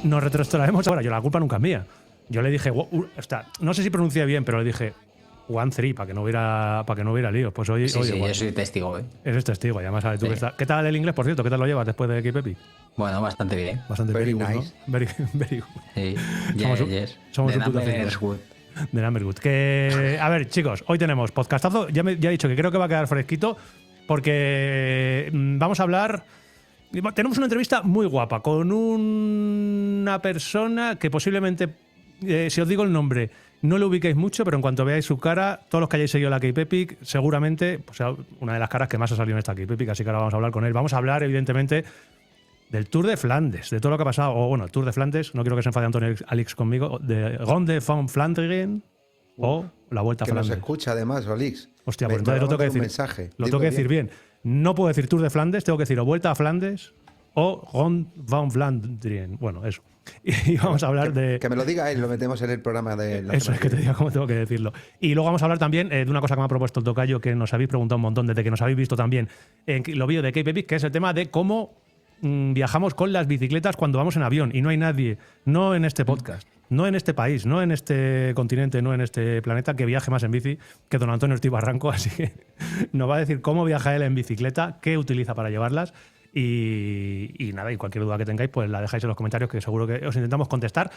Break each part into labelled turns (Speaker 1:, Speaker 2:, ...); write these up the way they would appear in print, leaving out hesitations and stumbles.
Speaker 1: nos retrotraemos ahora. Yo la culpa nunca es mía. Yo le dije, no sé si pronuncié bien, pero le dije 1-3 para que no hubiera lío. Pues oye,
Speaker 2: Sí,
Speaker 1: oye,
Speaker 2: yo soy testigo, ¿eh?
Speaker 1: Eres testigo, y además sabes tú
Speaker 2: Sí.
Speaker 1: que está. ¿Qué tal el inglés, por cierto? ¿Qué tal lo llevas después de K-Pepic?
Speaker 2: Bueno, bastante bien.
Speaker 1: Bastante
Speaker 3: Very
Speaker 1: good,
Speaker 3: nice.
Speaker 1: ¿no? Very good.
Speaker 2: Sí.
Speaker 1: Somos
Speaker 2: The
Speaker 1: un puto
Speaker 2: number
Speaker 1: aficionado.
Speaker 2: is good.
Speaker 1: De Numberwood. Que, a ver, chicos, hoy tenemos podcastazo. Ya he dicho que creo que va a quedar fresquito porque vamos a hablar. Tenemos una entrevista muy guapa con una persona que posiblemente, si os digo el nombre, no lo ubiquéis mucho, pero en cuanto veáis su cara, todos los que hayáis seguido la K-Pepic, seguramente pues, sea una de las caras que más ha salido en esta K-Pepic, así que ahora vamos a hablar con él. Vamos a hablar, evidentemente, del Tour de Flandes, de todo lo que ha pasado, o bueno, el Tour de Flandes, no quiero que se enfade Antonio Alix conmigo, de Ronde van Vlaanderen o la Vuelta a
Speaker 3: Que nos
Speaker 1: Flandes.
Speaker 3: escucha además, Olix.
Speaker 1: Hostia, pues entonces lo tengo que decir.
Speaker 3: Mensaje.
Speaker 1: Lo tengo que decir bien. No puedo decir Tour de Flandes, tengo que decir o Vuelta a Flandes o Ronde van Vlaanderen. Bueno, eso. Y vamos a hablar de...
Speaker 3: Que me lo diga él, lo metemos en el programa de la
Speaker 1: Eso es que te diga cómo tengo que decirlo. Y luego vamos a hablar también de una cosa que me ha propuesto el tocayo, que nos habéis preguntado un montón, desde que nos habéis visto también en los vídeos de K-Pepic, que es el tema de cómo viajamos con las bicicletas cuando vamos en avión. Y no hay nadie, no en este podcast, no en este país, no en este continente, no en este planeta, que viaje más en bici que don Antonio Ortiz Barranco. Así que nos va a decir cómo viaja él en bicicleta, qué utiliza para llevarlas. Y nada, y cualquier duda que tengáis, pues la dejáis en los comentarios, que seguro que os intentamos contestar.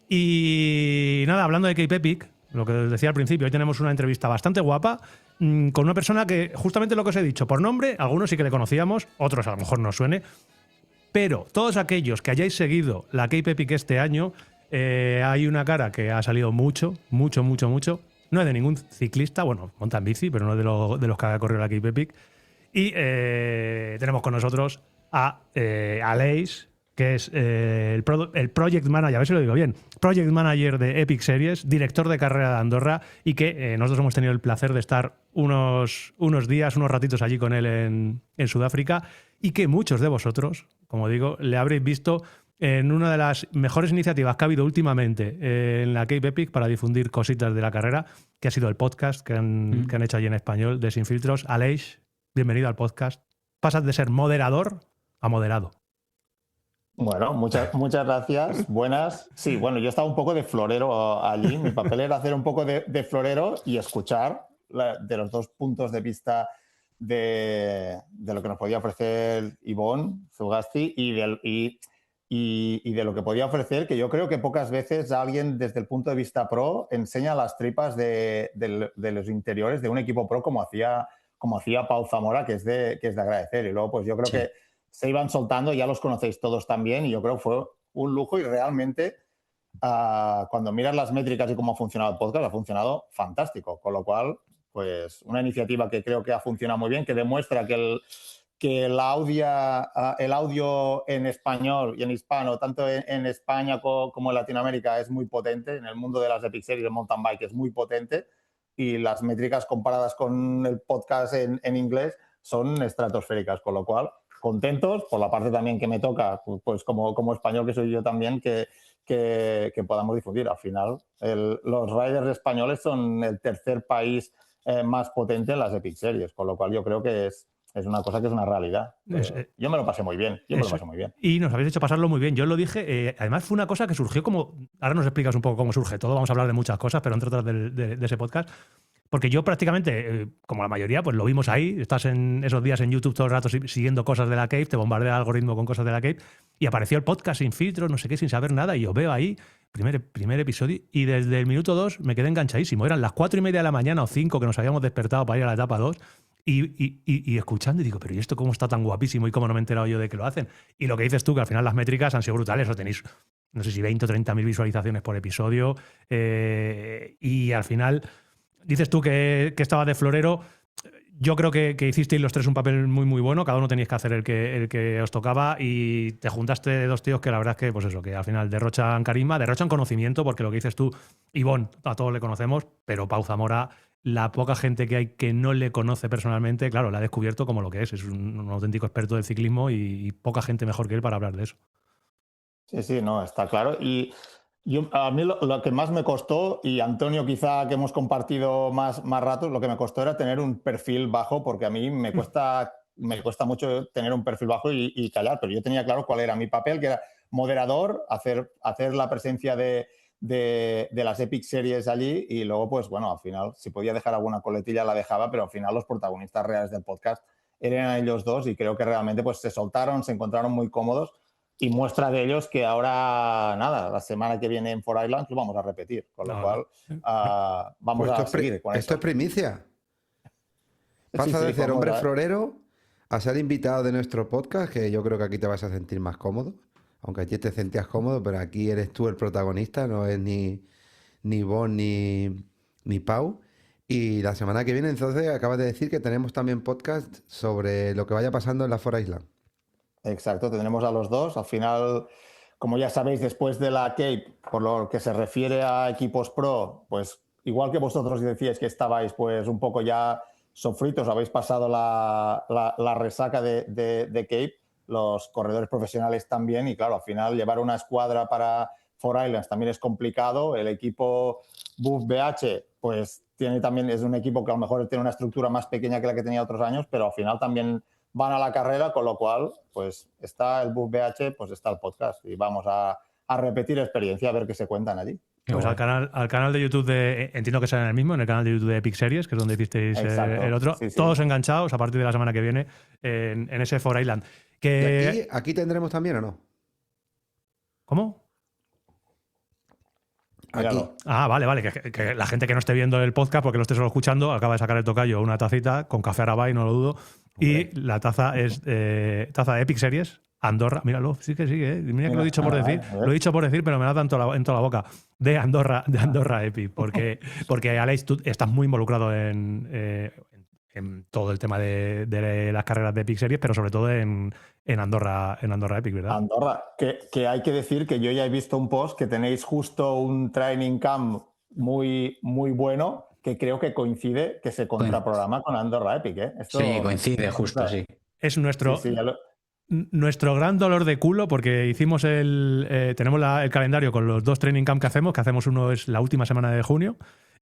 Speaker 1: Y nada, hablando de K-Pepic, lo que os decía al principio, hoy tenemos una entrevista bastante guapa con una persona que, justamente lo que os he dicho, por nombre, algunos sí que le conocíamos, otros a lo mejor no suene, pero todos aquellos que hayáis seguido la K-Pepic este año, hay una cara que ha salido mucho. No es de ningún ciclista, bueno, monta en bici, pero no de los que ha corrido la K-Pepic. Y tenemos con nosotros a Aleix, que es el Project Manager, a ver si lo digo bien, Project Manager de Epic Series, director de carrera de Andorra, y que nosotros hemos tenido el placer de estar unos días, unos ratitos allí con él en Sudáfrica, y que muchos de vosotros, como digo, le habréis visto en una de las mejores iniciativas que ha habido últimamente en la K-Pepic para difundir cositas de la carrera, que ha sido el podcast que han hecho allí en español de Sin Filtros. Aleix, bienvenido al podcast. Pasas de ser moderador a moderado.
Speaker 4: Bueno, muchas gracias. Buenas. Sí, bueno, yo estaba un poco de florero allí. Mi papel era hacer un poco de florero y escuchar de los dos puntos de vista de lo que nos podía ofrecer Ivonne Zugasti y de lo que podía ofrecer, que yo creo que pocas veces alguien desde el punto de vista pro enseña las tripas de los interiores de un equipo pro como hacía Pau Zamora, que es de agradecer. Y luego, pues yo creo que se iban soltando, ya los conocéis todos también, y yo creo que fue un lujo y realmente cuando miras las métricas y cómo ha funcionado el podcast, ha funcionado fantástico. Con lo cual, pues una iniciativa que creo que ha funcionado muy bien, que demuestra que el audio en español y en hispano, tanto en España como en Latinoamérica, es muy potente. En el mundo de las Epic Series de mountain bike es muy potente, y las métricas comparadas con el podcast en inglés son estratosféricas, con lo cual contentos por la parte también que me toca, pues como español que soy yo también, que podamos difundir. Al final, los riders españoles son el tercer país más potente en las Epic Series, con lo cual yo creo que es una cosa que es una realidad. Yo me lo pasé muy bien.
Speaker 1: Y nos habéis hecho pasarlo muy bien. Yo lo dije, además fue una cosa que surgió como... Ahora nos explicas un poco cómo surge todo, vamos a hablar de muchas cosas, pero entre otras de ese podcast. Porque yo prácticamente, como la mayoría, pues lo vimos ahí. Estás en esos días en YouTube todo el rato siguiendo cosas de la Cave, te bombardea el algoritmo con cosas de la Cave, y apareció el podcast sin filtros, no sé qué, sin saber nada, y yo veo ahí, primer episodio, y desde el minuto 2 me quedé enganchadísimo. Eran las 4:30 de la mañana o 5 que nos habíamos despertado para ir a la etapa 2, y escuchando, y digo, pero ¿y esto cómo está tan guapísimo y cómo no me he enterado yo de que lo hacen? Y lo que dices tú, que al final las métricas han sido brutales, o tenéis, no sé si 20 o 30 mil visualizaciones por episodio, y al final... Dices tú que estabas de florero. Yo creo que hicisteis los tres un papel muy, muy bueno. Cada uno teníais que hacer el que os tocaba, y te juntaste dos tíos que la verdad es que, pues eso, que al final derrochan carisma, derrochan conocimiento, porque lo que dices tú, Ivonne, a todos le conocemos, pero Pau Zamora, la poca gente que hay que no le conoce personalmente, claro, la ha descubierto como lo que es. Es un auténtico experto del ciclismo y poca gente mejor que él para hablar de eso.
Speaker 4: Sí, no, está claro. Y a mí lo que más me costó, y Antonio quizá que hemos compartido más ratos, lo que me costó era tener un perfil bajo, porque a mí me cuesta mucho tener un perfil bajo y callar, pero yo tenía claro cuál era mi papel, que era moderador, hacer la presencia de las Epic Series allí y luego, pues bueno, al final, si podía dejar alguna coletilla la dejaba, pero al final los protagonistas reales del podcast eran ellos dos y creo que realmente pues se soltaron, se encontraron muy cómodos y muestra de ellos que ahora, nada, la semana que viene en 4Islands lo vamos a repetir, con lo cual vamos
Speaker 3: Pues
Speaker 4: a seguir con
Speaker 3: esto
Speaker 4: esto.
Speaker 3: es primicia. Pasa
Speaker 4: Sí,
Speaker 3: de ser
Speaker 4: vamos
Speaker 3: hombre
Speaker 4: a-
Speaker 3: florero a ser invitado de nuestro podcast, que yo creo que aquí te vas a sentir más cómodo. Aunque allí te sentías cómodo, pero aquí eres tú el protagonista, no es ni Bon ni Pau. Y la semana que viene, entonces, acabas de decir que tenemos también podcast sobre lo que vaya pasando en la 4Island.
Speaker 4: Exacto, tendremos a los dos. Al final, como ya sabéis, después de la Cape, por lo que se refiere a equipos pro, pues igual que vosotros decíais que estabais pues un poco ya sofritos, habéis pasado la resaca de Cape, los corredores profesionales también, y claro, al final llevar una escuadra para 4Islands también es complicado. El equipo Buff BH, pues es un equipo que a lo mejor tiene una estructura más pequeña que la que tenía otros años, pero al final también van a la carrera, con lo cual, pues está el Buff BH, pues está el podcast y vamos a repetir experiencia, a ver qué se cuentan allí.
Speaker 1: Pues al canal de YouTube entiendo que será en el mismo, en el canal de YouTube de Epic Series, que es donde hicisteis
Speaker 4: Exacto,
Speaker 1: el otro.
Speaker 4: sí, sí.
Speaker 1: Todos enganchados a partir de la semana que viene en ese 4Island.
Speaker 3: ¿Y aquí tendremos también o no?
Speaker 1: ¿Cómo?
Speaker 3: Aquí.
Speaker 4: Míralo.
Speaker 1: Ah, vale, que la gente que no esté viendo el podcast, porque lo esté solo escuchando, acaba de sacar el tocayo una tacita con café Arabay, no lo dudo. Y la taza es taza de Epic Series, Andorra. Míralo, sí, mira que lo he dicho por decir. Lo he dicho por decir, pero me da tanto en toda la boca. De Andorra Epic. Porque Alex, tú estás muy involucrado en todo el tema de las carreras de Epic Series, pero sobre todo en Andorra Epic, ¿verdad?
Speaker 4: Andorra, que hay que decir que yo ya he visto un post que tenéis justo un training camp muy, muy bueno que creo que coincide, que se contraprograma con Andorra Epic, ¿eh?
Speaker 2: Sí, coincide justo, sí.
Speaker 1: Es nuestro,
Speaker 4: Sí, ya
Speaker 1: nuestro gran dolor de culo, porque hicimos tenemos el calendario con los dos training camp que hacemos uno es la última semana de junio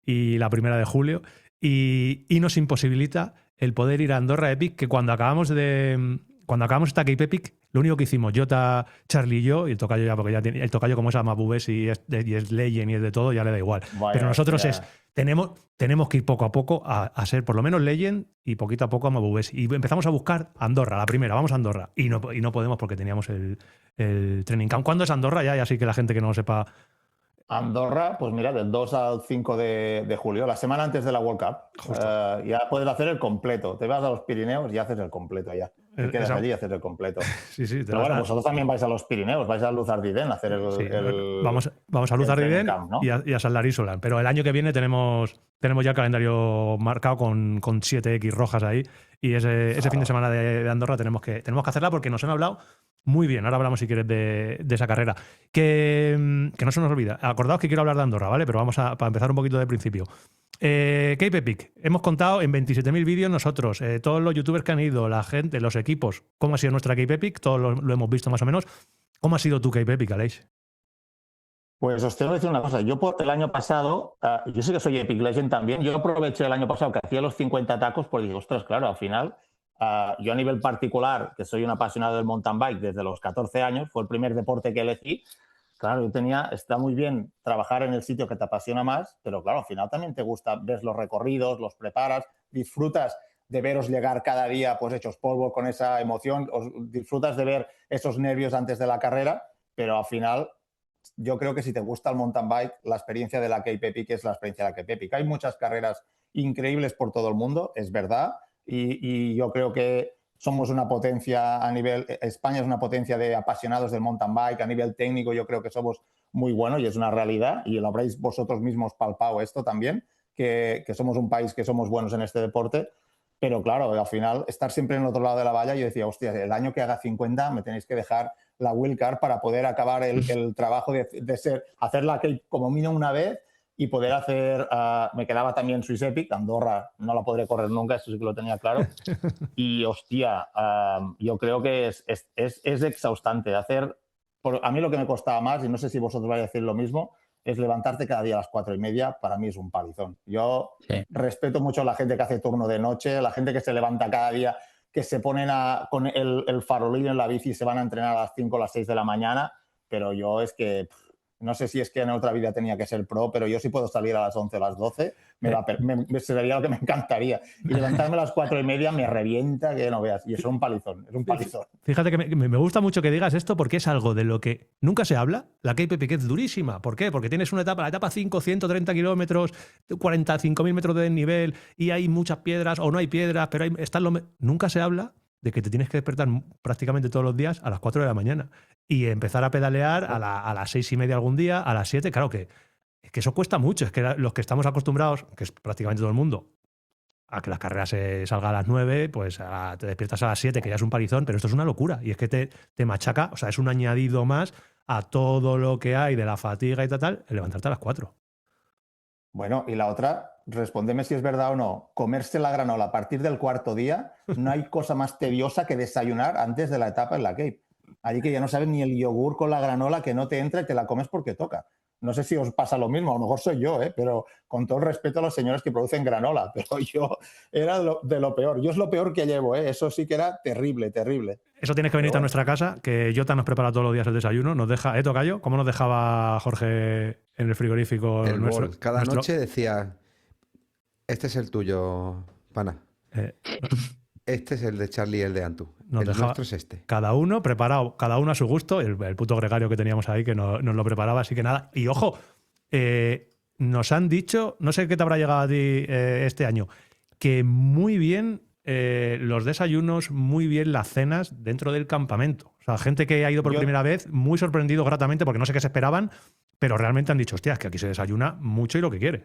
Speaker 1: y la primera de julio, y nos imposibilita el poder ir a Andorra Epic, que cuando acabamos esta Cape Epic, lo único que hicimos, Jota, Charlie y yo, y el tocayo ya, porque ya tiene, el tocayo como es Amabubes y es Legend y es de todo, ya le da igual.
Speaker 4: Vaya,
Speaker 1: pero nosotros
Speaker 4: ya.
Speaker 1: tenemos que ir poco a poco a ser por lo menos Legend y poquito a poco Amabubes. Y empezamos a buscar Andorra, la primera, vamos a Andorra. Y no podemos porque teníamos el training camp. ¿Cuándo es Andorra? Ya sí que la gente que no lo sepa.
Speaker 4: Andorra, pues mira, del 2 al 5 de julio, la semana antes de la World Cup. Ya puedes hacer el completo. Te vas a los Pirineos y haces el completo ya. Te quedas allí y haces el completo.
Speaker 1: Sí,
Speaker 4: pero bueno, vosotros también vais a los Pirineos, vais a Luzardiden a hacer
Speaker 1: vamos a Luzardiden y a Saldar Isolan. Pero el año que viene tenemos ya el calendario marcado con 7X rojas ahí. Y ese fin de semana de Andorra tenemos que hacerla porque nos han hablado muy bien. Ahora hablamos, si quieres, de esa carrera. Que no se nos olvida. Acordaos que quiero hablar de Andorra, ¿vale? Pero vamos para empezar un poquito de principio. Cape Epic. Hemos contado en 27.000 vídeos nosotros, todos los youtubers que han ido, la gente, los equipos, cómo ha sido nuestra Cape Epic. Todos lo hemos visto más o menos. ¿Cómo ha sido tu Cape Epic, Aleix?
Speaker 4: Pues os tengo que decir una cosa. Yo por el año pasado, yo sé que soy Epic Legend también, yo aproveché el año pasado que hacía los 50 tacos porque digo, ostras, claro, al final, yo a nivel particular, que soy un apasionado del mountain bike desde los 14 años, fue el primer deporte que elegí. Claro, está muy bien trabajar en el sitio que te apasiona más, pero claro, al final también te gusta, ves los recorridos, los preparas, disfrutas de veros llegar cada día pues hechos polvo con esa emoción, disfrutas de ver esos nervios antes de la carrera, pero al final yo creo que si te gusta el mountain bike, la experiencia de la Cape Epic es la experiencia de la Cape Epic. Hay muchas carreras increíbles por todo el mundo, es verdad, y yo creo que somos una potencia a nivel... España es una potencia de apasionados del mountain bike, a nivel técnico yo creo que somos muy buenos y es una realidad, y lo habréis vosotros mismos palpado esto también, que somos un país que somos buenos en este deporte, pero claro, al final estar siempre en el otro lado de la valla, yo decía, hostia, el año que haga 50 me tenéis que dejar la wheelcar para poder acabar el trabajo de hacerla como mínimo una vez y poder hacer... me quedaba también Swiss Epic, Andorra no la podré correr nunca, eso sí que lo tenía claro. Y hostia, yo creo que es exhaustante. A mí lo que me costaba más, y no sé si vosotros vais a decir lo mismo, es levantarte cada día a las 4:30, para mí es un palizón. Yo respeto mucho a la gente que hace turno de noche, la gente que se levanta cada día, que se ponen con el farolillo en la bici y se van a entrenar a las 5 o las 6 de la mañana. pero yo es que no sé si es que en otra vida tenía que ser pro, pero yo sí puedo salir a las 11 o las 12, sería lo que me encantaría. Y levantarme a las 4:30 me revienta que no veas. Y eso es un palizón, es un palizón.
Speaker 1: Fíjate que me gusta mucho que digas esto porque es algo de lo que nunca se habla. La Cape Epic es durísima. ¿Por qué? Porque tienes una etapa, la etapa 5, 130 kilómetros, 45.000 metros de desnivel y hay muchas piedras o no hay piedras, pero nunca se habla de que te tienes que despertar prácticamente todos los días a las 4 de la mañana y empezar a pedalear a las 6:30 algún día, a las 7. Claro que eso cuesta mucho. Es que los que estamos acostumbrados, que es prácticamente todo el mundo, a que las carreras salgan a las 9, pues te despiertas a las 7, que ya es un palizón, pero esto es una locura. Y es que te machaca, o sea, es un añadido más a todo lo que hay de la fatiga y tal, el levantarte a las 4.
Speaker 4: Bueno, y la otra, respóndeme si es verdad o no. Comerse la granola a partir del cuarto día, no hay cosa más tediosa que desayunar antes de la etapa en la Cape. Allí que ya no sabes ni el yogur con la granola que no te entra y te la comes porque toca. No sé si os pasa lo mismo, a lo mejor soy yo, pero con todo el respeto a los señores que producen granola, pero yo era de lo peor. Yo es lo peor que llevo, eso sí que era terrible, terrible.
Speaker 1: Eso tienes que venirte a nuestra casa, que Jota nos prepara todos los días el desayuno. Nos deja, Tocayo, ¿cómo nos dejaba Jorge en el frigorífico?
Speaker 3: Cada noche decía, este es el tuyo, pana. Este es el de Charlie y el de Antu. Nuestro es este.
Speaker 1: Cada uno preparado, cada uno a su gusto. El puto gregario que teníamos ahí que nos lo preparaba, así que nada. Y ojo, nos han dicho, no sé qué te habrá llegado a ti este año, que muy bien los desayunos, muy bien las cenas dentro del campamento. O sea, gente que ha ido por primera vez, muy sorprendido gratamente porque no sé qué se esperaban, pero realmente han dicho, hostia, es que aquí se desayuna mucho y lo que quieres.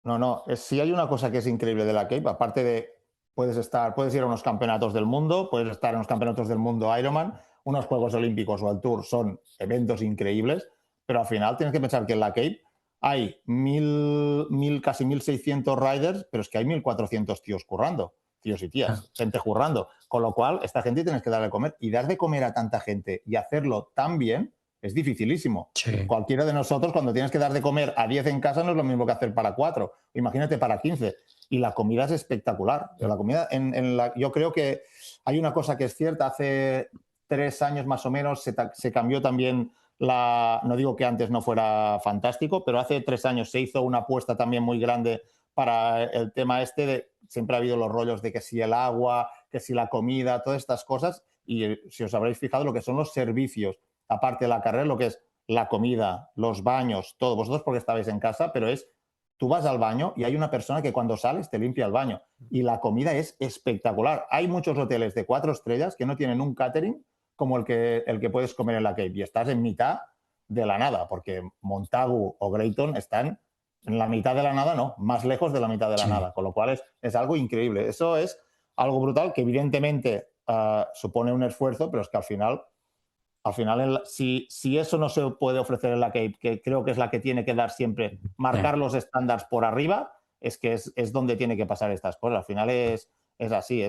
Speaker 4: No, sí hay una cosa que es increíble de la Cape, aparte de puedes ir a unos campeonatos del mundo, puedes estar en unos campeonatos del mundo Ironman, unos Juegos Olímpicos o el Tour son eventos increíbles, pero al final tienes que pensar que en la Cape hay casi 1.600 riders, pero es que hay 1.400 tíos currando, tíos y tías, gente currando, con lo cual esta gente tienes que darle de comer y dar de comer a tanta gente y hacerlo tan bien es dificilísimo.
Speaker 2: Sí.
Speaker 4: Cualquiera de nosotros cuando tienes que dar de comer a 10 en casa no es lo mismo que hacer para 4, imagínate para 15. Y la comida es espectacular. La comida yo creo que hay una cosa que es cierta. Hace 3 años más o menos se cambió también no digo que antes no fuera fantástico, pero hace 3 años se hizo una apuesta también muy grande para el tema siempre ha habido los rollos de que si el agua, que si la comida, todas estas cosas. Y si os habréis fijado lo que son los servicios, aparte de la carrera, lo que es la comida, los baños, todo. Vosotros porque estabais en casa, pero tú vas al baño y hay una persona que cuando sales te limpia el baño. Y la comida es espectacular. Hay muchos hoteles de 4 estrellas que no tienen un catering como el que puedes comer en la Cape. Y estás en mitad de la nada, porque Montagu o Greyton están en la mitad de la nada, no, más lejos de la mitad de la nada. Con lo cual es algo increíble. Eso es algo brutal que evidentemente supone un esfuerzo, pero es que al final, si eso no se puede ofrecer en la Cape, que creo que es la que tiene que dar siempre, marcar los estándares por arriba, es que es donde tiene que pasar estas cosas. Al final es así.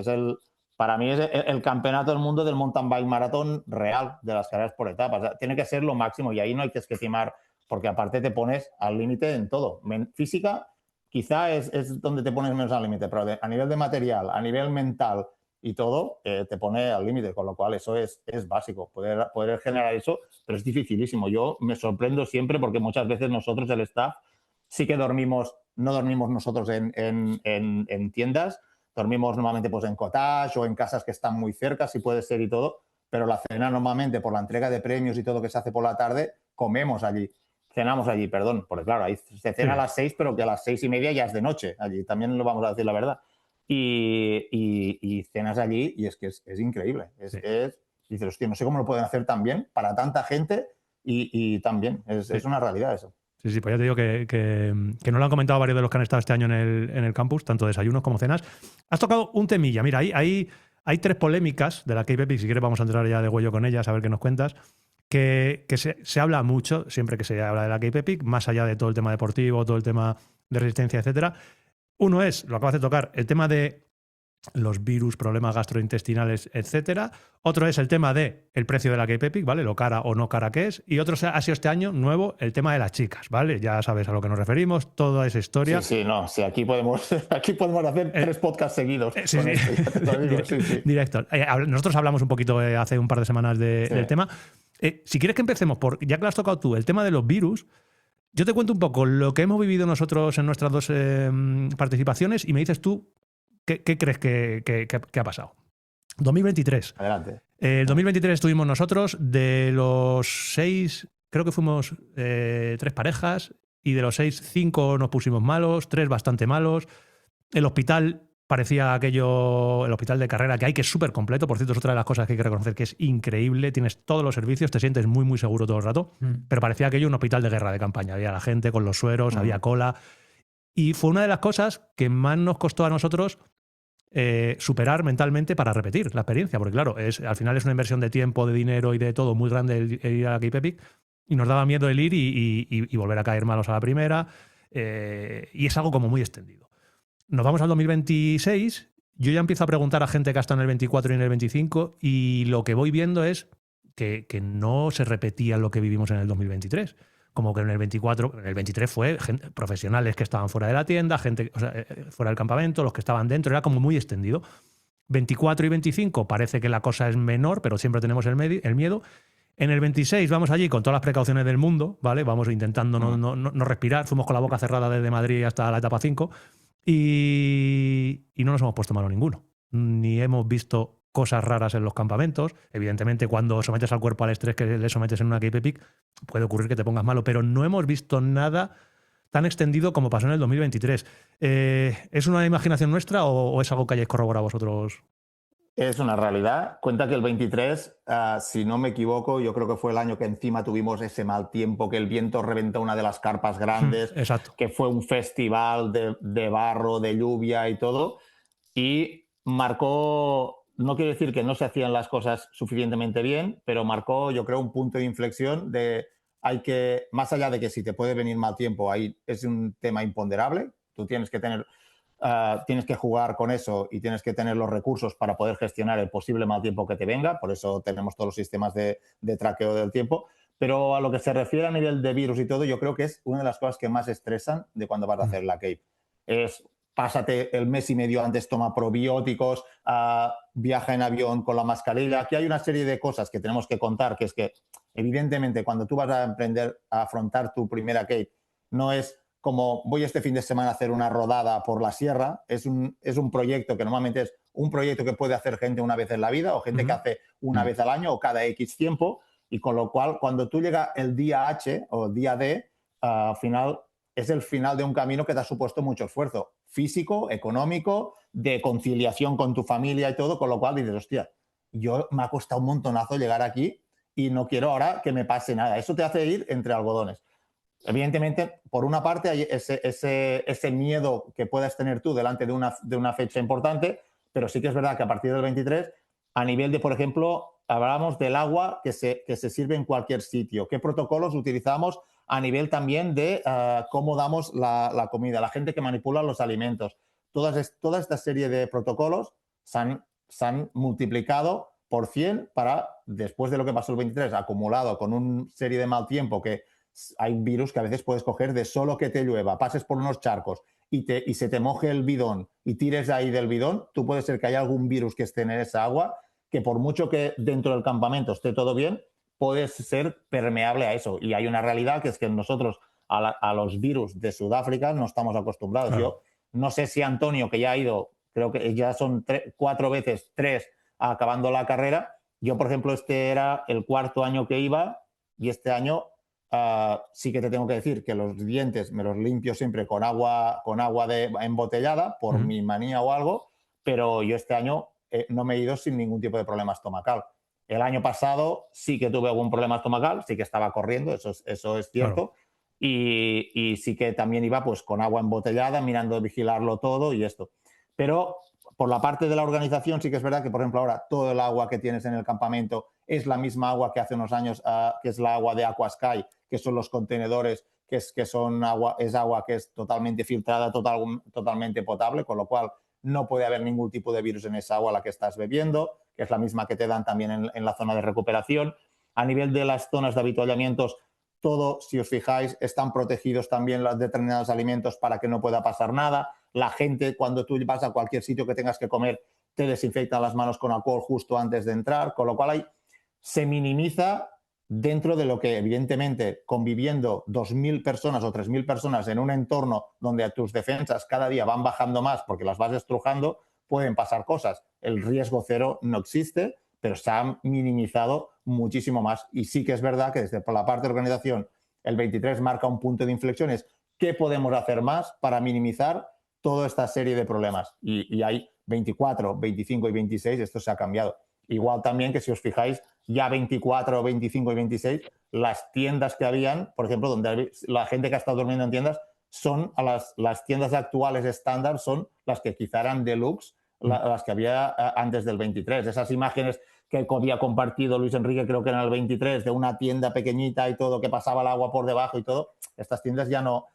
Speaker 4: Para mí es el campeonato del mundo del mountain bike maratón real, de las carreras por etapas. O sea, tiene que ser lo máximo y ahí no hay que escatimar, porque aparte te pones al límite en todo. Física quizá es donde te pones menos al límite, pero a nivel de material, a nivel mental y todo, te pone al límite, con lo cual eso es básico, poder generar eso, pero es dificilísimo. Yo me sorprendo siempre porque muchas veces nosotros, el staff, sí que no dormimos nosotros en tiendas, dormimos normalmente pues en cottage o en casas que están muy cerca, si puede ser y todo, pero la cena normalmente por la entrega de premios y todo que se hace por la tarde, cenamos allí, porque claro, ahí se cena a las 6, pero que a las 6:30 ya es de noche allí, también lo vamos a decir la verdad. Y cenas allí y es que es increíble. Dices, hostia, no sé cómo lo pueden hacer tan bien para tanta gente y tan bien. Es una realidad eso.
Speaker 1: Sí, pues ya te digo que no lo han comentado varios de los que han estado este año en el campus, tanto desayunos como cenas. Has tocado un temilla. Mira, hay 3 polémicas de la Cape Epic, si quieres vamos a entrar ya de huello con ellas, a ver qué nos cuentas, que se habla mucho, siempre que se habla de la Cape Epic, más allá de todo el tema deportivo, todo el tema de resistencia, etcétera. Uno es, lo acabas de tocar, el tema de los virus, problemas gastrointestinales, etcétera. Otro es el tema de el precio de la Cape Epic, ¿vale? Lo cara o no cara que es. Y otro ha sido este año nuevo el tema de las chicas, ¿vale? Ya sabes a lo que nos referimos, toda esa historia.
Speaker 4: Sí, aquí podemos hacer 3 podcasts seguidos.
Speaker 1: Sí.
Speaker 4: Directo.
Speaker 1: Nosotros hablamos un poquito hace un par de semanas del tema. Si quieres que empecemos por, ya que lo has tocado tú, el tema de los virus, yo te cuento un poco lo que hemos vivido nosotros en nuestras dos participaciones y me dices tú qué crees que ha pasado. 2023.
Speaker 4: Adelante.
Speaker 1: El 2023 estuvimos nosotros, de los 6, creo que fuimos 3 parejas, y de los 6, 5 nos pusimos malos, 3 bastante malos. El hospital parecía aquello, el hospital de carrera que hay, que es súper completo. Por cierto, es otra de las cosas que hay que reconocer, que es increíble. Tienes todos los servicios, te sientes muy, muy seguro todo el rato. Pero parecía aquello un hospital de guerra, de campaña. Había la gente con los sueros, había cola. Y fue una de las cosas que más nos costó a nosotros superar mentalmente para repetir la experiencia. Porque claro, al final es una inversión de tiempo, de dinero y de todo muy grande el ir a Cape Epic. Y nos daba miedo el ir y volver a caer malos a la primera. Y es algo como muy extendido. Nos vamos al 2026, yo ya empiezo a preguntar a gente que ha estado en el 24 y en el 25 y lo que voy viendo es que no se repetía lo que vivimos en el 2023. Como que en el 24, en el 23 fue profesionales que estaban fuera de la tienda, gente fuera del campamento, los que estaban dentro, era como muy extendido. 24 y 25 parece que la cosa es menor, pero siempre tenemos el miedo. En el 26 vamos allí con todas las precauciones del mundo, ¿vale? Vamos intentando no respirar, fuimos con la boca cerrada desde Madrid hasta la etapa 5. Y no nos hemos puesto malo ninguno. Ni hemos visto cosas raras en los campamentos. Evidentemente, cuando sometes al cuerpo al estrés que le sometes en una Cape Epic, puede ocurrir que te pongas malo, pero no hemos visto nada tan extendido como pasó en el 2023. ¿Es una imaginación nuestra o es algo que hayáis corroborado vosotros?
Speaker 4: Es una realidad. Cuenta que el 23, si no me equivoco, yo creo que fue el año que encima tuvimos ese mal tiempo, que el viento reventó una de las carpas grandes,
Speaker 1: Exacto.
Speaker 4: que fue un festival de barro, de lluvia y todo, y marcó, no quiero decir que no se hacían las cosas suficientemente bien, pero marcó, yo creo, un punto de inflexión de hay que, más allá de que si te puede venir mal tiempo, ahí es un tema imponderable, tú tienes que tener... tienes que jugar con eso y tienes que tener los recursos para poder gestionar el posible mal tiempo que te venga, por eso tenemos todos los sistemas de traqueo del tiempo, pero a lo que se refiere a nivel de virus y todo, yo creo que es una de las cosas que más estresan de cuando vas a hacer la Cape. Es pásate el mes y medio antes, toma probióticos, viaja en avión con la mascarilla. Aquí hay una serie de cosas que tenemos que contar, que es que evidentemente cuando tú vas a emprender, a afrontar tu primera Cape, no es como voy este fin de semana a hacer una rodada por la sierra, es un proyecto que normalmente es un proyecto que puede hacer gente una vez en la vida o gente que hace una vez al año o cada X tiempo, y con lo cual cuando tú llega el día H o día D, al final es el final de un camino que te ha supuesto mucho esfuerzo físico, económico, de conciliación con tu familia y todo, con lo cual dices, hostia, yo me ha costado un montonazo llegar aquí y no quiero ahora que me pase nada. Eso te hace ir entre algodones. Evidentemente, por una parte hay ese miedo que puedas tener tú delante de una fecha importante, pero sí que es verdad que a partir del 23, a nivel de, por ejemplo, hablamos del agua que se sirve en cualquier sitio. ¿Qué protocolos utilizamos a nivel también de cómo damos la comida? La gente que manipula los alimentos. Toda esta serie de protocolos se han multiplicado por 100 para, después de lo que pasó el 23, acumulado con una serie de mal tiempo que hay virus que a veces puedes coger de solo que te llueva, pases por unos charcos y se te moje el bidón y tires de ahí del bidón, tú puede ser que haya algún virus que esté en esa agua que por mucho que dentro del campamento esté todo bien, puede ser permeable a eso. Y hay una realidad que es que nosotros a los virus de Sudáfrica no estamos acostumbrados.
Speaker 1: Claro.
Speaker 4: Yo no sé si Antonio, que ya ha ido, creo que ya son 4 veces, 3 acabando la carrera. Yo, por ejemplo, este era el 4º año que iba y este año sí que te tengo que decir que los dientes me los limpio siempre con agua embotellada por mi manía o algo, pero yo este año no me he ido sin ningún tipo de problema estomacal. El año pasado sí que tuve algún problema estomacal, sí que estaba corriendo, eso es cierto, claro. Y sí que también iba pues con agua embotellada, mirando de vigilarlo todo y esto. Pero por la parte de la organización sí que es verdad que, por ejemplo, ahora todo el agua que tienes en el campamento es la misma agua que hace unos años, que es la agua de Aquasky, que son los contenedores, es agua que es totalmente filtrada, totalmente potable, con lo cual no puede haber ningún tipo de virus en esa agua a la que estás bebiendo, que es la misma que te dan también en la zona de recuperación. A nivel de las zonas de avituallamientos, todo, si os fijáis, están protegidos también los determinados alimentos para que no pueda pasar nada. La gente, cuando tú vas a cualquier sitio que tengas que comer, te desinfectan las manos con alcohol justo antes de entrar, con lo cual se minimiza dentro de lo que evidentemente conviviendo 2.000 personas o 3.000 personas en un entorno donde tus defensas cada día van bajando más porque las vas estrujando, pueden pasar cosas. El riesgo cero no existe, pero se ha minimizado muchísimo más. Y sí que es verdad que desde por la parte de organización el 23 marca un punto de inflexión. Es ¿qué podemos hacer más para minimizar toda esta serie de problemas? Y hay 24, 25 y 26, esto se ha cambiado. Igual también que si os fijáis, ya 24, 25 y 26, las tiendas que habían, por ejemplo, donde la gente que ha estado durmiendo en tiendas, son a las tiendas actuales estándar, son las que quizá eran deluxe, las que había antes del 23. Esas imágenes que había compartido Luis Enrique, creo que en el 23, de una tienda pequeñita y todo, que pasaba el agua por debajo y todo, estas tiendas ya no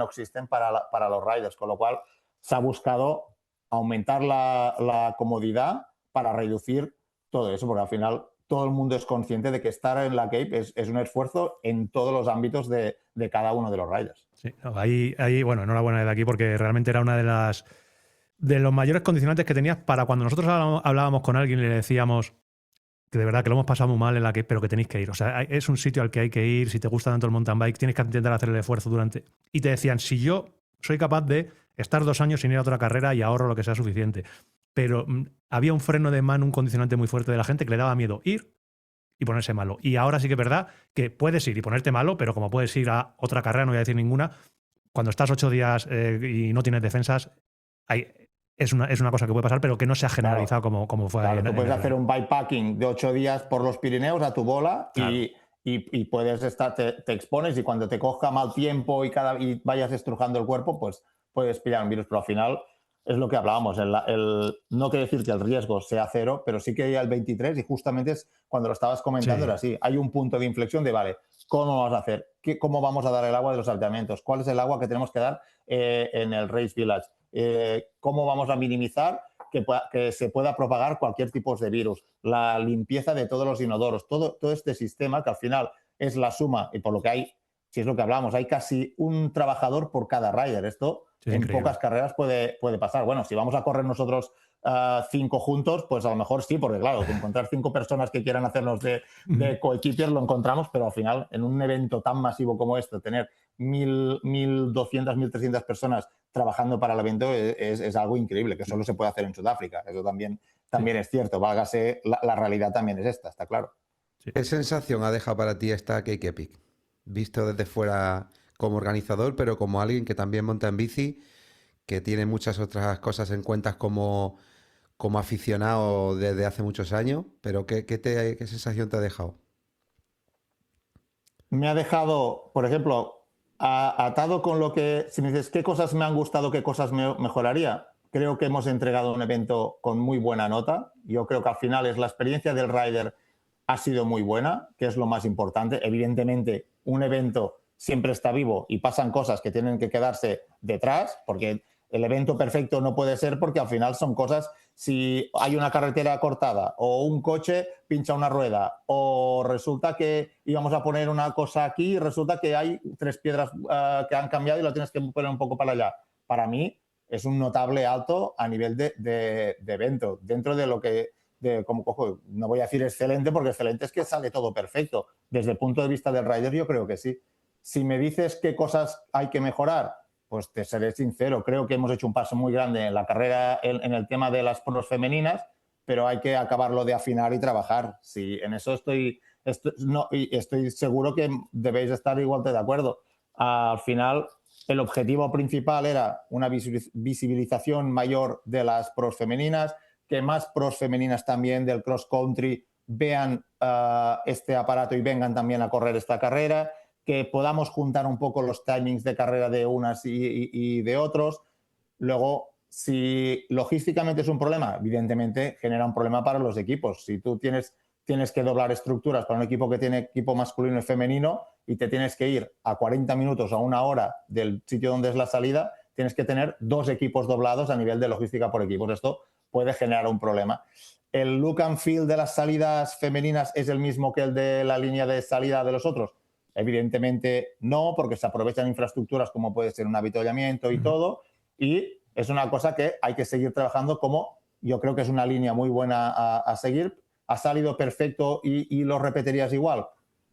Speaker 4: existen para los riders, con lo cual se ha buscado aumentar la comodidad para reducir todo eso, porque al final todo el mundo es consciente de que estar en la Cape es un esfuerzo en todos los ámbitos de cada uno de los riders.
Speaker 1: Sí, no, ahí, bueno, enhorabuena de aquí porque realmente era una de los mayores condicionantes que tenías para cuando nosotros hablábamos con alguien y le decíamos que de verdad que lo hemos pasado muy mal en la Cape, pero que tenéis que ir. O sea, es un sitio al que hay que ir. Si te gusta tanto el mountain bike, tienes que intentar hacer el esfuerzo durante... Y te decían, si yo soy capaz de estar 2 años sin ir a otra carrera y ahorro lo que sea suficiente. Pero había un freno de mano, un condicionante muy fuerte de la gente que le daba miedo ir y ponerse malo. Y ahora sí que es verdad que puedes ir y ponerte malo, pero como puedes ir a otra carrera, no voy a decir ninguna, cuando estás 8 días y no tienes defensas, es una cosa que puede pasar, pero que no se ha generalizado como fue
Speaker 4: claro,
Speaker 1: ahí.
Speaker 4: Tú puedes hacer un bikepacking de 8 días por los Pirineos a tu bola, claro, y puedes estar, te expones, y cuando te coja mal tiempo y vayas estrujando el cuerpo, pues puedes pillar un virus. Pero al final es lo que hablábamos. No quiere decir que el riesgo sea cero, pero sí que hay el 23, y justamente es cuando lo estabas comentando, sí, era así. Hay un punto de inflexión de, vale, ¿cómo vamos a hacer? ¿Cómo vamos a dar el agua de los saltamientos? ¿Cuál es el agua que tenemos que dar en el Race Village? ¿Cómo vamos a minimizar que se pueda propagar cualquier tipo de virus? La limpieza de todos los inodoros, todo este sistema que al final es la suma, y por lo que hay, si es lo que hablamos, hay casi un trabajador por cada rider. Esto sí, en increíble. Pocas carreras puede pasar. Bueno, si vamos a correr nosotros 5 juntos, pues a lo mejor sí, porque claro, encontrar 5 personas que quieran hacernos de coequipiers lo encontramos, pero al final en un evento tan masivo como este, tener 1.200, 1.300 personas trabajando para el evento es algo increíble, que solo se puede hacer en Sudáfrica. Eso también sí, es cierto. Válgase, la realidad también es esta, está claro.
Speaker 3: Sí. ¿Qué sensación ha dejado para ti esta Cake Epic? Visto desde fuera como organizador, pero como alguien que también monta en bici, que tiene muchas otras cosas en cuentas como aficionado desde hace muchos años, pero ¿qué sensación te ha dejado?
Speaker 4: Me ha dejado, por ejemplo, atado con lo que, si me dices qué cosas me han gustado, qué cosas me mejoraría, creo que hemos entregado un evento con muy buena nota. Yo creo que al final la experiencia del rider ha sido muy buena, que es lo más importante. Evidentemente, un evento siempre está vivo y pasan cosas que tienen que quedarse detrás, porque el evento perfecto no puede ser, porque al final son cosas, si hay una carretera cortada o un coche pincha una rueda o resulta que íbamos a poner una cosa aquí y resulta que hay 3 piedras que han cambiado y la tienes que poner un poco para allá. Para mí es un notable alto a nivel de evento, dentro de lo que... no voy a decir excelente, porque excelente es que sale todo perfecto. Desde el punto de vista del rider, yo creo que sí. Si me dices qué cosas hay que mejorar, pues te seré sincero. Creo que hemos hecho un paso muy grande en la carrera en el tema de las pros femeninas, pero hay que acabarlo de afinar y trabajar. Sí, en eso estoy seguro que debéis estar igual de acuerdo. Al final, el objetivo principal era una visibilización mayor de las pros femeninas, que más pros femeninas también del cross country vean este aparato y vengan también a correr esta carrera, que podamos juntar un poco los timings de carrera de unas y de otros. Luego, si logísticamente es un problema, evidentemente genera un problema para los equipos. Si tú tienes que doblar estructuras para un equipo que tiene equipo masculino y femenino y te tienes que ir a 40 minutos o a 1 hora del sitio donde es la salida, tienes que tener 2 equipos doblados a nivel de logística por equipos. Esto puede generar un problema. ¿El look and feel de las salidas femeninas es el mismo que el de la línea de salida de los otros? Evidentemente no, porque se aprovechan infraestructuras como puede ser un avituallamiento y todo, y es una cosa que hay que seguir trabajando, como yo creo que es una línea muy buena a seguir. ¿Ha salido perfecto y lo repetirías igual?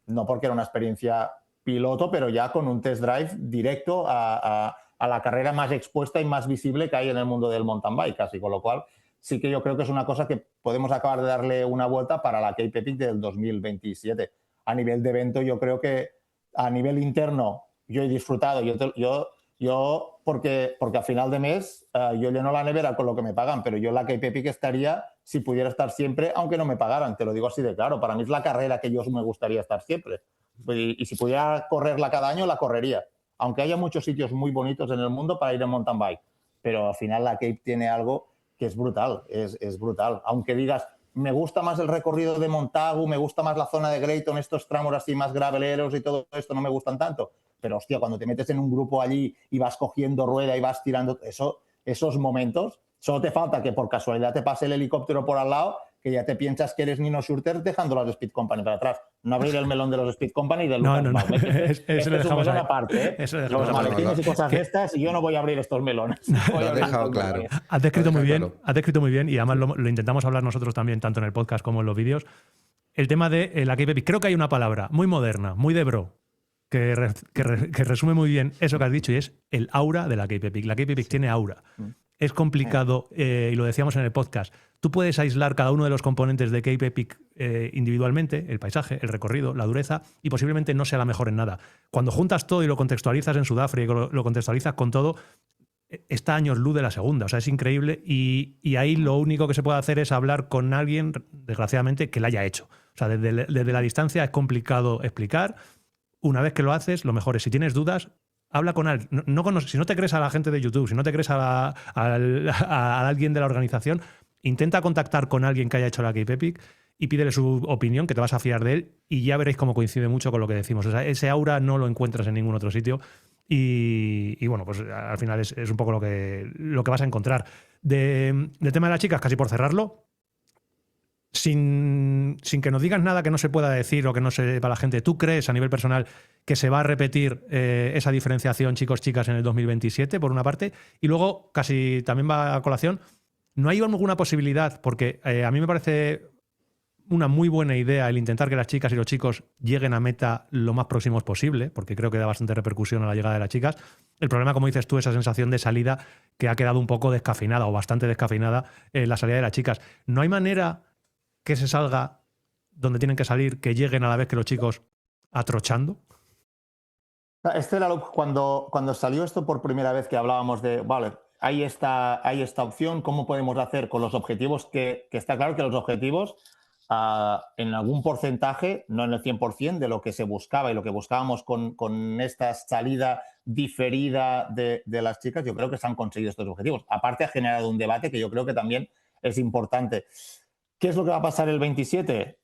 Speaker 4: no porque era una experiencia piloto, pero ya con un test drive directo a la carrera más expuesta y más visible que hay en el mundo del mountain bike, casi, con lo cual sí que yo creo que es una cosa que podemos acabar de darle una vuelta para la Cape Epic del 2027. A nivel de evento, yo creo que a nivel interno yo he disfrutado, yo porque a final de mes yo lleno la nevera con lo que me pagan, pero yo en la Cape Epic estaría si pudiera estar siempre, aunque no me pagaran, te lo digo así de claro. Para mí es la carrera que yo me gustaría estar siempre. Y si pudiera correrla cada año, la correría. Aunque haya muchos sitios muy bonitos en el mundo para ir en mountain bike. Pero al final la Cape tiene algo que es brutal, es brutal. Aunque digas, me gusta más el recorrido de Montagu, me gusta más la zona de Greyton, estos tramos así más graveleros y todo esto no me gustan tanto. Pero hostia, cuando te metes en un grupo allí y vas cogiendo rueda y vas tirando, esos momentos, solo te falta que por casualidad te pase el helicóptero por al lado, que ya te piensas que eres Nino Schurter dejando las Speed Company para atrás. No abrir el melón de los Speed Company y del
Speaker 1: No,
Speaker 4: Lucas
Speaker 1: no, no.
Speaker 4: Valdez. Este
Speaker 1: Eso lo
Speaker 4: es un
Speaker 1: dejamos
Speaker 4: melón
Speaker 1: ahí.
Speaker 4: aparte, ¿eh?
Speaker 1: Eso lo dejamos
Speaker 4: Los
Speaker 1: aparte.
Speaker 4: maletines y cosas de estas, y yo no voy a abrir estos melones.
Speaker 3: Lo has dejado claro.
Speaker 1: Has descrito
Speaker 3: Lo
Speaker 1: muy
Speaker 3: has
Speaker 1: bien,
Speaker 3: dejado claro.
Speaker 1: has descrito muy bien y además lo intentamos hablar nosotros también, tanto en el podcast como en los vídeos. El tema de la Cape Epic. Creo que hay una palabra muy moderna, muy de bro, que resume muy bien eso que has dicho y es el aura de la Cape Epic. La Cape Epic tiene aura. Es complicado, y lo decíamos en el podcast, tú puedes aislar cada uno de los componentes de Cape Epic individualmente, el paisaje, el recorrido, la dureza, y posiblemente no sea la mejor en nada. Cuando juntas todo y lo contextualizas en Sudáfrica, lo contextualizas con todo, está años luz de la segunda. O sea, es increíble y ahí lo único que se puede hacer es hablar con alguien, desgraciadamente, que la haya hecho. O sea, desde la distancia es complicado explicar. Una vez que lo haces, lo mejor es, si tienes dudas, habla con alguien. Si no te crees a la gente de YouTube, si no te crees a alguien de la organización, intenta contactar con alguien que haya hecho la Cape Epic y pídele su opinión, que te vas a fiar de él, y ya veréis cómo coincide mucho con lo que decimos. O sea, ese aura no lo encuentras en ningún otro sitio. Y bueno, pues al final es un poco lo que vas a encontrar. Del tema de las chicas, casi por cerrarlo, sin que nos digas nada que no se pueda decir o que no sepa la gente, ¿tú crees a nivel personal que se va a repetir esa diferenciación chicos-chicas en el 2027, por una parte? Y luego, casi también va a colación, ¿no hay alguna posibilidad? Porque a mí me parece una muy buena idea el intentar que las chicas y los chicos lleguen a meta lo más próximos posible, porque creo que da bastante repercusión a la llegada de las chicas. El problema, como dices tú, esa sensación de salida que ha quedado un poco descafeinada o bastante descafeinada en la salida de las chicas. ¿No hay manera que se salga donde tienen que salir, que lleguen a la vez que los chicos atrochando?
Speaker 4: Este era cuando salió esto por primera vez, que hablábamos de, vale, hay esta opción, ¿cómo podemos hacer con los objetivos? Que está claro que los objetivos, en algún porcentaje, no en el 100% de lo que se buscaba y lo que buscábamos con esta salida diferida de las chicas, yo creo que se han conseguido estos objetivos. Aparte, ha generado un debate que yo creo que también es importante. ¿Qué es lo que va a pasar el 27?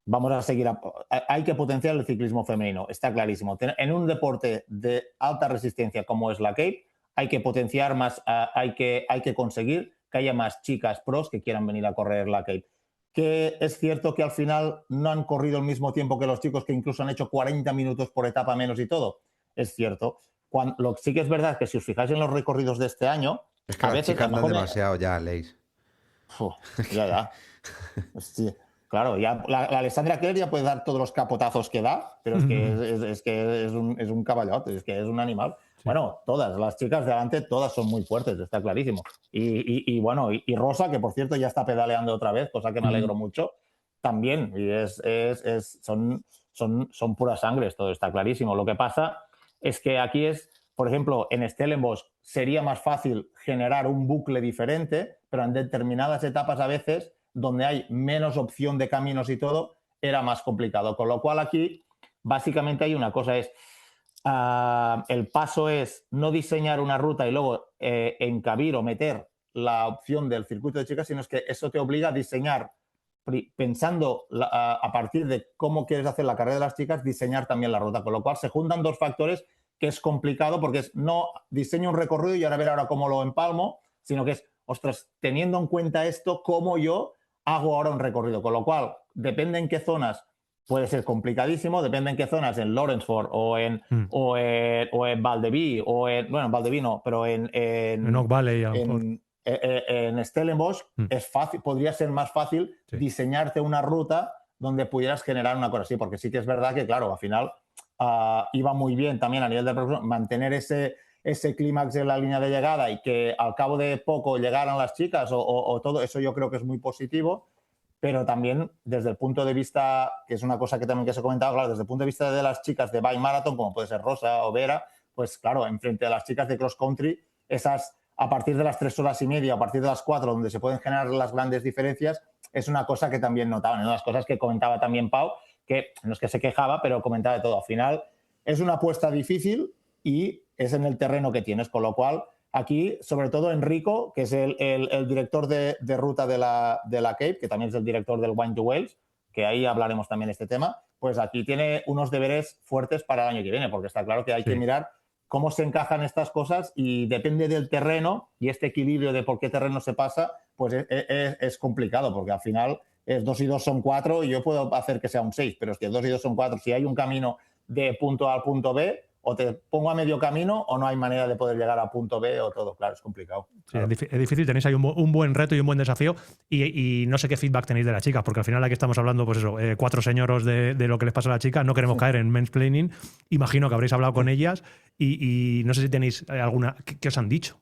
Speaker 4: Vamos a seguir. Hay que potenciar el ciclismo femenino, está clarísimo. En un deporte de alta resistencia como es la Cape, hay que potenciar más, hay que conseguir que haya más chicas pros que quieran venir a correr la Cape. Que es cierto que al final no han corrido el mismo tiempo que los chicos, que incluso han hecho 40 minutos por etapa menos y todo. Es cierto. Sí que es verdad que si os fijáis en los recorridos de este año,
Speaker 3: Es que
Speaker 4: a
Speaker 3: las
Speaker 4: veces
Speaker 3: chicas andan demasiado ya, Leis.
Speaker 4: Ya. Sí, claro, ya la Alessandra Keller ya puede dar todos los capotazos que da, pero es que es un caballote, es que es un animal. Sí. Bueno, todas las chicas de delante, todas son muy fuertes, está clarísimo. Y bueno, y Rosa, que por cierto ya está pedaleando otra vez, cosa que me alegro mucho, también. Y son pura sangre, todo está clarísimo. Lo que pasa es que aquí por ejemplo, en Stellenbosch sería más fácil generar un bucle diferente, pero en determinadas etapas a veces, donde hay menos opción de caminos y todo, era más complicado. Con lo cual aquí, básicamente hay una cosa, el paso es no diseñar una ruta y luego encabir o meter la opción del circuito de chicas, sino es que eso te obliga a diseñar, pensando a partir de cómo quieres hacer la carrera de las chicas, diseñar también la ruta. Con lo cual se juntan dos factores que es complicado, porque es no diseño un recorrido y ahora ver cómo lo empalmo, sino que es, ostras, teniendo en cuenta esto, cómo yo hago ahora un recorrido. Con lo cual, depende en qué zonas, puede ser complicadísimo, depende en qué zonas, en Lawrenceford o en Valdeví, en Valdeví no, pero en
Speaker 1: Oak Valley,
Speaker 4: en Stellenbosch es fácil, podría ser más fácil diseñarte una ruta donde pudieras generar una cosa así, porque sí que es verdad que, claro, al final iba muy bien también a nivel de producción mantener ese clímax en la línea de llegada y que al cabo de poco llegaran las chicas o todo eso, yo creo que es muy positivo, pero también desde el punto de vista, que es una cosa que también que se ha comentado, claro, desde el punto de vista de las chicas de bike marathon, como puede ser Rosa o Vera, pues claro, enfrente a las chicas de cross country, esas a partir de las 3 horas y media, a partir de las 4, donde se pueden generar las grandes diferencias, es una cosa que también notaban, una de las cosas que comentaba también Pau, que no es que se quejaba, pero comentaba de todo. Al final es una apuesta difícil y es en el terreno que tienes, con lo cual aquí, sobre todo Enrico, que es el director de ruta de la Cape, que también es el director del Wine to Wales, que ahí hablaremos también de este tema, pues aquí tiene unos deberes fuertes para el año que viene, porque está claro que hay que mirar cómo se encajan estas cosas y depende del terreno y este equilibrio de por qué terreno se pasa, pues es complicado, porque al final es 2 y 2 son 4 y yo puedo hacer que sea un 6, pero es que 2 y 2 son 4. Si hay un camino de punto A al punto B, o te pongo a medio camino o no hay manera de poder llegar a punto B o todo, claro, es complicado.
Speaker 1: Sí, claro. Es difícil, tenéis ahí un buen reto y un buen desafío y no sé qué feedback tenéis de las chicas, porque al final aquí estamos hablando, pues eso, 4 señoros de lo que les pasa a las chicas, no queremos caer en mansplaining, imagino que habréis hablado con ellas y no sé si tenéis alguna, ¿qué os han dicho?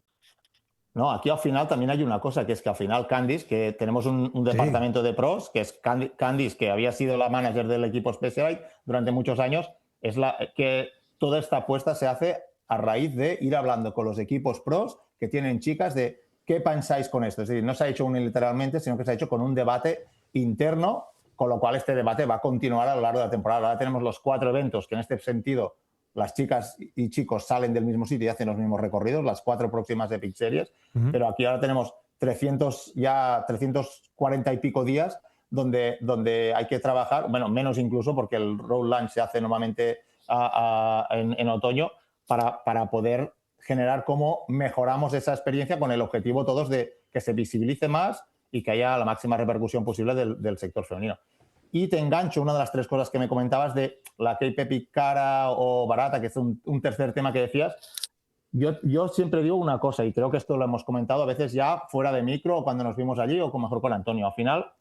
Speaker 4: No, aquí al final también hay una cosa, que es que al final Candice, que tenemos un departamento de pros, que es Candice, que había sido la manager del equipo Specialized durante muchos años, es la que toda esta apuesta se hace a raíz de ir hablando con los equipos pros que tienen chicas de qué pensáis con esto. Es decir, no se ha hecho unilateralmente, sino que se ha hecho con un debate interno, con lo cual este debate va a continuar a lo largo de la temporada. Ahora tenemos los 4 eventos que en este sentido las chicas y chicos salen del mismo sitio y hacen los mismos recorridos, las 4 próximas Epic Series, pero aquí ahora tenemos 340 y pico días donde hay que trabajar, bueno, menos incluso porque el road launch se hace normalmente en otoño para poder generar cómo mejoramos esa experiencia con el objetivo todos de que se visibilice más y que haya la máxima repercusión posible del sector femenino. Y te engancho una de las 3 cosas que me comentabas de la Cape Epic cara o barata, que es un tercer tema que decías. Yo siempre digo una cosa, y creo que esto lo hemos comentado a veces ya fuera de micro o cuando nos vimos allí o mejor con Antonio. Al final,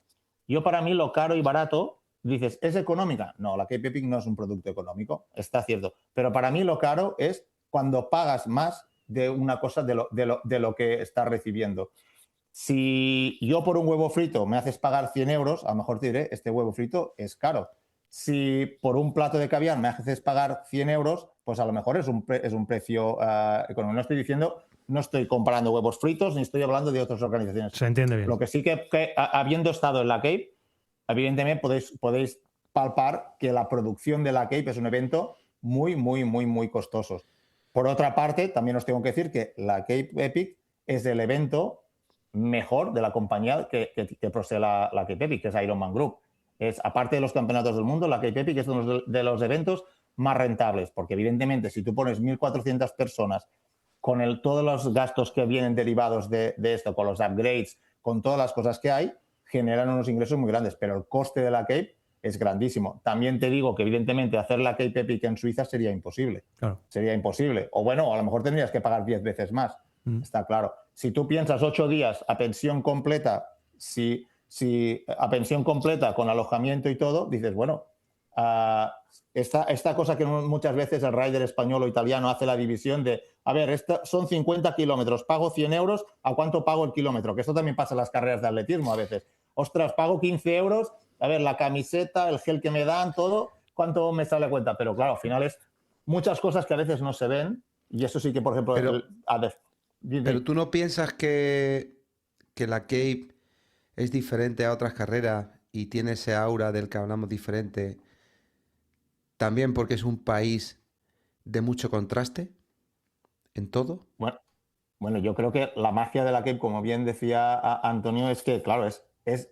Speaker 4: yo para mí lo caro y barato, dices, ¿es económica? No, la Cape Epic no es un producto económico, está cierto. Pero para mí lo caro es cuando pagas más de una cosa de lo que estás recibiendo. Si yo por un huevo frito me haces pagar 100 euros, a lo mejor te diré, este huevo frito es caro. Si por un plato de caviar me haces pagar 100 euros, pues a lo mejor es un precio económico. No estoy diciendo, no estoy comparando huevos fritos, ni estoy hablando de otras organizaciones.
Speaker 1: Se entiende bien.
Speaker 4: Lo que sí que habiendo estado en la Cape, evidentemente podéis palpar que la producción de la Cape es un evento muy, muy, muy, muy costoso. Por otra parte, también os tengo que decir que la Cape Epic es el evento mejor de la compañía que posee la Cape Epic, que es Ironman Group. Aparte de los campeonatos del mundo, la Cape Epic es uno de los eventos más rentables, porque evidentemente si tú pones 1.400 personas con todos los gastos que vienen derivados de esto, con los upgrades, con todas las cosas que hay, generan unos ingresos muy grandes, pero el coste de la Cape es grandísimo. También te digo que evidentemente hacer la Cape Epic en Suiza sería imposible. Claro. Sería imposible. O bueno, a lo mejor tendrías que pagar 10 veces más. Está claro. Si tú piensas 8 días a pensión completa, si a pensión completa con alojamiento y todo, dices, bueno, esta cosa que muchas veces el rider español o italiano hace la división de, a ver, son 50 kilómetros, pago 100 euros, ¿a cuánto pago el kilómetro? Que esto también pasa en las carreras de atletismo a veces. Ostras, pago 15 euros, a ver, la camiseta, el gel que me dan, todo, ¿cuánto me sale a cuenta? Pero claro, al final es muchas cosas que a veces no se ven y eso sí que, por ejemplo...
Speaker 3: Pero tú no piensas que la Cape es diferente a otras carreras y tiene ese aura del que hablamos diferente, también porque es un país de mucho contraste en todo.
Speaker 4: Bueno, yo creo que la magia de la Cape, como bien decía Antonio, es que, claro, es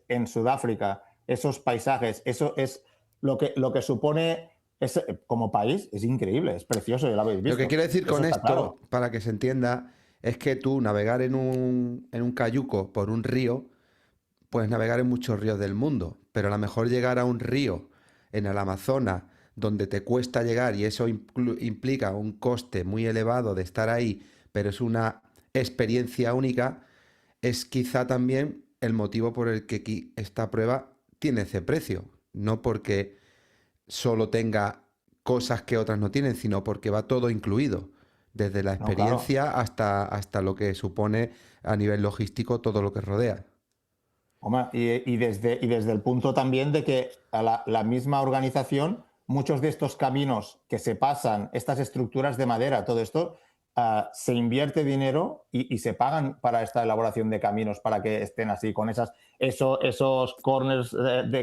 Speaker 4: en Sudáfrica, esos paisajes, eso es lo que supone como país, es increíble, es precioso, ya lo habéis visto.
Speaker 3: Lo que quiero decir con esto,
Speaker 4: claro,
Speaker 3: para que se entienda, es que tú navegar en un cayuco por un río, puedes navegar en muchos ríos del mundo, pero a lo mejor llegar a un río en el Amazonas, donde te cuesta llegar y eso implica un coste muy elevado de estar ahí, pero es una experiencia única, es quizá también el motivo por el que esta prueba tiene ese precio. no porque solo tenga cosas que otras no tienen, sino porque va todo incluido, desde la
Speaker 4: No, claro.
Speaker 3: experiencia hasta lo que supone a nivel logístico todo lo que rodea.
Speaker 4: Hombre, y desde el punto también de que a la misma organización, muchos de estos caminos que se pasan, estas estructuras de madera, todo esto, se invierte dinero y se pagan para esta elaboración de caminos, para que estén así, con esos corners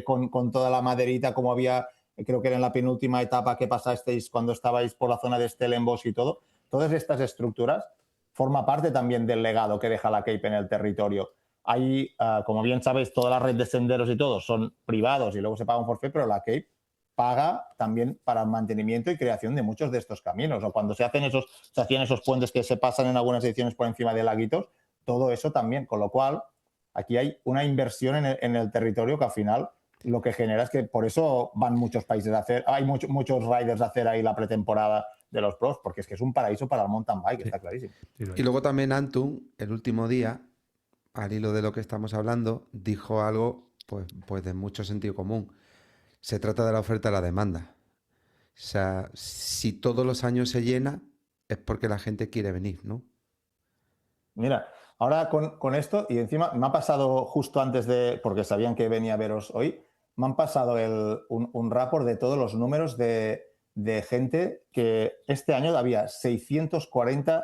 Speaker 4: con toda la maderita, como había, creo que era en la penúltima etapa que pasasteis cuando estabais por la zona de Stellenbosch y todo. Todas estas estructuras forma parte también del legado que deja la Cape en el territorio. Hay, como bien sabéis, toda la red de senderos y todo son privados y luego se paga un forfait, pero la Cape paga también para el mantenimiento y creación de muchos de estos caminos. O cuando se hacían esos puentes que se pasan en algunas ediciones por encima de laguitos, todo eso también. Con lo cual, aquí hay una inversión en el territorio que al final lo que genera es que por eso van muchos países a hacer, hay muchos riders a hacer ahí la pretemporada de los pros, porque es que es un paraíso para el mountain bike, está clarísimo.
Speaker 3: Y luego también Antun, el último día, al hilo de lo que estamos hablando, dijo algo pues de mucho sentido común. Se trata de la oferta y la demanda. O sea, si todos los años se llena, es porque la gente quiere venir, ¿no?
Speaker 4: Mira, ahora con esto, y encima me ha pasado justo antes porque sabían que venía a veros hoy, me han pasado un rapport de todos los números de gente que este año había 640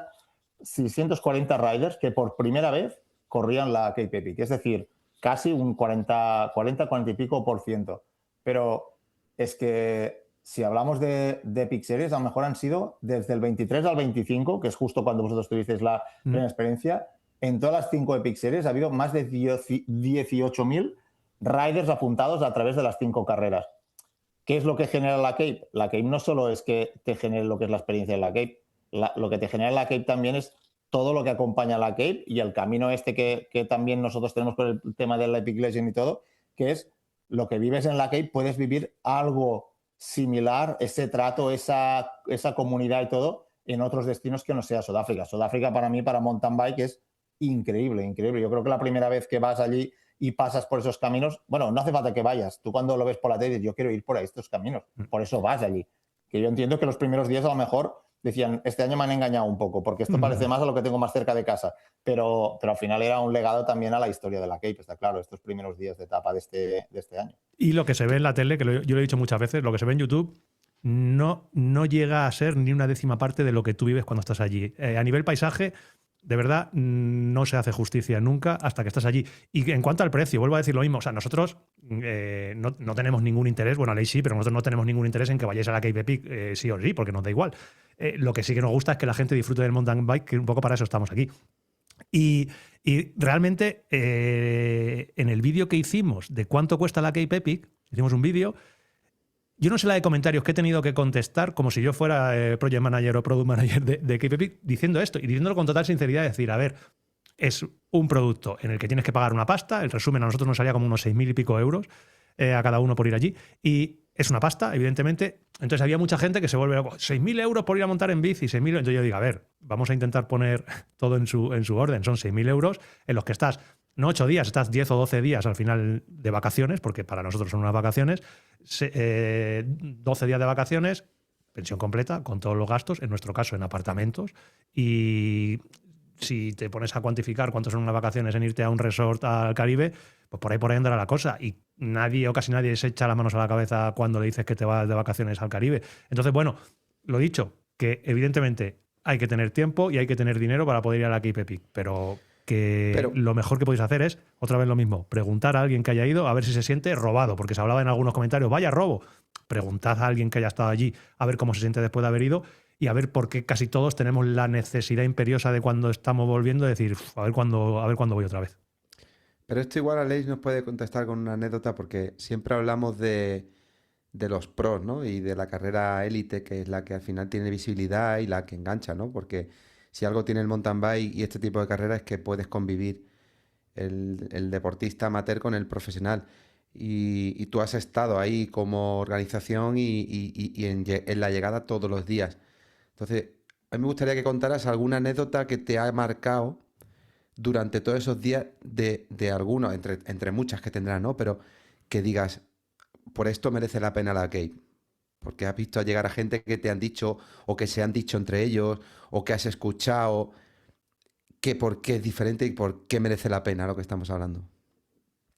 Speaker 4: riders que por primera vez corrían la Cape Epic, es decir, casi un 40 y pico por ciento. Pero es que si hablamos de Epic Series, a lo mejor han sido desde el 23 al 25, que es justo cuando vosotros tuvisteis la primera experiencia, en todas las 5 Epic Series ha habido más de 18.000 riders apuntados a través de las 5 carreras. ¿Qué es lo que genera la Cape? La Cape no solo es que te genere lo que es la experiencia en la Cape, lo que te genera la Cape también es todo lo que acompaña a la Cape y el camino este que también nosotros tenemos por el tema del Epic Legend y todo, que es lo que vives en la Cape, puedes vivir algo similar, ese trato, esa comunidad y todo, en otros destinos que no sea Sudáfrica. Sudáfrica para mí, para mountain bike, es increíble, increíble. Yo creo que la primera vez que vas allí y pasas por esos caminos, bueno, no hace falta que vayas. Tú cuando lo ves por la tele dices, yo quiero ir por estos caminos. Por eso vas allí. Que yo entiendo que los primeros días a lo mejor decían, este año me han engañado un poco, porque esto parece más a lo que tengo más cerca de casa. Pero al final era un legado también a la historia de la Cape, está claro, estos primeros días de etapa de este año.
Speaker 1: Y lo que se ve en la tele, que yo lo he dicho muchas veces, lo que se ve en YouTube no llega a ser ni una décima parte de lo que tú vives cuando estás allí. A nivel paisaje, de verdad, no se hace justicia nunca hasta que estás allí. Y en cuanto al precio, vuelvo a decir lo mismo. O sea, nosotros no tenemos ningún interés, bueno, Aleix sí, pero nosotros no tenemos ningún interés en que vayáis a la Cape Epic sí o sí, porque nos da igual. Lo que sí que nos gusta es que la gente disfrute del mountain bike, que un poco para eso estamos aquí. Y realmente en el vídeo que hicimos de cuánto cuesta la Cape Epic, hicimos un vídeo. Yo no sé la de comentarios que he tenido que contestar como si yo fuera project manager o product manager de Cape Epic diciendo esto y diciéndolo con total sinceridad, decir, a ver, es un producto en el que tienes que pagar una pasta, el resumen a nosotros nos salía como unos 6.000 y pico euros a cada uno por ir allí, y es una pasta, evidentemente. Entonces había mucha gente que se vuelve loco, 6.000 euros por ir a montar en bici, 6.000 euros. Entonces yo digo, a ver, vamos a intentar poner todo en su orden, son 6.000 euros en los que estás no 8 días, estás 10 o 12 días al final de vacaciones, porque para nosotros son unas vacaciones, 12 días de vacaciones, pensión completa, con todos los gastos, en nuestro caso en apartamentos, y si te pones a cuantificar cuánto son unas vacaciones en irte a un resort al Caribe, pues por ahí andará la cosa. Y nadie o casi nadie se echa las manos a la cabeza cuando le dices que te vas de vacaciones al Caribe. Entonces, bueno, lo dicho, que evidentemente hay que tener tiempo y hay que tener dinero para poder ir a la Cape Epic, pero lo mejor que podéis hacer es, otra vez lo mismo, preguntar a alguien que haya ido a ver si se siente robado, porque se hablaba en algunos comentarios, vaya robo. Preguntad a alguien que haya estado allí a ver cómo se siente después de haber ido y a ver por qué casi todos tenemos la necesidad imperiosa de cuando estamos volviendo de decir, a ver cuándo voy otra vez.
Speaker 3: Pero esto igual Aleix nos puede contestar con una anécdota porque siempre hablamos de los pros, ¿no? Y de la carrera élite, que es la que al final tiene visibilidad y la que engancha, ¿no? Porque si algo tiene el mountain bike y este tipo de carreras es que puedes convivir el deportista amateur con el profesional. Y tú has estado ahí como organización y en la llegada todos los días. Entonces, a mí me gustaría que contaras alguna anécdota que te ha marcado durante todos esos días de algunos, entre muchas que tendrás, ¿no? Pero que digas, por esto merece la pena la Cape. Porque has visto llegar a gente que te han dicho, o que se han dicho entre ellos, o que has escuchado, que por qué es diferente y por qué merece la pena lo que estamos hablando.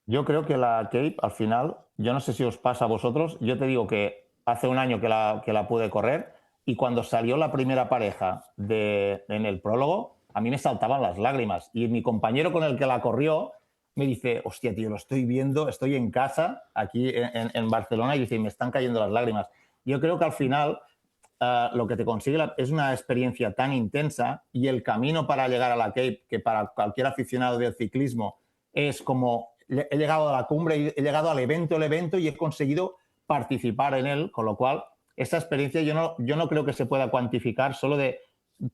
Speaker 4: Yo creo que la Cape, al final, yo no sé si os pasa a vosotros, yo te digo que hace un año que la pude correr y cuando salió la primera pareja en el prólogo, a mí me saltaban las lágrimas. Y mi compañero con el que la corrió me dice, hostia, tío, lo estoy viendo, estoy en casa, aquí en Barcelona, y dice, me están cayendo las lágrimas. Yo creo que al final lo que te consigue es una experiencia tan intensa y el camino para llegar a la Cape, que para cualquier aficionado del ciclismo es como he llegado a la cumbre, he llegado al evento, el evento y he conseguido participar en él, con lo cual esa experiencia yo no creo que se pueda cuantificar solo de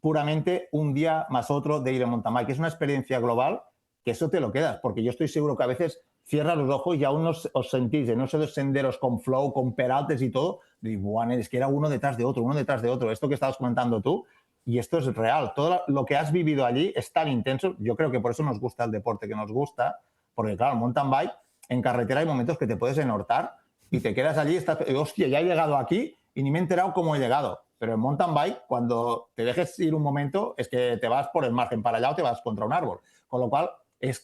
Speaker 4: puramente un día más otro de ir a mountain bike. Es una experiencia global que eso te lo quedas, porque yo estoy seguro que a veces cierras los ojos y aún os sentís en esos senderos con flow, con peraltes y todo, y bueno, es que era uno detrás de otro, uno detrás de otro, esto que estabas comentando tú, y esto es real. Todo lo que has vivido allí es tan intenso, yo creo que por eso nos gusta el deporte que nos gusta, porque claro, mountain bike, en carretera hay momentos que te puedes enhortar y te quedas allí y estás, hostia, ya he llegado aquí y ni me he enterado cómo he llegado. Pero en mountain bike, cuando te dejes ir un momento, es que te vas por el margen para allá o te vas contra un árbol. Con lo cual,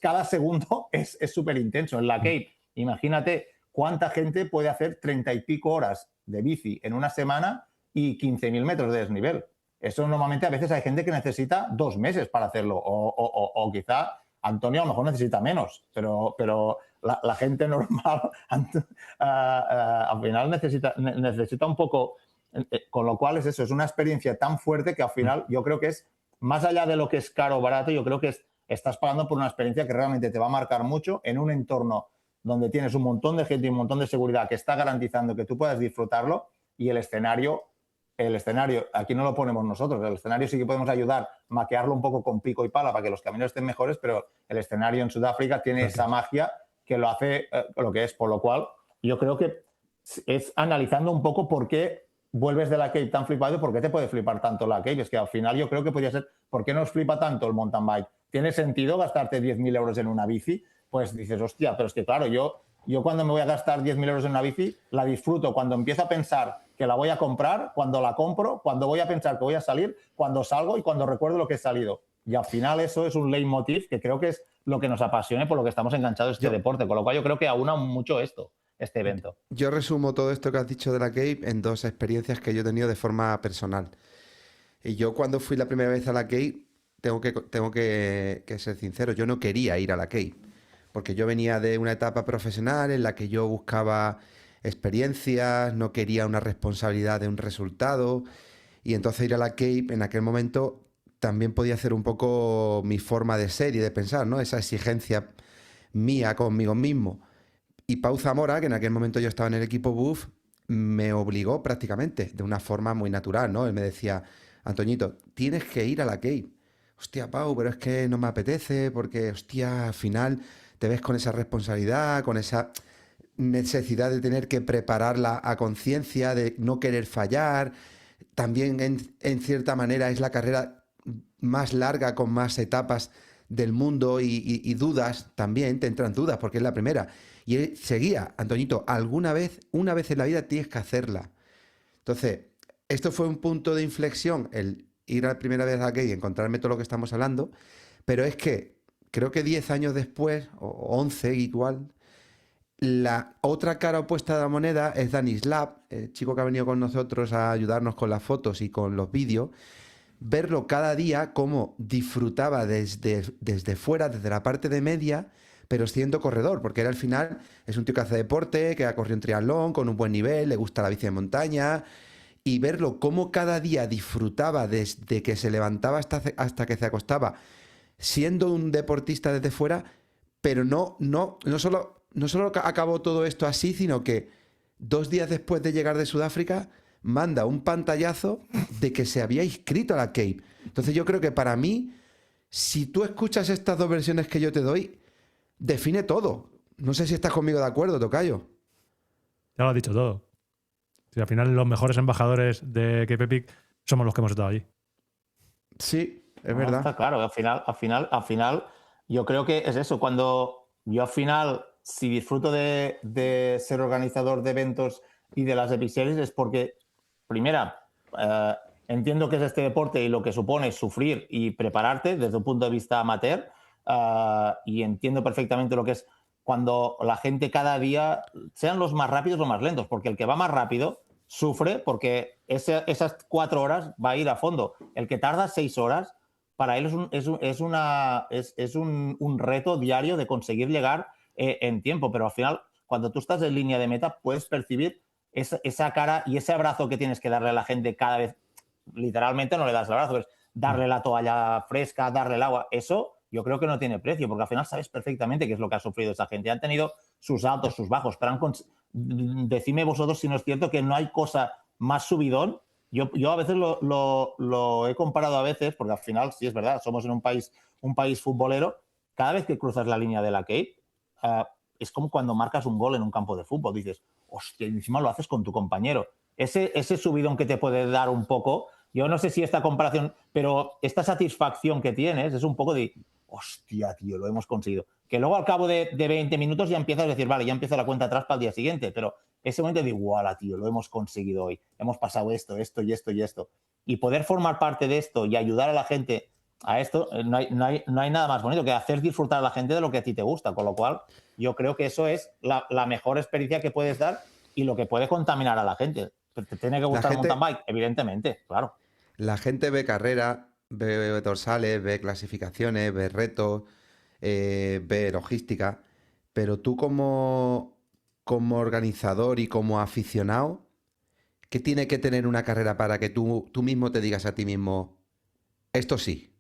Speaker 4: cada segundo es súper intenso. En la Cape, imagínate cuánta gente puede hacer 30 y pico horas de bici en una semana y 15.000 metros de desnivel. Eso normalmente a veces hay gente que necesita 2 meses para hacerlo o quizá Antonio a lo mejor necesita menos, pero la gente normal al final necesita un poco, con lo cual es eso, es una experiencia tan fuerte que al final yo creo que es, más allá de lo que es caro o barato, yo creo que estás pagando por una experiencia que realmente te va a marcar mucho en un entorno donde tienes un montón de gente y un montón de seguridad que está garantizando que tú puedas disfrutarlo y el escenario, aquí no lo ponemos nosotros, el escenario sí que podemos ayudar, maquearlo un poco con pico y pala para que los caminos estén mejores, pero el escenario en Sudáfrica tiene esa magia que lo hace lo que es, por lo cual yo creo que es analizando un poco por qué vuelves de la Cape tan flipado y por qué te puede flipar tanto la Cape. Es que al final yo creo que podría ser, ¿por qué nos flipa tanto el mountain bike? ¿Tiene sentido gastarte 10.000 euros en una bici? Pues dices, hostia, pero es que claro, yo cuando me voy a gastar 10.000 euros en una bici, la disfruto cuando empiezo a pensar que la voy a comprar, cuando la compro, cuando voy a pensar que voy a salir, cuando salgo y cuando recuerdo lo que he salido. Y al final eso es un leitmotiv que creo que es lo que nos apasiona y por lo que estamos enganchados a este deporte. Con lo cual yo creo que aúna mucho este evento.
Speaker 3: Yo resumo todo esto que has dicho de la Cape en 2 experiencias que yo he tenido de forma personal. Y yo cuando fui la primera vez a la Cape, tengo que ser sincero, yo no quería ir a la Cape, porque yo venía de una etapa profesional en la que yo buscaba experiencias, no quería una responsabilidad de un resultado, y entonces ir a la Cape en aquel momento también podía ser un poco mi forma de ser y de pensar, ¿no? Esa exigencia mía conmigo mismo. Y Pau Zamora, que en aquel momento yo estaba en el equipo BUF, me obligó prácticamente, de una forma muy natural, ¿no? Él me decía, Antoñito, tienes que ir a la Cape. Hostia, Pau, pero es que no me apetece porque, hostia, al final te ves con esa responsabilidad, con esa necesidad de tener que prepararla a conciencia, de no querer fallar. También en cierta manera es la carrera más larga, con más etapas del mundo y dudas también, te entran dudas porque es la primera. Y él seguía, Antoñito, una vez en la vida tienes que hacerla. Entonces, esto fue un punto de inflexión, el ir a la primera vez aquí y encontrarme todo lo que estamos hablando, pero es que creo que 10 años después, o 11 igual, la otra cara opuesta de la moneda es Dani Slab, el chico que ha venido con nosotros a ayudarnos con las fotos y con los vídeos, verlo cada día cómo disfrutaba desde fuera, desde la parte de media, pero siendo corredor, porque él al final es un tío que hace deporte, que ha corrido un triatlón con un buen nivel, le gusta la bici de montaña, y verlo cómo cada día disfrutaba desde que se levantaba hasta que se acostaba, siendo un deportista desde fuera, pero no solo acabó todo esto así, sino que 2 días después de llegar de Sudáfrica, manda un pantallazo de que se había inscrito a la Cape. Entonces yo creo que para mí, si tú escuchas estas 2 versiones que yo te doy, define todo. No sé si estás conmigo de acuerdo, tocayo.
Speaker 1: Ya lo has dicho todo. Si al final los mejores embajadores de Cape Epic somos los que hemos estado allí.
Speaker 3: Sí, es verdad.
Speaker 4: Está claro, al final, yo creo que es eso. Cuando yo al final si disfruto de ser organizador de eventos y de las Epic Series es porque, primera, entiendo que es este deporte y lo que supone sufrir y prepararte desde un punto de vista amateur, y entiendo perfectamente lo que es cuando la gente cada día, sean los más rápidos o más lentos, porque el que va más rápido sufre porque esas 4 horas va a ir a fondo. El que tarda 6 horas, para él es un reto diario de conseguir llegar en tiempo, pero al final, cuando tú estás en línea de meta, puedes percibir esa cara y ese abrazo que tienes que darle a la gente cada vez. Literalmente no le das el abrazo, es darle la toalla fresca, darle el agua. Eso yo creo que no tiene precio, porque al final sabes perfectamente qué es lo que ha sufrido esa gente. Han tenido sus altos, sus bajos, pero decidme vosotros si no es cierto que no hay cosa más subidón. Yo a veces lo he comparado a veces, porque al final, sí es verdad, somos en un país futbolero. Cada vez que cruzas la línea de la Cape, es como cuando marcas un gol en un campo de fútbol. Dices, hostia, y encima lo haces con tu compañero. Ese subidón que te puede dar un poco, yo no sé si esta comparación, pero esta satisfacción que tienes es un poco de, hostia, tío, lo hemos conseguido. Que luego al cabo de 20 minutos ya empiezas a decir, vale, ya empieza la cuenta atrás para el día siguiente, pero ese momento de igual, tío, lo hemos conseguido hoy. Hemos pasado esto y esto y esto. Y poder formar parte de esto y ayudar a la gente a esto, no hay nada más bonito que hacer disfrutar a la gente de lo que a ti te gusta. Con lo cual, yo creo que eso es la mejor experiencia que puedes dar y lo que puede contaminar a la gente. ¿Te tiene que gustar mountain bike? Evidentemente, claro.
Speaker 3: La gente ve carrera, ve dorsales, ve clasificaciones, ve retos, ve logística, pero tú como organizador y como aficionado, ¿qué tiene que tener una carrera para que tú mismo te digas a ti mismo, esto sí?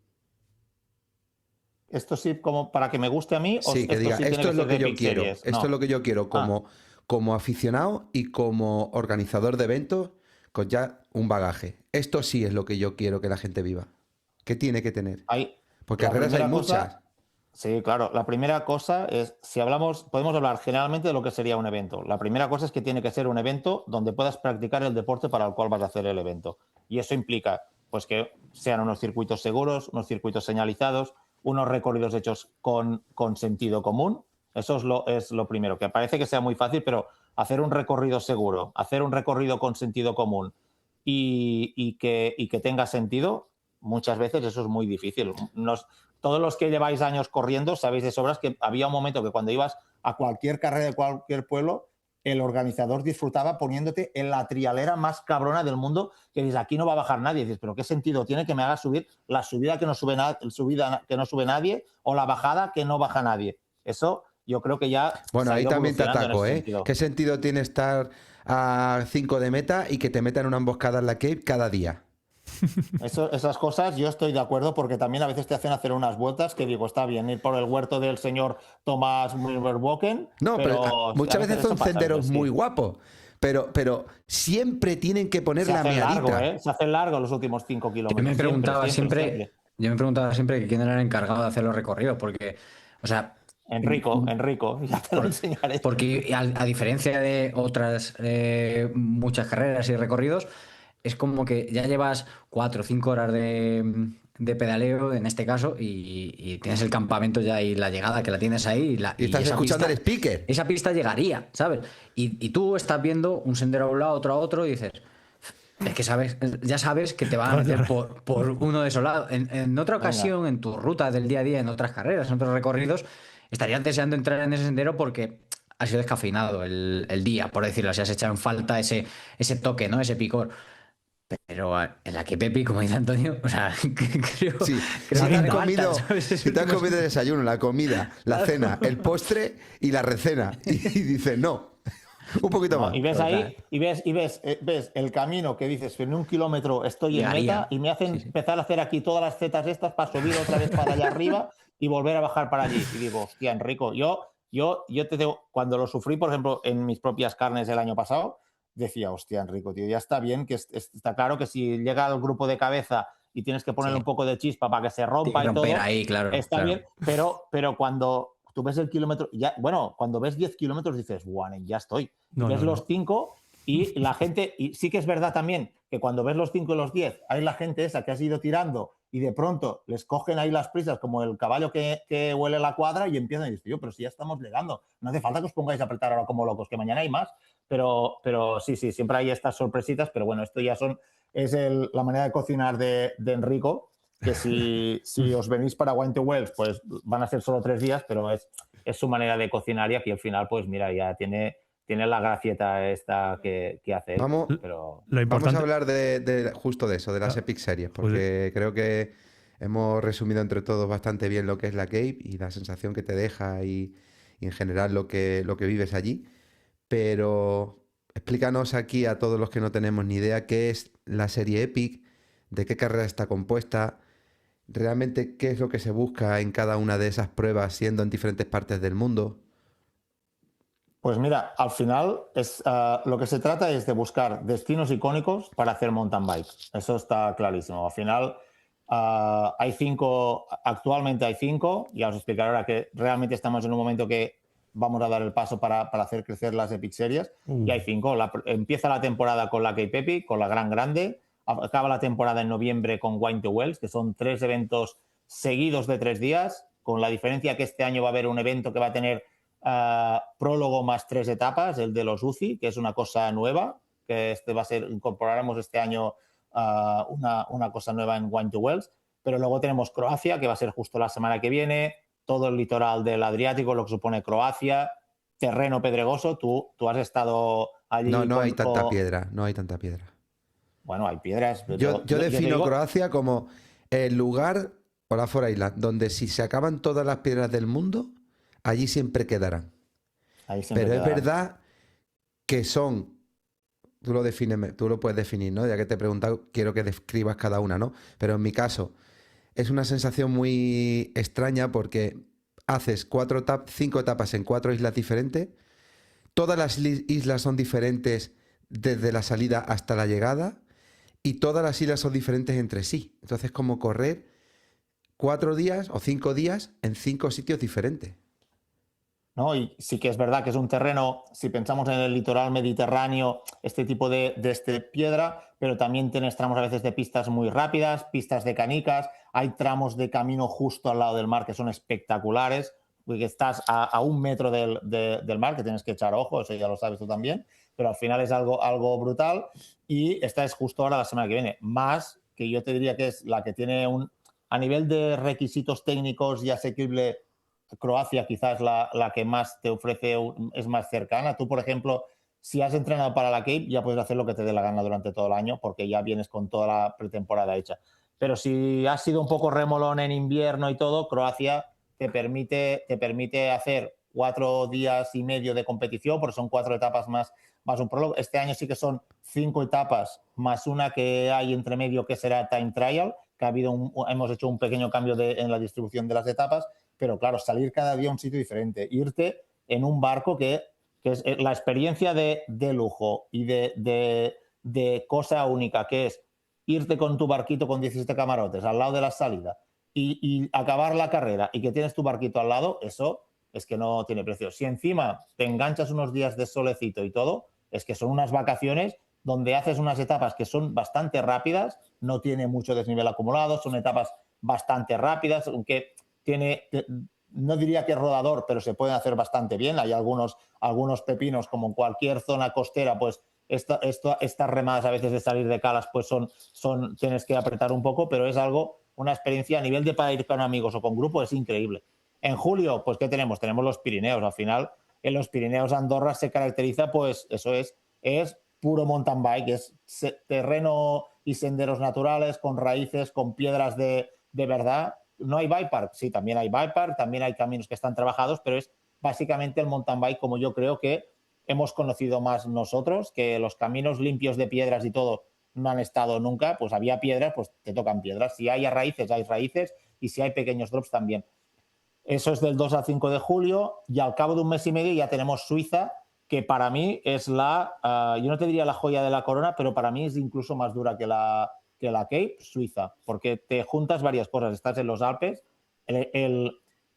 Speaker 4: Esto sí, como para que me guste a mí,
Speaker 3: Sí, que diga, esto es lo que yo quiero. Esto es lo que yo quiero como aficionado y como organizador de eventos con ya un bagaje. Esto sí es lo que yo quiero que la gente viva. ¿Qué tiene que tener? Porque carreras hay muchas.
Speaker 4: Sí, claro. La primera cosa es, podemos hablar generalmente de lo que sería un evento. La primera cosa es que tiene que ser un evento donde puedas practicar el deporte para el cual vas a hacer el evento. Y eso implica, pues, que sean unos circuitos seguros, unos circuitos señalizados, unos recorridos hechos con sentido común. Eso es lo primero, que parece que sea muy fácil, pero hacer un recorrido seguro, hacer un recorrido con sentido común y que tenga sentido, muchas veces eso es muy difícil. Todos los que lleváis años corriendo sabéis de sobras que había un momento que cuando ibas a cualquier carrera de cualquier pueblo, el organizador disfrutaba poniéndote en la trialera más cabrona del mundo, que dices, aquí no va a bajar nadie. Dices, pero ¿qué sentido tiene que me haga subir la subida que no sube nadie o la bajada que no baja nadie? Eso yo creo que ya...
Speaker 3: Bueno, ahí también te ataco, ¿eh? ¿Qué sentido tiene estar a 5 de meta y que te metan una emboscada en la Cape cada día?
Speaker 4: Esas cosas yo estoy de acuerdo, porque también a veces te hacen hacer unas vueltas que digo, está bien ir por el huerto del señor Thomas Wilberwoken.
Speaker 3: No, pero muchas veces son senderos muy guapos, pero siempre tienen que poner la miadita.
Speaker 4: Se hacen largos los últimos 5 kilómetros.
Speaker 5: Yo me preguntaba siempre quién era el encargado de hacer los recorridos, porque, o sea...
Speaker 4: Enrico, ya te lo enseñaré.
Speaker 5: Porque a diferencia de otras muchas carreras y recorridos, es como que ya llevas 4 o 5 horas de pedaleo, en este caso, y tienes el campamento ya y la llegada que la tienes ahí.
Speaker 3: Y estás escuchando el speaker.
Speaker 5: Esa pista llegaría, ¿sabes? Y tú estás viendo un sendero a un lado, otro a otro, y dices... Es que ya sabes que te van a meter por uno de esos lados. En otra ocasión, en tu ruta del día a día, en otras carreras, en otros recorridos, estarías deseando entrar en ese sendero porque ha sido descafeinado el día, por decirlo así, has echado en falta ese toque, ¿no? Ese picor. Pero en la que Pepi, como dice Antonio, o sea, creo
Speaker 3: si
Speaker 5: que
Speaker 3: te has comido el desayuno, la comida, la cena, el postre y la recena, y dices, no, un poquito más.
Speaker 4: Y ves ahí, y ves el camino que dices, en 1 kilómetro estoy en meta y me hacen empezar a hacer aquí todas las zetas estas para subir otra vez para allá arriba y volver a bajar para allí. Y digo, hostia, Enrico, yo te digo, cuando lo sufrí, por ejemplo, en mis propias carnes el año pasado, decía, hostia, Enrico, tío, ya está bien, que está claro que si llega el grupo de cabeza y tienes que ponerle un poco de chispa para que se rompa y todo,
Speaker 5: ahí, claro,
Speaker 4: está bien, pero cuando tú ves el kilómetro, cuando ves 10 kilómetros dices, bueno, ya estoy. Ves los 5 y la gente, y sí que es verdad también que cuando ves los 5 y los 10, hay la gente esa que has ido tirando y de pronto les cogen ahí las prisas como el caballo que huele la cuadra y empiezan a decir, yo, pero si ya estamos llegando, no hace falta que os pongáis a apretar ahora como locos, que mañana hay más. Pero sí, siempre hay estas sorpresitas, pero bueno, esto ya es la manera de cocinar de Enrico, que si os venís para Wine to Wells, pues van a ser solo 3 días, pero es su manera de cocinar y aquí al final, pues mira, ya tiene la gracieta esta que hace él.
Speaker 3: Vamos,
Speaker 4: Pero
Speaker 1: Lo
Speaker 3: vamos
Speaker 1: importante.
Speaker 3: a hablar justo de eso, de las Epic Series, porque creo que hemos resumido entre todos bastante bien lo que es la Cape y la sensación que te deja y en general lo que vives allí. Pero explícanos aquí a todos los que no tenemos ni idea qué es la serie Epic, de qué carrera está compuesta, realmente qué es lo que se busca en cada una de esas pruebas siendo en diferentes partes del mundo.
Speaker 4: pues mira, al final lo que se trata es de buscar destinos icónicos para hacer mountain bike. Eso está clarísimo. Al final hay 5, actualmente hay 5, ya os explicaré ahora que realmente estamos en un momento que vamos a dar el paso para hacer crecer las Epic Series. Y hay 5. Empieza la temporada con la Cape Epic, con la Gran Grande. Acaba la temporada en noviembre con Wine to Wells, que son 3 eventos seguidos de 3 días, con la diferencia que este año va a haber un evento que va a tener prólogo más 3 etapas, el de los UCI, que es una cosa nueva, que incorporaremos este año una cosa nueva en Wine to Wells, pero luego tenemos Croacia, que va a ser justo la semana que viene, todo el litoral del Adriático, lo que supone Croacia, terreno pedregoso, tú has estado allí.
Speaker 3: No hay tanta piedra, no hay tanta piedra.
Speaker 4: Bueno, hay piedras.
Speaker 3: Yo defino Croacia como el lugar, o la For Island, donde si se acaban todas las piedras del mundo, allí siempre quedarán. Pero es verdad que son, tú lo puedes definir, ¿no? Ya que te he preguntado, quiero que describas cada una, ¿no? Pero en mi caso, es una sensación muy extraña porque haces 5 etapas en 4 islas diferentes, todas las islas son diferentes desde la salida hasta la llegada y todas las islas son diferentes entre sí. Entonces es como correr 4 días o 5 días en 5 sitios diferentes.
Speaker 4: ¿No? Y sí que es verdad que es un terreno, si pensamos en el litoral mediterráneo, este tipo de piedra, pero también tienes tramos a veces de pistas muy rápidas, pistas de canicas, hay tramos de camino justo al lado del mar que son espectaculares, porque estás a 1 metro del mar, que tienes que echar ojo, eso ya lo sabes tú también, pero al final es algo brutal y esta es justo ahora la semana que viene, más que yo te diría que es la que tiene a nivel de requisitos técnicos y asequible. Croacia quizás la que más te ofrece, es más cercana. Tú, por ejemplo, si has entrenado para la Cape, ya puedes hacer lo que te dé la gana durante todo el año porque ya vienes con toda la pretemporada hecha. Pero si has sido un poco remolón en invierno y todo, Croacia te permite hacer 4 días y medio de competición, porque son 4 etapas más un prólogo. Este año sí que son 5 etapas más una que hay entre medio que será time trial, que hemos hecho un pequeño cambio en la distribución de las etapas. Pero claro, salir cada día a un sitio diferente, irte en un barco que es la experiencia de lujo y de cosa única, que es irte con tu barquito con 17 camarotes al lado de la salida y acabar la carrera y que tienes tu barquito al lado, eso es que no tiene precio. Si encima te enganchas unos días de solecito y todo, es que son unas vacaciones donde haces unas etapas que son bastante rápidas, no tiene mucho desnivel acumulado, son etapas bastante rápidas, aunque no diría que es rodador, pero se pueden hacer bastante bien. Hay algunos pepinos, como en cualquier zona costera, pues estas remadas a veces de salir de calas, pues tienes que apretar un poco, pero es una experiencia a nivel de para ir con amigos o con grupo, es increíble. En julio, pues ¿qué tenemos? Tenemos los Pirineos. Al final, en los Pirineos Andorra se caracteriza, pues eso es puro mountain bike, es terreno y senderos naturales, con raíces, con piedras de verdad. No hay bike park, sí, también hay bike park, también hay caminos que están trabajados, pero es básicamente el mountain bike como yo creo que hemos conocido más nosotros, que los caminos limpios de piedras y todo no han estado nunca, pues había piedras, pues te tocan piedras. Si hay raíces, hay raíces, y si hay pequeños drops también. Eso es del 2 al 5 de julio y al cabo de un mes y medio ya tenemos Suiza, que para mí es yo no te diría la joya de la corona, pero para mí es incluso más dura que la Cape, Suiza, porque te juntas varias cosas. Estás en los Alpes,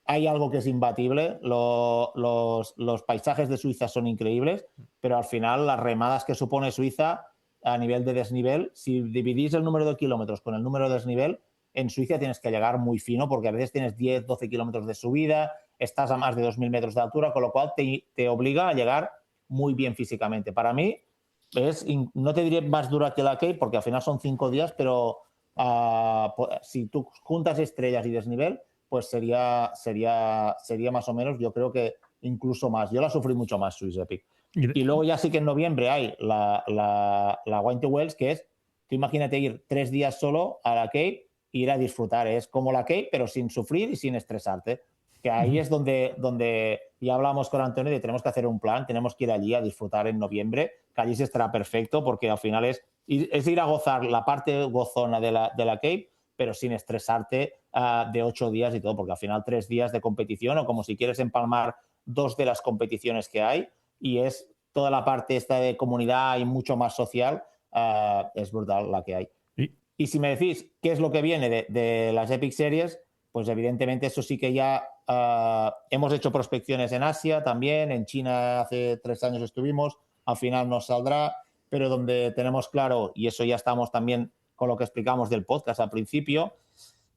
Speaker 4: hay algo que es imbatible, los paisajes de Suiza son increíbles, pero al final las remadas que supone Suiza a nivel de desnivel, si dividís el número de kilómetros con el número de desnivel, en Suiza tienes que llegar muy fino porque a veces tienes 10, 12 kilómetros de subida, estás a más de 2.000 metros de altura, con lo cual te obliga a llegar muy bien físicamente. Para mí, no te diré más dura que la Cape porque al final son 5 días, pero si tú juntas estrellas y desnivel, pues sería más o menos, yo creo que incluso más. Yo la sufrí mucho más, Swiss Epic. Y luego ya sí que en noviembre hay la Winter Wells, que es, tú imagínate ir 3 días solo a la Cape e ir a disfrutar. Es como la Cape, pero sin sufrir y sin estresarte. Que ahí es donde ya hablamos con Antonio de tenemos que hacer un plan, tenemos que ir allí a disfrutar en noviembre, que allí se estará perfecto porque al final es ir a gozar la parte gozona de la Cape, pero sin estresarte de 8 días y todo, porque al final 3 días de competición o como si quieres empalmar 2 de las competiciones que hay y es toda la parte esta de comunidad y mucho más social, es brutal la que hay. Y si me decís qué es lo que viene de las Epic Series, pues evidentemente eso sí que ya hemos hecho prospecciones en Asia también, en China hace 3 años estuvimos, al final nos saldrá, pero donde tenemos claro, y eso ya estamos también con lo que explicamos del podcast al principio,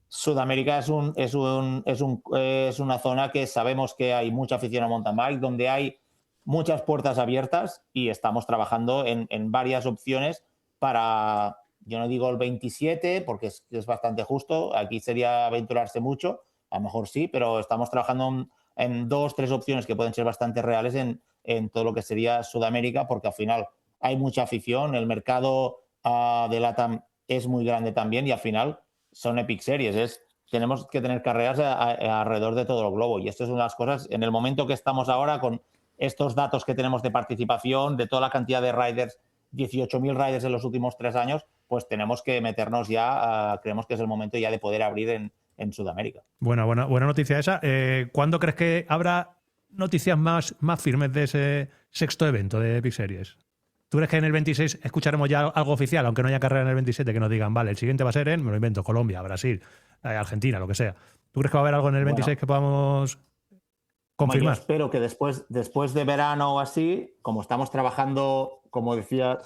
Speaker 4: Sudamérica es una zona que sabemos que hay mucha afición a mountain bike, donde hay muchas puertas abiertas y estamos trabajando en varias opciones para, yo no digo el 27 porque es bastante justo, aquí sería aventurarse mucho, a lo mejor sí, pero estamos trabajando en 2, 3 opciones que pueden ser bastante reales en todo lo que sería Sudamérica, porque al final hay mucha afición, el mercado de LATAM es muy grande también y al final son Epic Series, tenemos que tener carreras alrededor de todo el globo y esto es una de las cosas, en el momento que estamos ahora con estos datos que tenemos de participación, de toda la cantidad de riders, 18.000 riders en los últimos 3 años, pues tenemos que meternos ya, creemos que es el momento ya de poder abrir en Sudamérica.
Speaker 1: Buena noticia esa. ¿Cuándo crees que habrá noticias más firmes de ese sexto evento de Epic Series? ¿Tú crees que en el 26 escucharemos ya algo oficial, aunque no haya carrera en el 27, que nos digan, vale, el siguiente va a ser me lo invento, Colombia, Brasil, Argentina, lo que sea? ¿Tú crees que va a haber algo en el 26 que podamos confirmar?
Speaker 4: Yo espero que después de verano o así, como estamos trabajando, como se decía,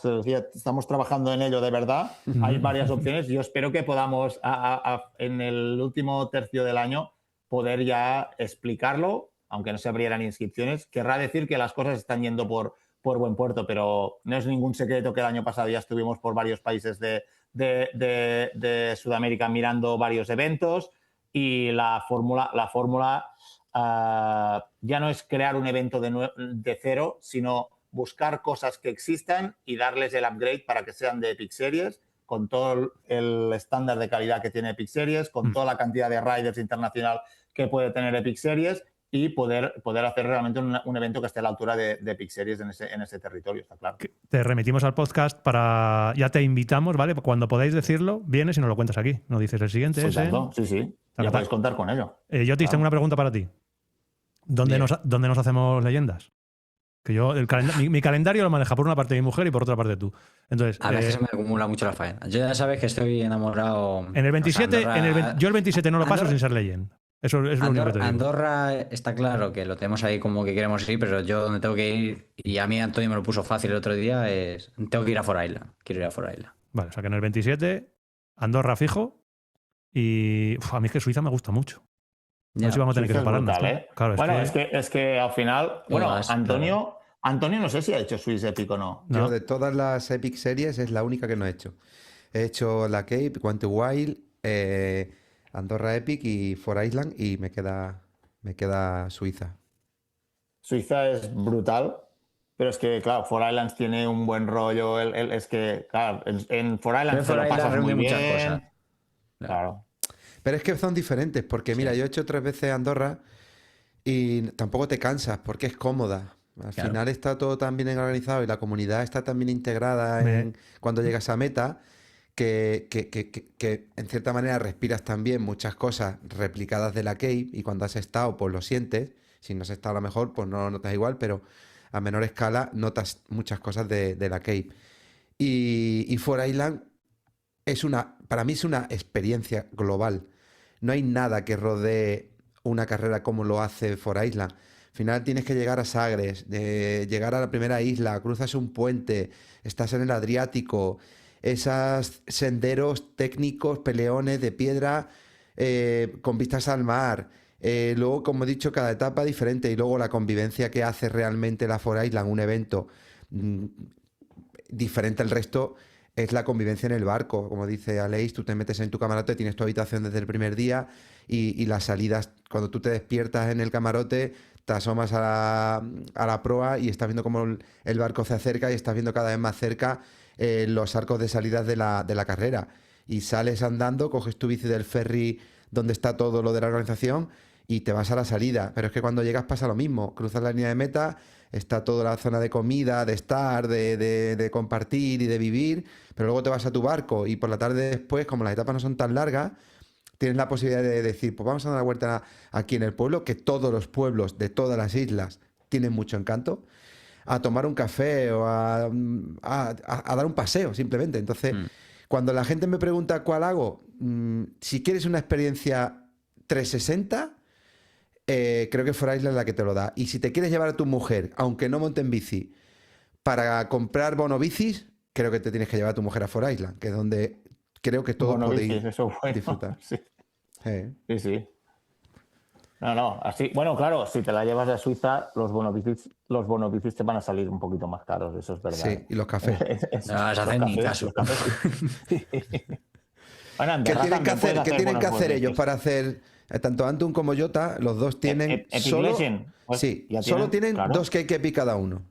Speaker 4: estamos trabajando en ello de verdad, hay varias opciones. Yo espero que podamos, en el último tercio del año, poder ya explicarlo, aunque no se abrieran inscripciones. Querrá decir que las cosas están yendo por buen puerto, pero no es ningún secreto que el año pasado ya estuvimos por varios países de Sudamérica mirando varios eventos y la fórmula ya no es crear un evento de cero, sino buscar cosas que existan y darles el upgrade para que sean de Epic Series, con todo el estándar de calidad que tiene Epic Series, con toda la cantidad de riders internacional que puede tener Epic Series y poder hacer realmente un evento que esté a la altura de Epic Series en ese territorio, está claro.
Speaker 1: Te remitimos al podcast ya te invitamos, ¿vale? Cuando podáis decirlo, vienes y nos lo cuentas aquí. Nos dices el siguiente.
Speaker 4: Exacto, sí. Ya podéis contar con ello.
Speaker 1: Yotis, tengo una pregunta para ti. ¿Dónde nos hacemos leyendas? Que yo, mi calendario lo maneja por una parte mi mujer y por otra parte tú. Entonces,
Speaker 5: a veces me acumula mucho la faena. Yo ya sabes que estoy enamorado.
Speaker 1: En el 27, yo el 27 no lo paso sin ser leyenda. Eso es lo único que te digo.
Speaker 5: Andorra está claro que lo tenemos ahí como que queremos ir, pero yo donde tengo que ir, y a mí Antonio me lo puso fácil el otro día, tengo que ir a For Island. Quiero ir a For Island.
Speaker 1: Vale, o sea que en el 27, Andorra fijo. A mí es que Suiza me gusta mucho.
Speaker 5: Ya,
Speaker 1: a ver si vamos a tener que separarnos.
Speaker 4: Claro, bueno, es que al final, Antonio no sé si ha hecho Swiss Epic o no.
Speaker 3: Yo de todas las Epic Series es la única que no he hecho. He hecho la Cape, Quante Wild, Andorra Epic y For Island y me queda Suiza.
Speaker 4: Suiza es brutal, pero es que, claro, For Islands tiene un buen rollo. Es que, claro, en For Islands te lo pasas muy bien. Muchas cosas. Claro.
Speaker 3: Pero es que son diferentes, porque mira, yo he hecho 3 veces Andorra y tampoco te cansas porque es cómoda. Al final está todo tan bien organizado y la comunidad está tan bien integrada cuando llegas a meta que en cierta manera respiras también muchas cosas replicadas de la Cape y cuando has estado pues lo sientes. Si no has estado a lo mejor pues no lo notas igual, pero a menor escala notas muchas cosas de la Cape. Y For Island para mí es una experiencia global. No hay nada que rodee una carrera como lo hace For Island. Al final tienes que llegar a Sagres, de llegar a la primera isla, cruzas un puente, estás en el Adriático, esos senderos técnicos, peleones de piedra con vistas al mar. Luego, como he dicho, cada etapa diferente y luego la convivencia que hace realmente la 4Island, un evento diferente al resto, es la convivencia en el barco. Como dice Aleix, tú te metes en tu camarote, tienes tu habitación desde el primer día y las salidas, cuando tú te despiertas en el camarote, te asomas a la proa y estás viendo cómo el barco se acerca y estás viendo cada vez más cerca los arcos de salidas de la carrera. Y sales andando, coges tu bici del ferry donde está todo lo de la organización y te vas a la salida. Pero es que cuando llegas pasa lo mismo. Cruzas la línea de meta, está toda la zona de comida, de estar, de compartir y de vivir, pero luego te vas a tu barco y por la tarde después, como las etapas no son tan largas, tienes la posibilidad de decir, pues vamos a dar una vuelta aquí en el pueblo, que todos los pueblos de todas las islas tienen mucho encanto, a tomar un café o a dar un paseo simplemente. Entonces, cuando la gente me pregunta cuál hago, si quieres una experiencia 360, creo que 4Island es la que te lo da. Y si te quieres llevar a tu mujer, aunque no monte en bici, para comprar bonobicis, creo que te tienes que llevar a tu mujer a 4Island, que es donde creo que todos podéis disfrutar.
Speaker 4: Sí. Sí. No, así, bueno, claro, si te la llevas a Suiza, los bonobicis te van a salir un poquito más caros, eso es verdad.
Speaker 3: Sí, y los cafés.
Speaker 5: No vas a hacer ni caso.
Speaker 4: Bueno,
Speaker 3: ¿Qué tienen que hacer? ¿Qué tienen que hacer ellos
Speaker 4: bonobicis.
Speaker 3: para hacer? Tanto Antun como Jota, los dos tienen
Speaker 4: Epic
Speaker 3: solo,
Speaker 4: Legend, pues,
Speaker 3: sí,
Speaker 4: ya
Speaker 3: solo tienen
Speaker 4: claro.
Speaker 3: 2 KKP cada uno.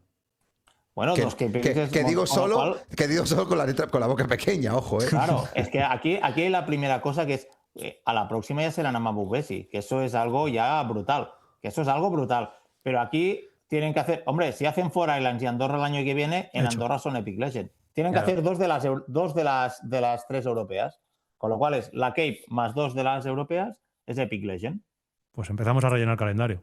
Speaker 4: Bueno,
Speaker 3: Que,
Speaker 4: dos
Speaker 3: que digo
Speaker 4: con lo
Speaker 3: solo,
Speaker 4: cual,
Speaker 3: que digo solo con la letra, con la boca pequeña, ojo,
Speaker 4: claro, es que aquí hay la primera cosa que es a la próxima ya será Nama Bubesi, que eso es algo ya brutal, Pero aquí tienen que hacer, hombre, si hacen 4Islands y Andorra el año que viene, en Andorra son Epic Legend. Tienen que hacer dos de las 3 europeas, con lo cual es la Cape más 2 de las europeas es Epic Legend.
Speaker 1: Pues empezamos a rellenar el calendario.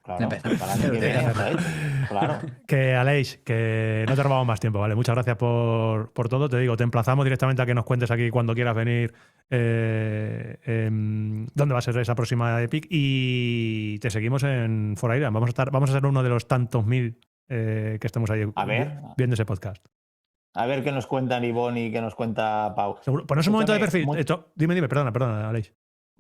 Speaker 4: Claro, para el año que viene ya está hecho. Claro.
Speaker 1: Que Aleix, que no te robamos más tiempo, ¿vale? Muchas gracias por todo. Te digo, te emplazamos directamente a que nos cuentes aquí cuando quieras venir dónde va a ser esa próxima Epic y te seguimos en 4Island. Vamos a ser uno de los tantos mil que estemos ahí viendo ese podcast.
Speaker 4: A ver qué nos cuentan Ivonne y qué nos cuenta Pau.
Speaker 1: Seguro. Ponos un momento de perfil. Dime, perdona, Aleix.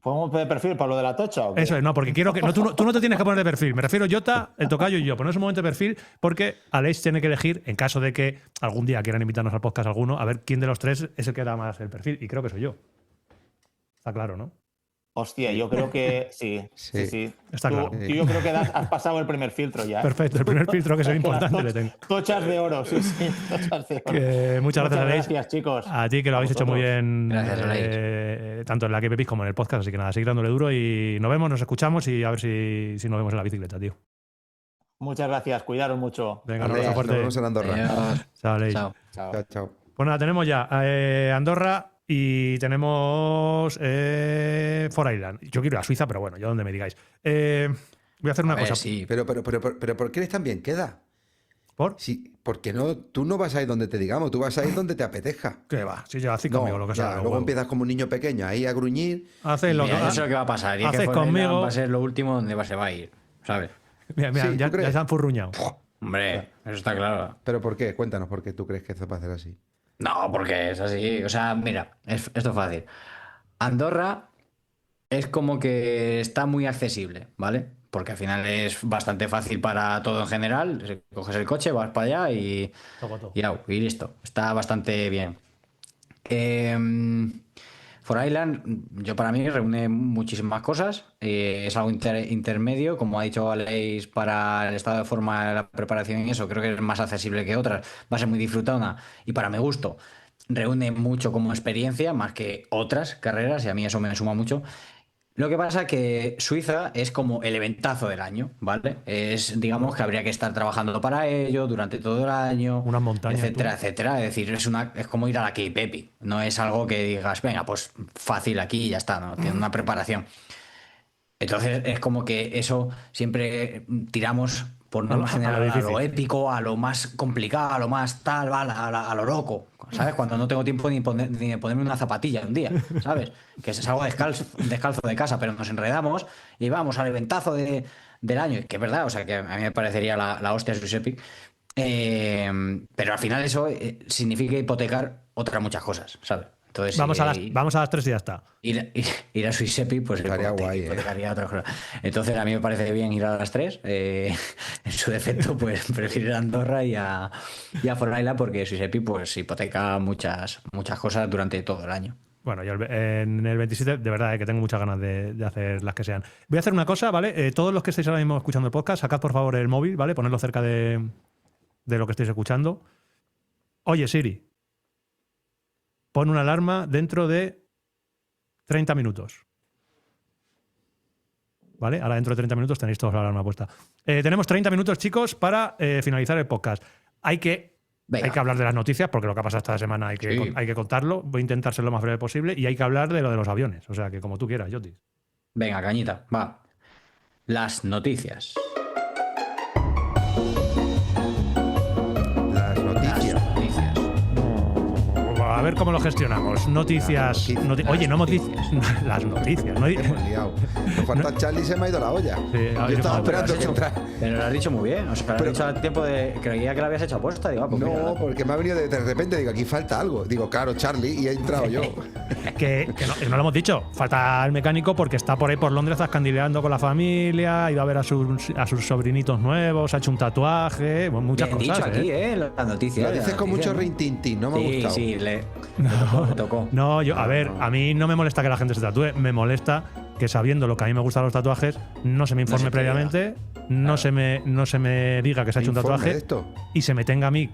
Speaker 4: ¿Ponemos de perfil para lo de la tocha o qué?
Speaker 1: Eso es, no, porque quiero que. No, tú no te tienes que poner de perfil. Me refiero Jota, el tocayo y yo. Poneros un momento de perfil porque Aleix tiene que elegir, en caso de que algún día quieran invitarnos al podcast alguno, a ver quién de los tres es el que da más el perfil. Y creo que soy yo. Está claro, ¿no?
Speaker 4: Hostia, yo creo que sí.
Speaker 1: Está claro.
Speaker 4: Tú, yo creo que has pasado el primer filtro ya.
Speaker 1: Perfecto, el primer filtro que es importante le tengo.
Speaker 4: Tochas de oro, sí, tochas de oro.
Speaker 1: Muchas gracias, Aleix.
Speaker 4: Gracias, chicos.
Speaker 1: A ti, que lo habéis hecho muy bien.
Speaker 5: Gracias, Aleix.
Speaker 1: Tanto en la KPP como en el podcast. Así que nada, seguid dándole duro y nos vemos, nos escuchamos y a ver si nos vemos en la bicicleta, tío.
Speaker 4: Muchas gracias, cuidaros mucho.
Speaker 1: Venga, un
Speaker 3: Aleix,
Speaker 1: abrazo fuerte.
Speaker 3: nos vemos en Andorra.
Speaker 5: Adiós.
Speaker 1: Chao, Aleix.
Speaker 5: Chao.
Speaker 3: Chao.
Speaker 1: Pues nada, tenemos ya Andorra y tenemos 4Island. Yo quiero ir a Suiza, pero bueno, yo donde me digáis. Voy a hacer una cosa.
Speaker 5: Sí.
Speaker 3: Pero ¿por qué eres tan bien queda?
Speaker 1: ¿Por?
Speaker 3: Sí, porque tú no vas a ir donde te digamos, tú vas a ir donde te apetezca.
Speaker 1: ¿Qué va? Si ya hacéis
Speaker 3: No,
Speaker 1: conmigo lo que
Speaker 3: ya,
Speaker 1: sea.
Speaker 3: luego
Speaker 1: huevo.
Speaker 3: empiezas como un niño pequeño ahí a gruñir.
Speaker 1: Hacéis lo
Speaker 5: Mira,
Speaker 1: que
Speaker 5: eso es lo que va a pasar. Y es que
Speaker 1: hacéis
Speaker 5: 4Island
Speaker 1: conmigo.
Speaker 5: va a ser lo último donde se va a ir, ¿sabes?
Speaker 1: Mira,
Speaker 3: Sí, ¿tú
Speaker 1: ya
Speaker 3: crees?
Speaker 1: se han furruñado.
Speaker 5: Hombre, eso está claro.
Speaker 3: ¿Pero por qué? Cuéntanos por qué tú crees que esto va a ser así.
Speaker 5: No, porque es así. O sea, mira, esto es fácil. Andorra es como que está muy accesible, ¿vale? Porque al final es bastante fácil para todo en general. Coges el coche, vas para allá y listo. Está bastante bien. 4Island, yo para mí reúne muchísimas cosas. Es algo intermedio, como ha dicho Aleix, para el estado de forma, la preparación y eso. Creo que es más accesible que otras. Va a ser muy disfrutada y para mi gusto reúne mucho como experiencia, más que otras carreras, y a mí eso me suma mucho. Lo que pasa que Suiza es como el eventazo del año, ¿vale? Es, digamos, que habría que estar trabajando para ello durante todo el año,
Speaker 1: Unas montañas,
Speaker 5: etcétera, etcétera. Es decir, es como ir a la Cape Epic. No es algo que digas, venga, pues fácil aquí y ya está, ¿no? Tiene una preparación. Entonces es como que eso siempre tiramos por norma
Speaker 1: A lo
Speaker 5: general, a lo
Speaker 1: difícil.
Speaker 5: épico, a lo más complicado, a lo más tal, va, a lo loco, ¿sabes? Cuando no tengo tiempo ni de ponerme una zapatilla un día, ¿sabes? Que salgo descalzo de casa, pero nos enredamos y vamos al eventazo del año, que es verdad, o sea, que a mí me parecería la hostia Swiss Epic. Pero al final eso significa hipotecar otras muchas cosas, ¿sabes? Entonces,
Speaker 1: Vamos a las 3 y ya está.
Speaker 5: ir a Swiss Epic, pues
Speaker 3: Estaría guay,
Speaker 5: hipotecaría otras cosas. Entonces, a mí me parece bien ir a las 3. En su defecto, pues prefiero ir a Andorra y a For Island, porque Swiss Epic pues hipoteca muchas cosas durante todo el año.
Speaker 1: Bueno, yo en el 27, de verdad, que tengo muchas ganas de hacer las que sean. Voy a hacer una cosa, ¿vale? Todos los que estéis ahora mismo escuchando el podcast, sacad por favor el móvil, ¿vale? Ponedlo cerca de lo que estéis escuchando. Oye, Siri, pon una alarma dentro de 30 minutos. ¿Vale? Ahora dentro de 30 minutos tenéis todos la alarma puesta. Tenemos 30 minutos, chicos, para finalizar el podcast. Hay que hablar de las noticias, porque lo que ha pasado esta semana hay que contarlo. Voy a intentar ser lo más breve posible. Y hay que hablar de lo de los aviones. O sea, que como tú quieras, Joti.
Speaker 5: Venga, cañita, va. Las noticias.
Speaker 3: Las noticias.
Speaker 5: Las noticias.
Speaker 1: A ver cómo lo gestionamos. Noticias. Oye, no noticias. Las noticias. No,
Speaker 3: Hemos liado. Nos falta Charlie, se me ha ido la olla.
Speaker 1: Sí,
Speaker 3: Yo
Speaker 1: yo
Speaker 3: estaba
Speaker 1: no,
Speaker 3: esperando que entrara.
Speaker 5: Pero lo has dicho muy bien. O sea, lo has dicho al tiempo de. Creía que lo habías hecho aposta. Digo, pues
Speaker 3: No,
Speaker 5: mira,
Speaker 3: porque me ha venido de repente, digo, aquí falta algo. Digo, claro, Charlie, y he entrado yo.
Speaker 1: que no lo hemos dicho. Falta el mecánico porque está por ahí por Londres zascandileando con la familia, ha ido a ver a sus sobrinitos nuevos, ha hecho un tatuaje, bueno, muchas
Speaker 5: bien
Speaker 1: cosas.
Speaker 5: dicho aquí, las noticias.
Speaker 3: Lo dices con mucho
Speaker 5: rin
Speaker 3: rintintín, no me ha gustado.
Speaker 5: Sí, le tocó.
Speaker 1: No, a ver, a mí no me molesta que la gente se tatúe, me molesta que sabiendo lo que a mí me gustan los tatuajes, no se me informe
Speaker 5: se te
Speaker 1: previamente, no se me diga que se ha hecho un
Speaker 3: Informe
Speaker 1: tatuaje
Speaker 3: de esto.
Speaker 1: y se me tenga a mí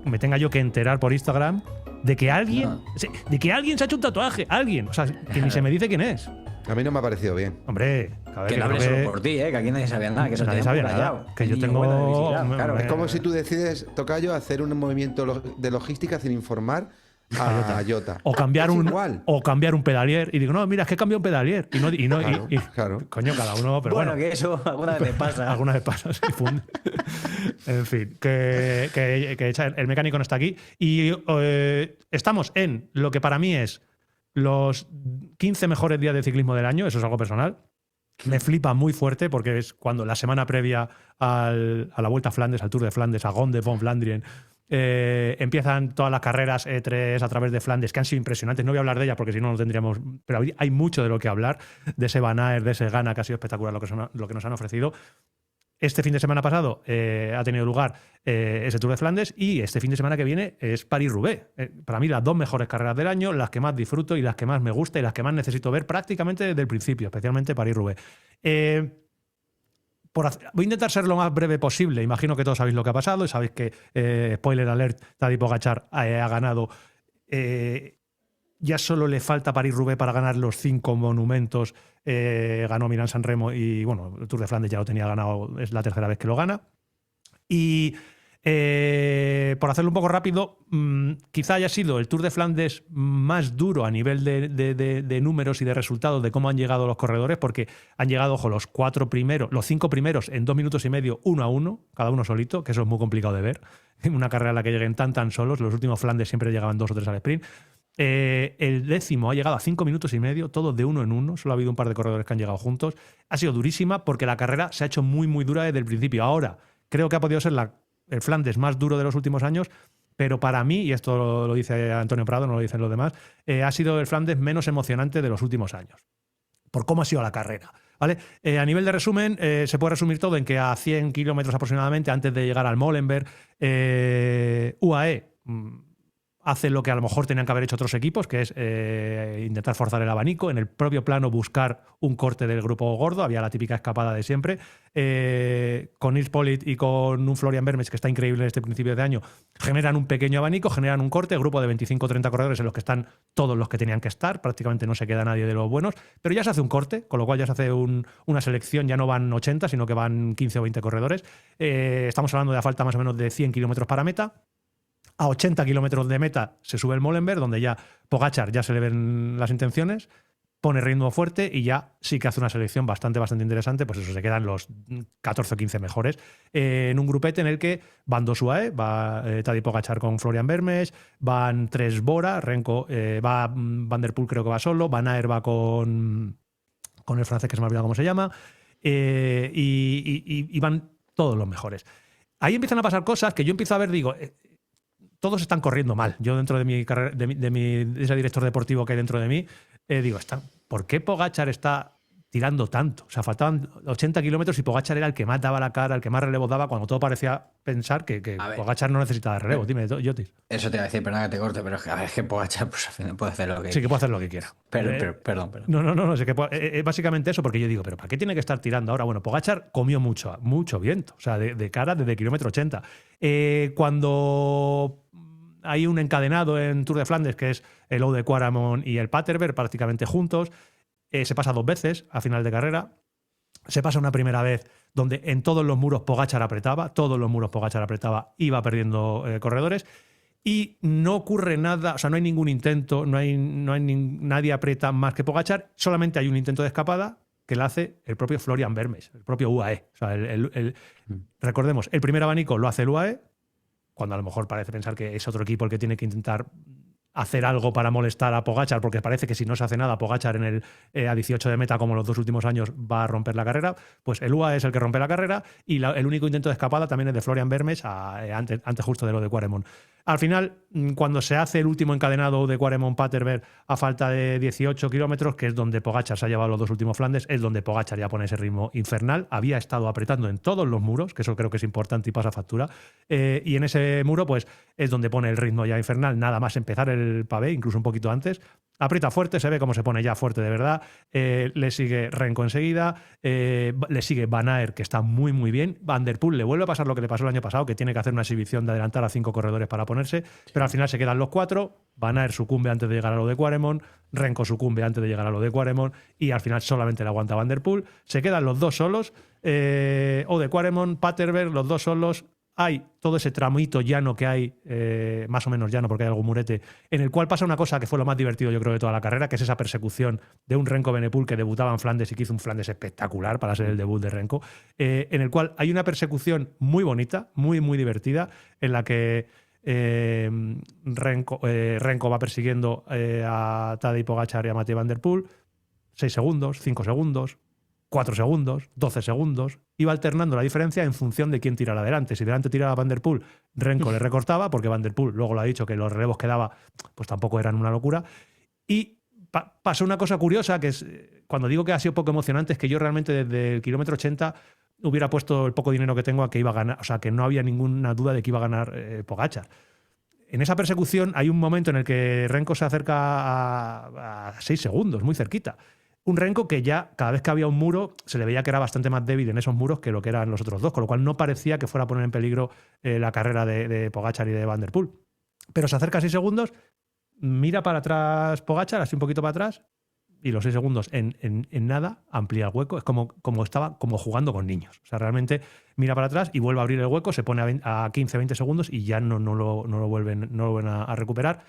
Speaker 1: me tenga yo que enterar por Instagram de que alguien se ha hecho un tatuaje, alguien, o sea, que ni se me dice quién es.
Speaker 3: A mí no me ha parecido bien.
Speaker 1: Hombre, a ver,
Speaker 5: Que no hables solo por ti, que aquí nadie sabía nada. Que eso
Speaker 1: Nadie
Speaker 5: te
Speaker 1: sabía
Speaker 5: han
Speaker 1: nada,
Speaker 5: rayado.
Speaker 1: que yo
Speaker 5: Ni
Speaker 1: tengo-
Speaker 5: buena visibilidad, claro.
Speaker 1: hombre,
Speaker 3: Es como si tú decides, tocayo, hacer un movimiento de logística sin informar a Jota.
Speaker 1: O cambiar
Speaker 3: Es
Speaker 1: un
Speaker 3: igual.
Speaker 1: pedalier y digo, no, mira, es que he cambiado un pedalier
Speaker 3: Claro.
Speaker 1: coño, cada uno, pero bueno,
Speaker 5: que eso alguna vez te pasa.
Speaker 1: alguna vez pasa, se funde. En fin, que el mecánico no está aquí y estamos en lo que para mí es los 15 mejores días de ciclismo del año, eso es algo personal. Me flipa muy fuerte porque es cuando la semana previa a la Vuelta a Flandes, al Tour de Flandes, a Ronde van Vlaanderen, empiezan todas las carreras E3 a través de Flandes, que han sido impresionantes. No voy a hablar de ellas porque si no, no tendríamos. Pero hay mucho de lo que hablar, de ese Van Aert, de ese Ghana, que ha sido espectacular lo que nos han ofrecido. Este fin de semana pasado ha tenido lugar ese Tour de Flandes y este fin de semana que viene es París-Roubaix. Para mí las dos mejores carreras del año, las que más disfruto y las que más me gusta y las que más necesito ver prácticamente desde el principio, especialmente París-Roubaix. Voy a intentar ser lo más breve posible. Imagino que todos sabéis lo que ha pasado y sabéis que, spoiler alert, Tadej Pogačar ha ganado. Ya solo le falta París-Roubaix para ganar los 5 monumentos. Ganó Milán-San Remo y bueno, el Tour de Flandes ya lo tenía ganado, es la tercera vez que lo gana. Y por hacerlo un poco rápido, quizá haya sido el Tour de Flandes más duro a nivel de números y de resultados de cómo han llegado los corredores, porque han llegado, ojo, los 5 primeros en 2 minutos y medio, 1 a 1, cada uno solito, que eso es muy complicado de ver. En una carrera en la que lleguen tan solos, los últimos Flandes siempre llegaban 2 o 3 al sprint. El décimo ha llegado a 5 minutos y medio, todos de 1 en 1. Solo ha habido un par de corredores que han llegado juntos. Ha sido durísima porque la carrera se ha hecho muy dura desde el principio. Ahora, creo que ha podido ser el Flandes más duro de los últimos años, pero para mí, y esto lo dice Antonio Prado, no lo dicen los demás, ha sido el Flandes menos emocionante de los últimos años, por cómo ha sido la carrera. ¿Vale? A nivel de resumen, se puede resumir todo en que a 100 kilómetros aproximadamente, antes de llegar al Molenberg, UAE hace lo que a lo mejor tenían que haber hecho otros equipos, que es intentar forzar el abanico, en el propio plano buscar un corte del grupo gordo. Había la típica escapada de siempre. Con Nils Politt y con un Florian Vermes, que está increíble en este principio de año, generan un pequeño abanico, generan un corte, grupo de 25 o 30 corredores en los que están todos los que tenían que estar, prácticamente no se queda nadie de los buenos, pero ya se hace un corte, con lo cual ya se hace una selección, ya no van 80, sino que van 15 o 20 corredores. Estamos hablando de a falta más o menos de 100 kilómetros para meta. A 80 kilómetros de meta se sube el Molenberg, donde ya Pogačar ya se le ven las intenciones. pone ritmo fuerte y ya sí que hace una selección bastante interesante, pues eso, se quedan los 14 o 15 mejores. En un grupete en el que van 2 UAE, va Tadej Pogačar con Florian Vermes, van 3 Bora, Renko, va Van der Poel creo que va solo, Van Aert va con el francés que se me ha olvidado cómo se llama, y van todos los mejores. Ahí empiezan a pasar cosas que yo empiezo a ver, digo, todos están corriendo mal. Yo dentro de mi carrera, de ese director deportivo que hay dentro de mí, digo, ¿por qué Pogačar está tirando tanto? O sea, faltaban 80 kilómetros y Pogačar era el que más daba la cara, el que más relevos daba, cuando todo parecía pensar que Pogačar no necesitaba de relevo. Dime, Jotis.
Speaker 5: Eso te iba a decir, perdón que te corte, pero es que Pogačar pues, al final puede hacer lo que
Speaker 1: Sí, que puede hacer lo que quiera.
Speaker 5: Perdón.
Speaker 1: No, es que básicamente eso, porque yo digo, ¿pero para qué tiene que estar tirando ahora? Bueno, Pogačar comió mucho viento, o sea, de cara desde kilómetro 80. Cuando hay un encadenado en Tour de Flandes, que es el Ode Quaremont y el Paterberg, prácticamente juntos, se pasa 2 veces a final de carrera. Se pasa una primera vez donde en todos los muros Pogačar apretaba, iba perdiendo corredores. Y no ocurre nada, o sea, no hay ningún intento, nadie aprieta más que Pogačar, solamente hay un intento de escapada que la hace el propio Florian Vermes, el propio UAE. O sea, recordemos, el primer abanico lo hace el UAE, cuando a lo mejor parece pensar que es otro equipo el que tiene que intentar hacer algo para molestar a Pogačar, porque parece que si no se hace nada, Pogačar en el a 18 de meta, como los 2 últimos años, va a romper la carrera. Pues el UAE es el que rompe la carrera y el único intento de escapada también es de Florian Vermes antes justo de lo de Quaremont. Al final, cuando se hace el último encadenado de Quaremont-Paterberg a falta de 18 kilómetros, que es donde Pogačar se ha llevado los 2 últimos Flandes, es donde Pogačar ya pone ese ritmo infernal. Había estado apretando en todos los muros, que eso creo que es importante y pasa factura. Y en ese muro, pues, es donde pone el ritmo ya infernal. Nada más empezar el pavé, incluso un poquito antes. Aprieta fuerte, se ve cómo se pone ya fuerte de verdad. Le sigue Renko enseguida. Le sigue Van Aert, que está muy bien. Van der Poel le vuelve a pasar lo que le pasó el año pasado, que tiene que hacer una exhibición de adelantar a 5 corredores para ponerse, pero al final se quedan los 4. Van Aert sucumbe antes de llegar a lo de Quaremont, Renko sucumbe antes de llegar a lo de Quaremont y al final solamente le aguanta Van der Poel. Se quedan los 2 solos, Ode Quaremont, Paterberg, los 2 solos. Hay todo ese tramito llano que hay, más o menos llano porque hay algún murete, en el cual pasa una cosa que fue lo más divertido yo creo de toda la carrera, que es esa persecución de un Renko Evenepoel que debutaba en Flandes y que hizo un Flandes espectacular para ser el debut de Renko, en el cual hay una persecución muy bonita, muy divertida, en la que Renko va persiguiendo a Tadej Pogačar y a Matej Van der Poel, 6 segundos, 5 segundos, 4 segundos, 12 segundos, iba alternando la diferencia en función de quién tirara adelante. Si delante tiraba Van der Poel, Renko le recortaba, porque Van der Poel luego lo ha dicho que los relevos que daba pues tampoco eran una locura. Y pasó una cosa curiosa, que es, cuando digo que ha sido poco emocionante, es que yo realmente desde el kilómetro 80 hubiera puesto el poco dinero que tengo a que iba a ganar, o sea, que no había ninguna duda de que iba a ganar Pogačar. En esa persecución hay un momento en el que Renko se acerca a 6 segundos, muy cerquita. Un Renko que ya, cada vez que había un muro, se le veía que era bastante más débil en esos muros que lo que eran los otros 2, con lo cual no parecía que fuera a poner en peligro la carrera de Pogačar y de Van der Poel. Pero se acerca a 6 segundos, mira para atrás Pogačar, así un poquito para atrás, y los 6 segundos en nada amplía el hueco. Es como estaba como jugando con niños. O sea, realmente mira para atrás y vuelve a abrir el hueco, se pone a 15-20 segundos y ya no lo vuelven a recuperar.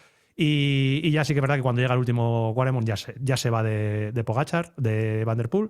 Speaker 1: Y ya sí que es verdad que cuando llega el último Quaremont ya se va de Pogačar, de Van der Poel.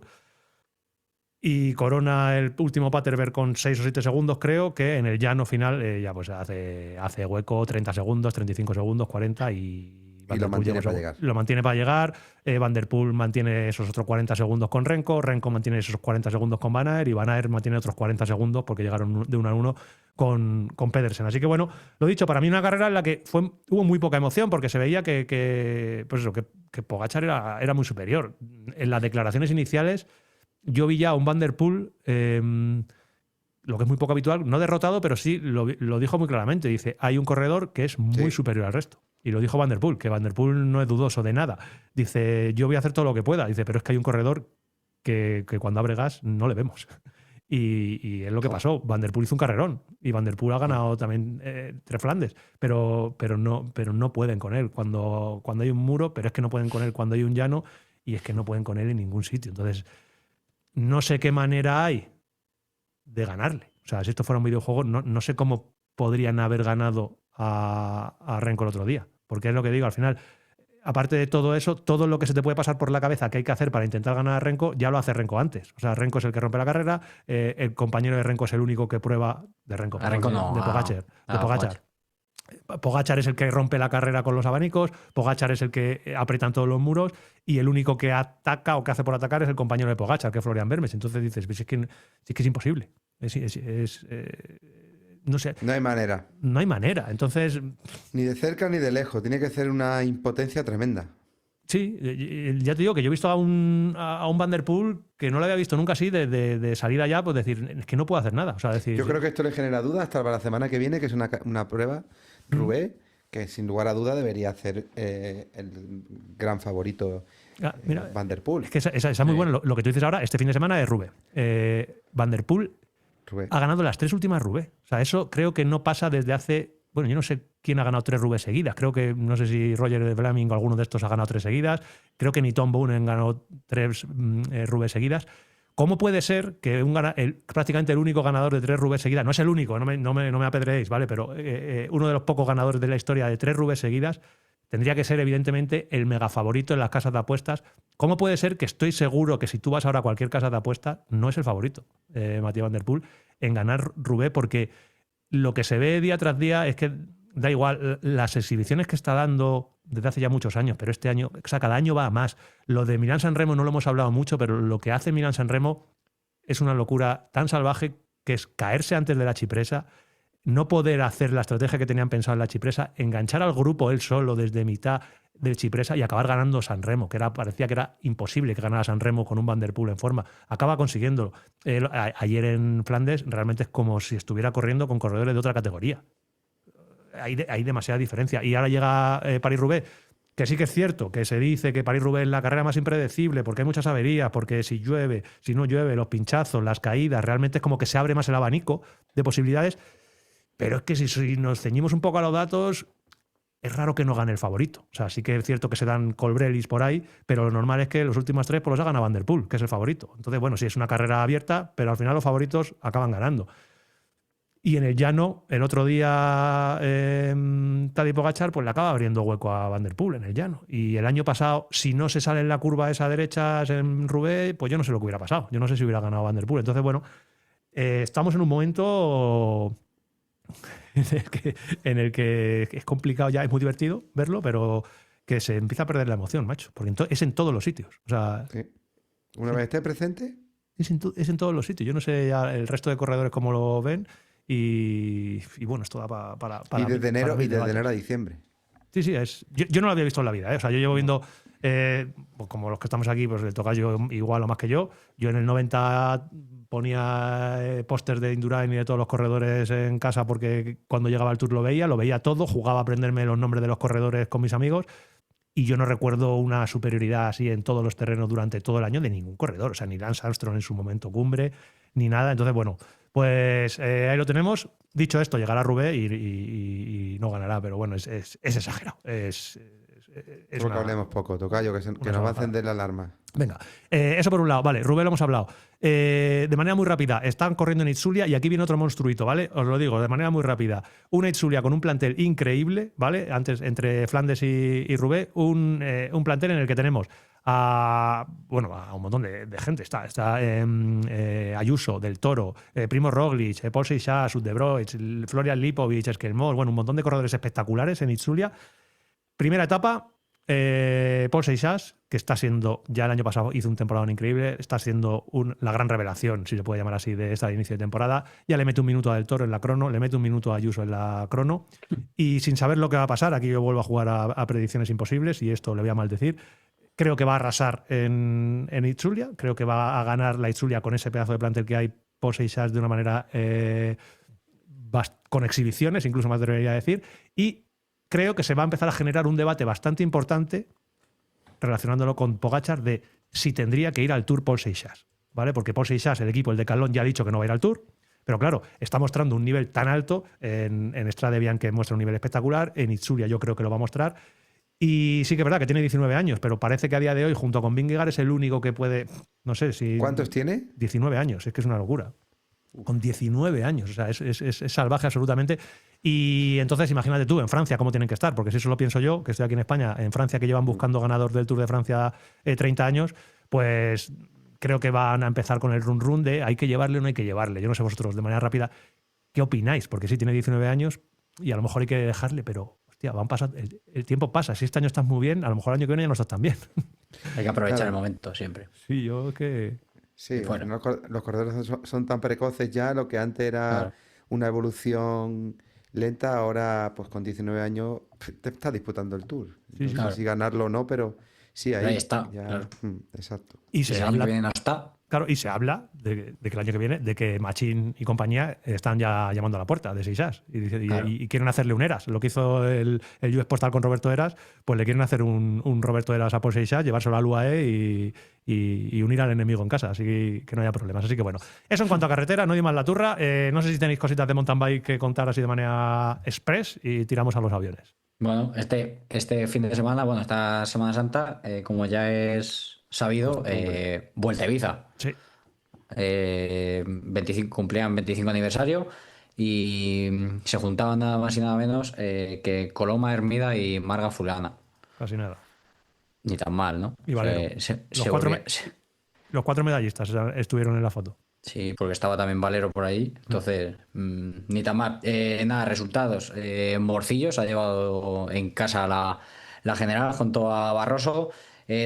Speaker 1: Y corona el último Paterberg con 6 o 7 segundos, creo, que en el llano final ya pues hace hueco 30 segundos, 35 segundos, 40 y
Speaker 3: lo mantiene para llegar.
Speaker 1: Lo mantiene para llegar. Van der Poel mantiene esos otros 40 segundos con Renko. Renko mantiene esos 40 segundos con Van Aert. Y Van Aert mantiene otros 40 segundos porque llegaron de 1 a 1 con Pedersen. Así que bueno, lo dicho, para mí una carrera en la que hubo muy poca emoción porque se veía que Pogačar era muy superior. En las declaraciones iniciales yo vi ya a un Van der Poel, lo que es muy poco habitual, no derrotado, pero sí lo dijo muy claramente. Dice, hay un corredor que es muy superior al resto. Y lo dijo Van der Poel, que Van der Poel no es dudoso de nada. Dice, yo voy a hacer todo lo que pueda. Dice, pero es que hay un corredor que cuando abre gas no le vemos. Y es lo que pasó. Van der Poel hizo un carrerón. Y Van der Poel ha ganado también 3 Flandes. Pero no pueden con él cuando hay un muro, pero es que no pueden con él cuando hay un llano y es que no pueden con él en ningún sitio. Entonces, no sé qué manera hay de ganarle. O sea, si esto fuera un videojuego, no sé cómo podrían haber ganado a Renko el otro día. Porque es lo que digo, al final aparte de todo eso, todo lo que se te puede pasar por la cabeza que hay que hacer para intentar ganar a Renko, ya lo hace Renko antes. O sea, Renko es el que rompe la carrera, el compañero de Renko es el único que prueba de Renko,
Speaker 5: A Renko no,
Speaker 1: de Pogačar. De Pogačar. Pogačar es el que rompe la carrera con los abanicos, Pogačar es el que aprieta en todos los muros y el único que ataca o que hace por atacar es el compañero de Pogačar, que es Florian Vermes. Entonces dices, pues es que es imposible. No sé.
Speaker 3: No hay manera.
Speaker 1: No hay manera. Entonces,
Speaker 3: Ni de cerca ni de lejos. Tiene que ser una impotencia tremenda.
Speaker 1: sí, ya te digo que yo he visto a un Van der Poel que no lo había visto nunca así, de salir allá, pues decir, es que no puedo hacer nada. O sea, decir,
Speaker 3: Yo creo que esto le genera dudas hasta para la semana que viene, que es una prueba, Roubaix, que sin lugar a duda debería hacer el gran favorito
Speaker 1: mira,
Speaker 3: Van der Poel.
Speaker 1: es que esa es muy buena. Lo que tú dices ahora, este fin de semana es Roubaix. Van der Poel
Speaker 3: Roubaix.
Speaker 1: ha ganado las 3 últimas Roubaix. O sea, eso creo que no pasa desde hace... Bueno, yo no sé quién ha ganado 3 Roubaix seguidas. Creo que, no sé si Roger de Vlaming o alguno de estos ha ganado 3 seguidas. Creo que ni Tom Boonen ganó 3 Roubaix seguidas. ¿Cómo puede ser que prácticamente el único ganador de 3 Roubaix seguidas, no es el único, no me apedreéis, ¿vale? Pero uno de los pocos ganadores de la historia de 3 Roubaix seguidas tendría que ser, evidentemente, el mega favorito en las casas de apuestas? ¿Cómo puede ser que estoy seguro que si tú vas ahora a cualquier casa de apuestas, no es el favorito, Mathieu Van der Poel, en ganar Roubaix? Porque lo que se ve día tras día es que da igual, las exhibiciones que está dando desde hace ya muchos años, pero este año, o sea, cada año va a más. Lo de Milán-San Remo no lo hemos hablado mucho, pero lo que hace Milán-San Remo es una locura tan salvaje que es caerse antes de la Cipressa, no poder hacer la estrategia que tenían pensado en la Cipressa, enganchar al grupo él solo desde mitad de Cipressa y acabar ganando San Remo, que parecía que era imposible que ganara San Remo con un Van der Poel en forma. Acaba consiguiéndolo. Ayer en Flandes realmente es como si estuviera corriendo con corredores de otra categoría. Hay demasiada diferencia. Y ahora llega París-Roubaix, que sí que es cierto, que se dice que París-Roubaix es la carrera más impredecible, porque hay muchas averías, porque si llueve, si no llueve, los pinchazos, las caídas, realmente es como que se abre más el abanico de posibilidades. Pero es que si nos ceñimos un poco a los datos, es raro que no gane el favorito. O sea, sí que es cierto que se dan Colbrelis por ahí, pero lo normal es que los últimos 3 pues los ha ganado Van der Poel, que es el favorito. Entonces, bueno, sí es una carrera abierta, pero al final los favoritos acaban ganando. Y en el llano, el otro día Tadej Pogačar pues le acaba abriendo hueco a Van der Poel en el llano. Y el año pasado, si no se sale en la curva esa derecha en Roubaix, pues yo no sé lo que hubiera pasado. Yo no sé si hubiera ganado Van der Poel. Entonces, bueno, estamos en un momento en el que es complicado ya, es muy divertido verlo, pero que se empieza a perder la emoción, macho. Porque es en todos los sitios. O sea,
Speaker 3: Sí. Una vez esté presente,
Speaker 1: es en todos los sitios. Yo no sé ya el resto de corredores cómo lo ven. Y bueno, esto da para
Speaker 3: y desde enero,
Speaker 1: mil
Speaker 3: y desde
Speaker 1: debates.
Speaker 3: enero a diciembre.
Speaker 1: Sí, sí, yo no lo había visto en la vida, ¿eh? O sea, yo llevo viendo, pues como los que estamos aquí, pues el tocayo igual o más que yo. Yo en el 90 ponía pósters de Indurain y de todos los corredores en casa porque cuando llegaba el Tour lo veía todo, jugaba a aprenderme los nombres de los corredores con mis amigos y yo no recuerdo una superioridad así en todos los terrenos durante todo el año de ningún corredor. O sea, ni Lance Armstrong en su momento cumbre, ni nada. Entonces, bueno, pues ahí lo tenemos. Dicho esto, llegará Roubaix y no ganará, pero bueno, es exagerado. Es
Speaker 3: Creo que hablemos poco, tocayo, que nos va a
Speaker 1: salvajada.
Speaker 3: encender la alarma.
Speaker 1: Venga, eso por un lado, vale, Roubaix lo hemos hablado. De manera muy rápida, están corriendo en Itzulia y aquí viene otro monstruito, ¿vale? Os lo digo, de manera muy rápida. Una Itzulia con un plantel increíble, ¿vale? Antes, entre Flandes y Roubaix, un plantel en el que tenemos a un montón de gente. Está Ayuso, Del Toro, Primo Roglic, Paul Seixas, Udebroich, Florian Lipovic, Esquelmos, bueno, un montón de corredores espectaculares en Itzulia. Primera etapa, Paul Seixas, que está siendo, ya el año pasado hizo un temporada increíble, está siendo la gran revelación, si se puede llamar así, de esta inicio de temporada. Ya le mete un minuto a Del Toro en la crono, le mete un minuto a Ayuso en la crono, y sin saber lo que va a pasar, aquí yo vuelvo a jugar a predicciones imposibles, y esto le voy a maldecir. Creo que va a arrasar en Itzulia, creo que va a ganar la Itzulia con ese pedazo de plantel que hay, Paul Seixas de una manera con exhibiciones, incluso más debería decir, y creo que se va a empezar a generar un debate bastante importante relacionándolo con Pogačar de si tendría que ir al Tour Paul Seixas, ¿vale? Porque Paul Seixas, el equipo, el Decathlon, ya ha dicho que no va a ir al Tour, pero claro, está mostrando un nivel tan alto en Strade Bianche muestra un nivel espectacular, en Itzulia yo creo que lo va a mostrar, y sí que es verdad que tiene 19 años, pero parece que a día de hoy, junto con Vingegaard, es el único que puede, no sé si...
Speaker 3: ¿Cuántos tiene?
Speaker 1: 19 años, es que es una locura. Con 19 años, o sea, es salvaje absolutamente. Y entonces imagínate tú, en Francia, cómo tienen que estar, porque si eso lo pienso yo, que estoy aquí en España, en Francia que llevan buscando ganador del Tour de Francia 30 años, pues creo que van a empezar con el run de hay que llevarle o no hay que llevarle. Yo no sé vosotros, de manera rápida, ¿qué opináis? Porque sí, tiene 19 años y a lo mejor hay que dejarle, pero hostia, van pasando, el tiempo pasa. Si este año estás muy bien, a lo mejor el año que viene ya no estás tan bien.
Speaker 5: Hay que aprovechar
Speaker 3: Claro.
Speaker 5: el momento siempre.
Speaker 1: Sí, yo que...
Speaker 3: Sí,
Speaker 5: Y fuera.
Speaker 3: los corredores son tan precoces ya, lo que antes era
Speaker 5: Claro.
Speaker 3: una evolución lenta, ahora pues con 19 años te estás disputando el Tour.
Speaker 1: Sí,
Speaker 3: No
Speaker 1: sí.
Speaker 3: sé
Speaker 5: Claro.
Speaker 3: si ganarlo o no, pero sí, ahí,
Speaker 5: Ahí está,
Speaker 3: ya,
Speaker 5: claro.
Speaker 3: exacto.
Speaker 1: Y
Speaker 5: Si
Speaker 1: se
Speaker 5: el año
Speaker 1: habla...
Speaker 5: que viene no está,
Speaker 1: Claro, y se habla de que el año que viene, de que Machín y compañía están ya llamando a la puerta de Seixas y
Speaker 5: Claro.
Speaker 1: quieren hacerle un Eras. Lo que hizo el US Postal con Roberto Eras, pues le quieren hacer un Roberto Eras a por Seixas, llevárselo al UAE y unir al enemigo en casa, así que no haya problemas. Así que bueno, eso en cuanto a carretera, no di más la turra. No sé si tenéis cositas de mountain bike que contar así de manera express y tiramos a los aviones.
Speaker 5: bueno, este fin de semana, bueno, esta Semana Santa, como ya es sabido, Vuelta a Ibiza.
Speaker 1: Sí.
Speaker 5: Cumplían 25 aniversario y se juntaban nada más y nada menos que Coloma Hermida y Marga Fulana.
Speaker 1: Casi nada.
Speaker 5: Ni tan mal, ¿no?
Speaker 1: Y Valero. Los
Speaker 5: Los
Speaker 1: 4 medallistas estuvieron en la foto.
Speaker 5: Sí, porque estaba también Valero por ahí, entonces ni tan mal. Nada, resultados. Morcillo se ha llevado en casa la general junto a Barroso.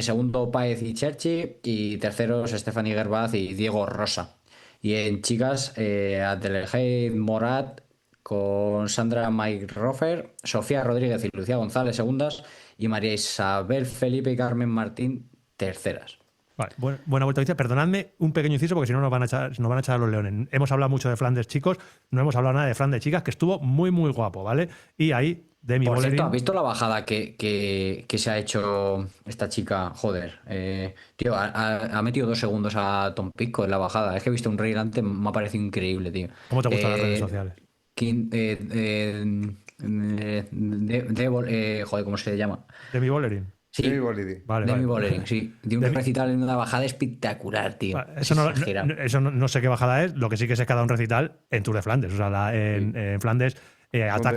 Speaker 5: Segundo, Páez y Cherchi. Y terceros, Stephanie Gerbaz y Diego Rosa. Y en chicas, Adelaide Morat con Sandra Mayrofer, Sofía Rodríguez y Lucía González segundas. Y María Isabel Felipe y Carmen Martín terceras.
Speaker 1: Vale, buena vuelta a Ibiza. Perdonadme un pequeño inciso porque si no nos van a echar a los leones. Hemos hablado mucho de Flandes chicos, no hemos hablado nada de Flandes chicas, que estuvo muy, muy guapo, ¿vale? Y ahí, Demi
Speaker 5: Por
Speaker 1: Bollerin.
Speaker 5: cierto, ¿has visto la bajada que se ha hecho esta chica? Joder, tío, ha metido 2 segundos a Tom Pisco en la bajada. Es que he visto un reel antes, me ha parecido increíble, tío.
Speaker 1: ¿Cómo te gustan las redes sociales?
Speaker 5: Joder, ¿cómo se llama?
Speaker 1: Demi Bollerin.
Speaker 5: Sí,
Speaker 3: Demi Bollerin.
Speaker 1: Vale,
Speaker 5: Demi
Speaker 1: vale.
Speaker 5: Bollerin, sí. De un
Speaker 1: Demi-
Speaker 5: recital en una bajada espectacular, tío.
Speaker 1: Vale, eso no,
Speaker 5: Exagerado.
Speaker 1: no sé qué bajada es, lo que sí que sé es que ha dado un recital en Tour de Flandes. O sea, en Flandes.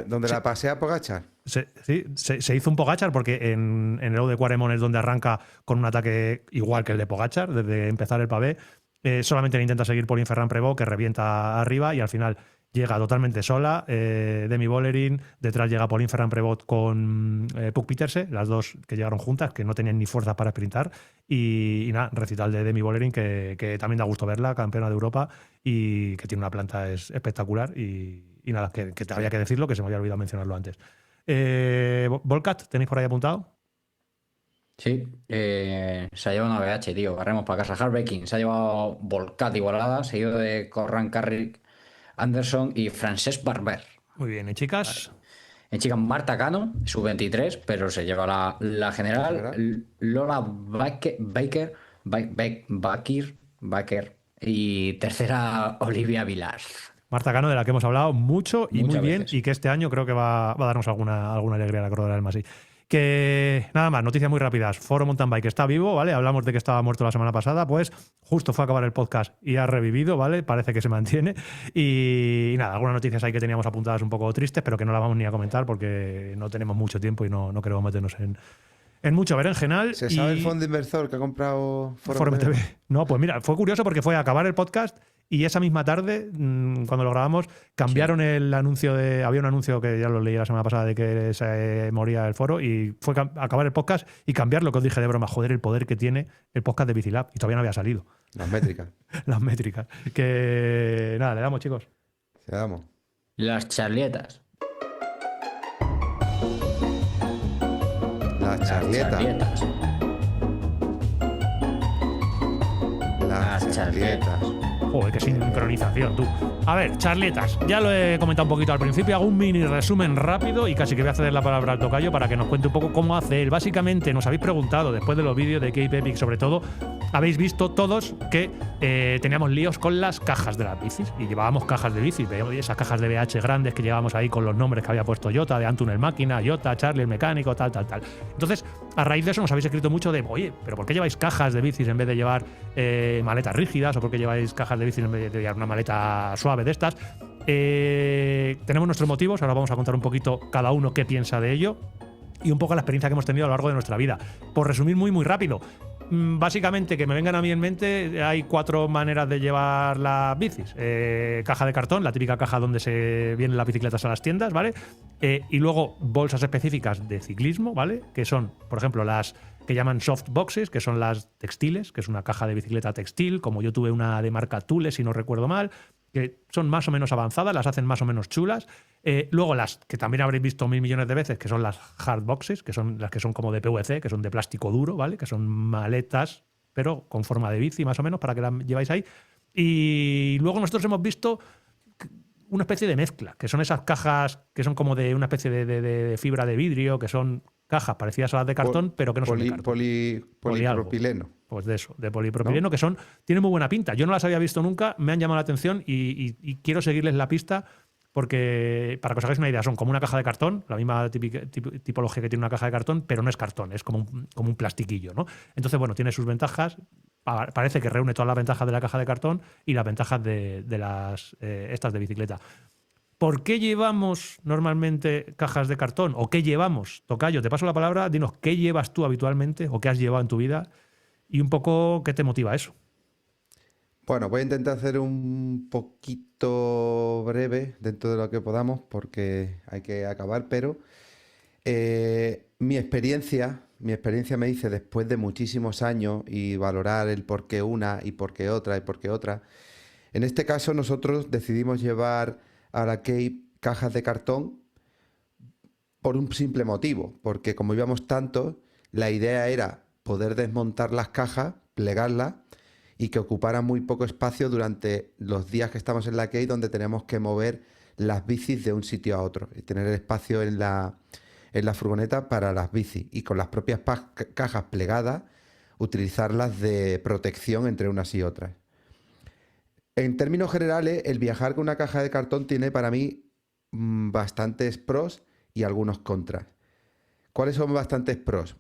Speaker 3: Donde la pasea Pogačar.
Speaker 1: Se hizo un Pogačar porque en el Eau de Quaremont es donde arranca con un ataque igual que el de Pogačar, desde empezar el pavé. Solamente le intenta seguir Pauline Ferrand-Prévot, que revienta arriba y al final llega totalmente sola. Demi Bollerin, detrás llega Pauline Ferrand-Prévot con Puck Pieterse, las dos que llegaron juntas, que no tenían ni fuerzas para sprintar. Y nada, recital de Demi Bollerin, que también da gusto verla, campeona de Europa y que tiene una planta espectacular. Y nada, que te había que decirlo, que se me había olvidado mencionarlo antes. Volcat, ¿tenéis por ahí apuntado?
Speaker 5: Sí, se ha llevado una BH, tío. Barremos para casa. Harbekin se ha llevado Volcat igualada, seguido de Corran Carrick Anderson y Francesc Barber.
Speaker 1: Muy bien, ¿y chicas?
Speaker 5: En chica Marta Cano, sub-23, pero se lleva la general. Lola Baker y tercera Olivia Vilar.
Speaker 1: Marta Cano, de la que hemos hablado mucho y
Speaker 5: Muchas
Speaker 1: muy bien,
Speaker 5: veces.
Speaker 1: y que este año creo que va a darnos alguna alegría a la Cordera del Masí. Que nada más, noticias muy rápidas. Foro Mountain Bike está vivo, ¿vale? Hablamos de que estaba muerto la semana pasada, pues justo fue a acabar el podcast y ha revivido, ¿vale? Parece que se mantiene. Y nada, algunas noticias ahí que teníamos apuntadas un poco tristes, pero que no las vamos ni a comentar porque no tenemos mucho tiempo y no queremos meternos en mucho berenjenal.
Speaker 3: ¿Se sabe el fondo inversor que ha comprado
Speaker 1: Forum TV? No, pues mira, fue curioso porque fue a acabar el podcast y esa misma tarde, cuando lo grabamos, cambiaron el anuncio de... Había un anuncio que ya lo leí la semana pasada de que se moría el foro y fue a acabar el podcast y cambiar lo que os dije de broma. Joder, el poder que tiene el podcast de Bicilab. Y todavía no había salido
Speaker 3: Las métricas.
Speaker 1: las métricas. Que nada, le damos, chicos.
Speaker 3: Se damos.
Speaker 5: Las charlietas.
Speaker 3: Las charletas. Las charletas.
Speaker 1: Joder, qué sincronización, tú. A ver, charletas. Ya lo he comentado un poquito al principio. Hago un mini resumen rápido y casi que voy a ceder la palabra al tocayo para que nos cuente un poco cómo hace él. Básicamente, nos habéis preguntado después de los vídeos de Cape Epic, sobre todo, habéis visto todos que teníamos líos con las cajas de las bicis y llevábamos cajas de bicis, esas cajas de BH grandes que llevábamos ahí con los nombres que había puesto Jota, de Antun el máquina, Jota, Charlie el mecánico, tal. Entonces, a raíz de eso nos habéis escrito mucho de, oye, pero ¿por qué lleváis cajas de bicis en vez de llevar maletas rígidas? ¿O por qué lleváis cajas de bicis en vez de llevar una maleta suave de estas? Tenemos nuestros motivos, ahora vamos a contar un poquito cada uno qué piensa de ello y un poco la experiencia que hemos tenido a lo largo de nuestra vida. Por resumir muy rápido, básicamente, que me vengan a mí en mente, hay 4 maneras de llevar las bicis. Caja de cartón, la típica caja donde se vienen las bicicletas a las tiendas, ¿vale? Y luego bolsas específicas de ciclismo, ¿vale? Que son, por ejemplo, las que llaman soft boxes, que son las textiles, que es una caja de bicicleta textil, como yo tuve una de marca Thule, si no recuerdo mal, que son más o menos avanzadas, las hacen más o menos chulas. Luego las que también habréis visto 1000 millones de veces, que son las hard boxes, que son las que son como de PVC, que son de plástico duro, ¿vale? Que son maletas, pero con forma de bici más o menos, para que las lleváis ahí. Y luego nosotros hemos visto una especie de mezcla, que son esas cajas que son como de una especie de fibra de vidrio, que son cajas parecidas a las de cartón, pero que no son de cartón.
Speaker 3: Polipropileno.
Speaker 1: Pues de eso, de polipropileno, ¿no? Que tienen muy buena pinta. Yo no las había visto nunca, me han llamado la atención y quiero seguirles la pista porque, para que os hagáis una idea, son como una caja de cartón, la misma tipología que tiene una caja de cartón, pero no es cartón, es como un plastiquillo, ¿no? Entonces, bueno, tiene sus ventajas. Parece que reúne todas las ventajas de la caja de cartón y las ventajas de las estas de bicicleta. ¿Por qué llevamos normalmente cajas de cartón? ¿O qué llevamos? Tocayo, te paso la palabra, dinos qué llevas tú habitualmente o qué has llevado en tu vida y un poco qué te motiva eso.
Speaker 3: Bueno, voy a intentar hacer un poquito breve dentro de lo que podamos porque hay que acabar, pero mi experiencia me dice, después de muchísimos años y valorar el por qué una y por qué otra y por qué otra, en este caso nosotros decidimos llevar a la Cape cajas de cartón por un simple motivo, porque como íbamos tantos, la idea era poder desmontar las cajas, plegarlas y que ocuparan muy poco espacio durante los días que estamos en la Cape, donde tenemos que mover las bicis de un sitio a otro y tener espacio en la furgoneta para las bicis y con las propias cajas plegadas utilizarlas de protección entre unas y otras. En términos generales, el viajar con una caja de cartón tiene para mí bastantes pros y algunos contras. ¿Cuáles son bastantes pros?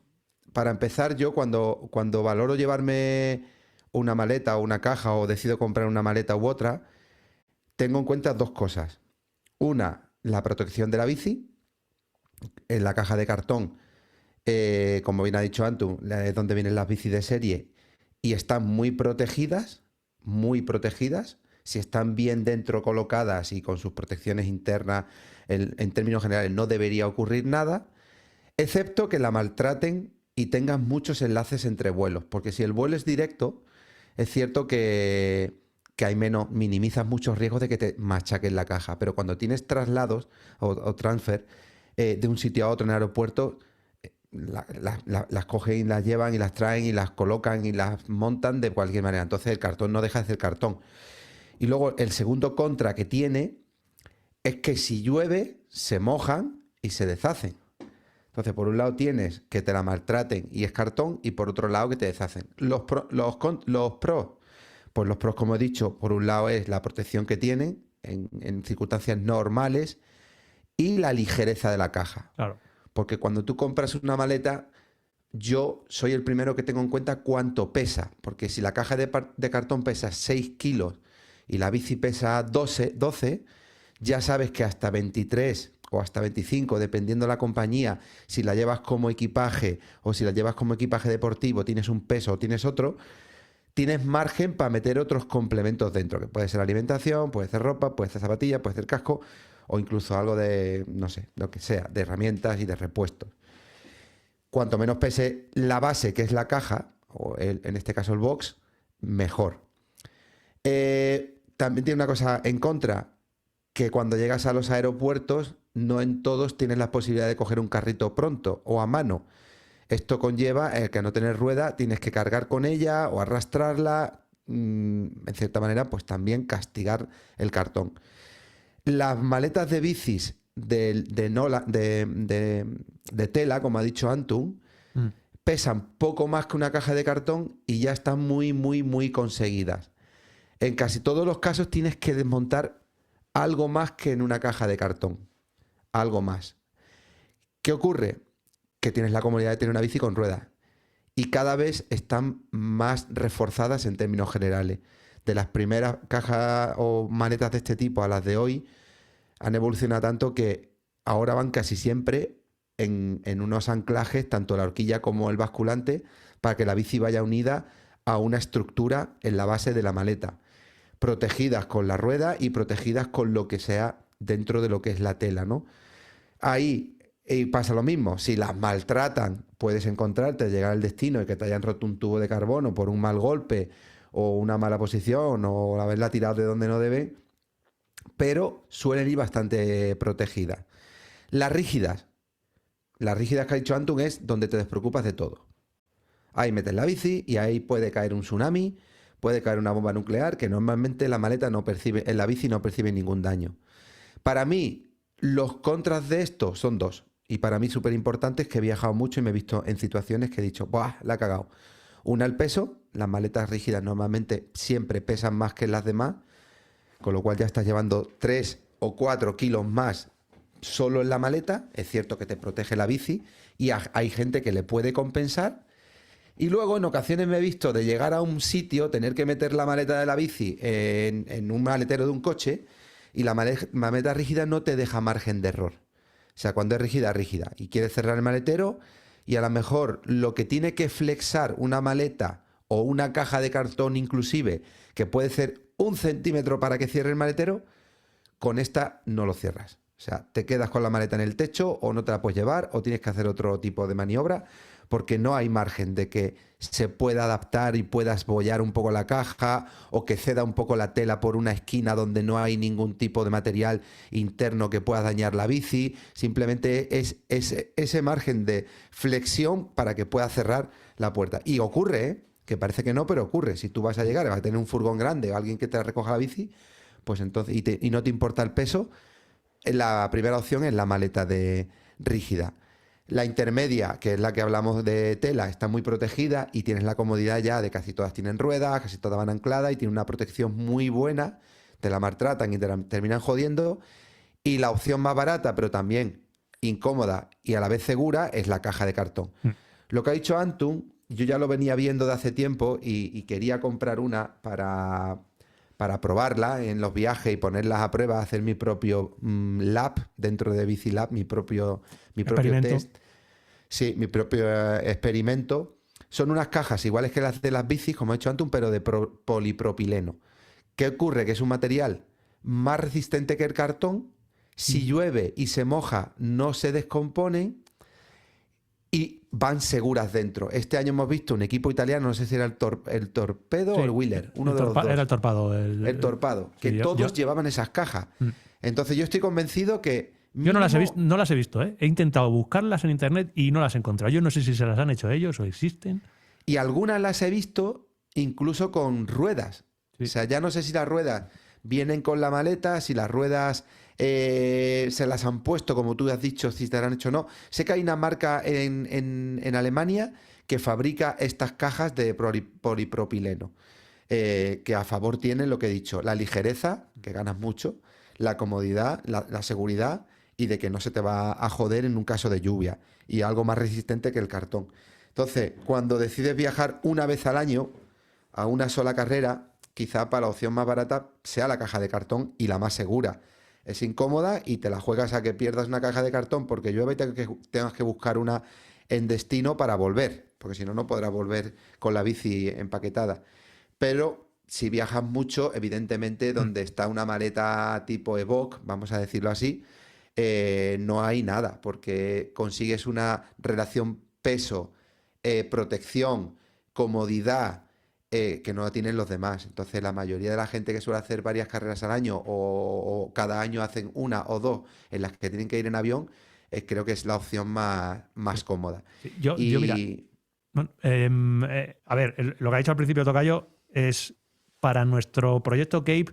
Speaker 3: Para empezar, yo cuando valoro llevarme una maleta o una caja o decido comprar una maleta u otra, tengo en cuenta 2 cosas. Una, la protección de la bici. En la caja de cartón, como bien ha dicho Antun, es donde vienen las bicis de serie y están muy protegidas. Si están bien dentro colocadas y con sus protecciones internas, en términos generales no debería ocurrir nada, excepto que la maltraten y tengan muchos enlaces entre vuelos, porque si el vuelo es directo, es cierto que hay minimizas muchos riesgos de que te machaquen la caja, pero cuando tienes traslados o transfer de un sitio a otro en el aeropuerto, las cogen y las llevan y las traen y las colocan y las montan de cualquier manera. Entonces el cartón no deja de ser cartón. Y luego el segundo contra que tiene es que si llueve se mojan y se deshacen. Entonces por un lado tienes que te la maltraten y es cartón y por otro lado que te deshacen. Los pros, pues los pros, como he dicho, por un lado es la protección que tienen en circunstancias normales y la ligereza de la caja.
Speaker 1: Claro.
Speaker 3: Porque cuando tú compras una maleta, yo soy el primero que tengo en cuenta cuánto pesa. Porque si la caja de cartón pesa 6 kilos y la bici pesa 12, ya sabes que hasta 23 o hasta 25, dependiendo de la compañía, si la llevas como equipaje o si la llevas como equipaje deportivo, tienes un peso o tienes otro, tienes margen para meter otros complementos dentro, que puede ser alimentación, puede ser ropa, puede ser zapatillas, puede ser casco, o incluso algo de, no sé, lo que sea, de herramientas y de repuestos. Cuanto menos pese la base, que es la caja, o en este caso el box, mejor. También tiene una cosa en contra, que cuando llegas a los aeropuertos, no en todos tienes la posibilidad de coger un carrito pronto o a mano. Esto conlleva que al no tener rueda tienes que cargar con ella o arrastrarla, en cierta manera, pues también castigar el cartón. Las maletas de bicis de tela, como ha dicho Antun, pesan poco más que una caja de cartón y ya están muy, muy, muy conseguidas. En casi todos los casos tienes que desmontar algo más que en una caja de cartón. Algo más. ¿Qué ocurre? Que tienes la comodidad de tener una bici con ruedas. Y cada vez están más reforzadas en términos generales. De las primeras cajas o maletas de este tipo a las de hoy, han evolucionado tanto que ahora van casi siempre en unos anclajes, tanto la horquilla como el basculante, para que la bici vaya unida a una estructura en la base de la maleta, protegidas con la rueda y protegidas con lo que sea dentro de lo que es la tela, ¿no? Ahí pasa lo mismo, si las maltratan, puedes encontrarte, llegar al destino y que te hayan roto un tubo de carbono por un mal golpe o una mala posición o haberla tirado de donde no debe, pero suelen ir bastante protegidas. Las rígidas que ha dicho Antun es donde te despreocupas de todo. Ahí metes la bici y ahí puede caer un tsunami, puede caer una bomba nuclear, que normalmente la maleta no percibe, en la bici no percibe ningún daño. Para mí, los contras de esto son dos. Y para mí súper importantes, que he viajado mucho y me he visto en situaciones que he dicho, ¡buah! La he cagado. Una, el peso. Las maletas rígidas normalmente siempre pesan más que las demás, con lo cual ya estás llevando 3 o 4 kilos más solo en la maleta. Es cierto que te protege la bici y hay gente que le puede compensar. Y luego en ocasiones me he visto de llegar a un sitio, tener que meter la maleta de la bici en un maletero de un coche y la maleta rígida no te deja margen de error. O sea, cuando es rígida, rígida. Y quieres cerrar el maletero y a lo mejor lo que tiene que flexar una maleta o una caja de cartón inclusive, que puede ser 1 centímetro para que cierre el maletero, con esta no lo cierras. O sea, te quedas con la maleta en el techo o no te la puedes llevar o tienes que hacer otro tipo de maniobra porque no hay margen de que se pueda adaptar y puedas bollar un poco la caja o que ceda un poco la tela por una esquina donde no hay ningún tipo de material interno que pueda dañar la bici. Simplemente es ese margen de flexión para que pueda cerrar la puerta. Y ocurre, que parece que no, pero ocurre. Si tú vas a llegar, vas a tener un furgón grande o alguien que te recoja la bici, pues entonces y no te importa el peso, la primera opción es la maleta de rígida. La intermedia, que es la que hablamos de tela, está muy protegida y tienes la comodidad ya de casi todas tienen ruedas, casi todas van ancladas y tiene una protección muy buena. Te la maltratan y te la terminan jodiendo. Y la opción más barata, pero también incómoda y a la vez segura, es la caja de cartón. Lo que ha dicho Antun, yo ya lo venía viendo de hace tiempo y quería comprar una para probarla en los viajes y ponerlas a prueba, hacer mi propio lab dentro de BiciLab, mi propio test. Sí, mi propio experimento. Son unas cajas iguales que las de las bicis, como ha hecho Antun, pero de polipropileno. ¿Qué ocurre? Que es un material más resistente que el cartón. Si llueve y se moja, no se descomponen y van seguras dentro. Este año hemos visto un equipo italiano, no sé si era el Torpedo o el Wheeler, uno de los dos.
Speaker 1: Era el Torpado.
Speaker 3: El Torpado, que todos llevaban esas cajas. Entonces yo estoy convencido que...
Speaker 1: Yo no las he visto, ¿eh? He intentado buscarlas en internet y no las he encontrado. Yo no sé si se las han hecho ellos o existen.
Speaker 3: Y algunas las he visto incluso con ruedas. Sí. O sea, ya no sé si las ruedas vienen con la maleta, si las ruedas se las han puesto, como tú has dicho, si te las han hecho o no. Sé que hay una marca en Alemania que fabrica estas cajas de polipropileno, que a favor tienen lo que he dicho, la ligereza, que ganas mucho, la comodidad, la seguridad y de que no se te va a joder en un caso de lluvia, y algo más resistente que el cartón. Entonces, cuando decides viajar una vez al año a una sola carrera, quizá para la opción más barata sea la caja de cartón y la más segura. Es incómoda y te la juegas a que pierdas una caja de cartón porque llueve y tengas que buscar una en destino para volver, porque si no, no podrás volver con la bici empaquetada. Pero si viajas mucho, evidentemente, donde está una maleta tipo Evoque, vamos a decirlo así, no hay nada, porque consigues una relación peso, protección, comodidad, que no la tienen los demás. Entonces la mayoría de la gente que suele hacer varias carreras al año o cada año hacen una o dos en las que tienen que ir en avión, creo que es la opción más cómoda.
Speaker 1: Yo mira, a ver, lo que ha dicho al principio Tocayo es para nuestro proyecto Cape.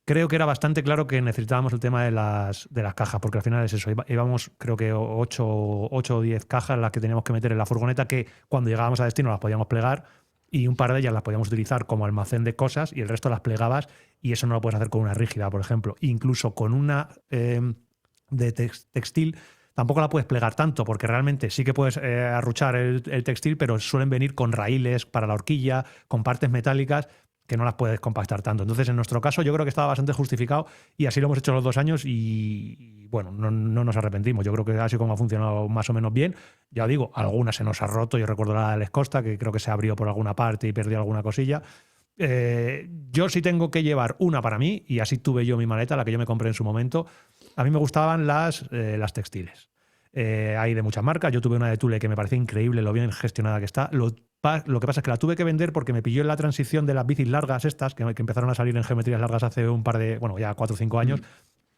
Speaker 1: creo que era bastante claro que necesitábamos el tema de las cajas, porque al final es eso, íbamos creo que 8 o 10 cajas las que teníamos que meter en la furgoneta, que cuando llegábamos a destino las podíamos plegar y un par de ellas las podíamos utilizar como almacén de cosas y el resto las plegabas, y eso no lo puedes hacer con una rígida, por ejemplo. Incluso con una de textil tampoco la puedes plegar tanto, porque realmente sí que puedes arruchar el textil, pero suelen venir con raíles para la horquilla, con partes metálicas que no las puedes compactar tanto. Entonces, en nuestro caso, yo creo que estaba bastante justificado y así lo hemos hecho los 2 años y bueno, no nos arrepentimos. Yo creo que así como ha funcionado más o menos bien. Ya digo, alguna se nos ha roto. Yo recuerdo la de Les Costa, que creo que se abrió por alguna parte y perdió alguna cosilla. Yo sí tengo que llevar una para mí, y así tuve yo mi maleta, la que yo me compré en su momento. A mí me gustaban las textiles. Hay de muchas marcas. Yo tuve una de Thule que me parecía increíble lo bien gestionada que está. Lo que pasa es que la tuve que vender porque me pilló en la transición de las bicis largas estas, que empezaron a salir en geometrías largas hace un par de, bueno, ya 4 o 5 años,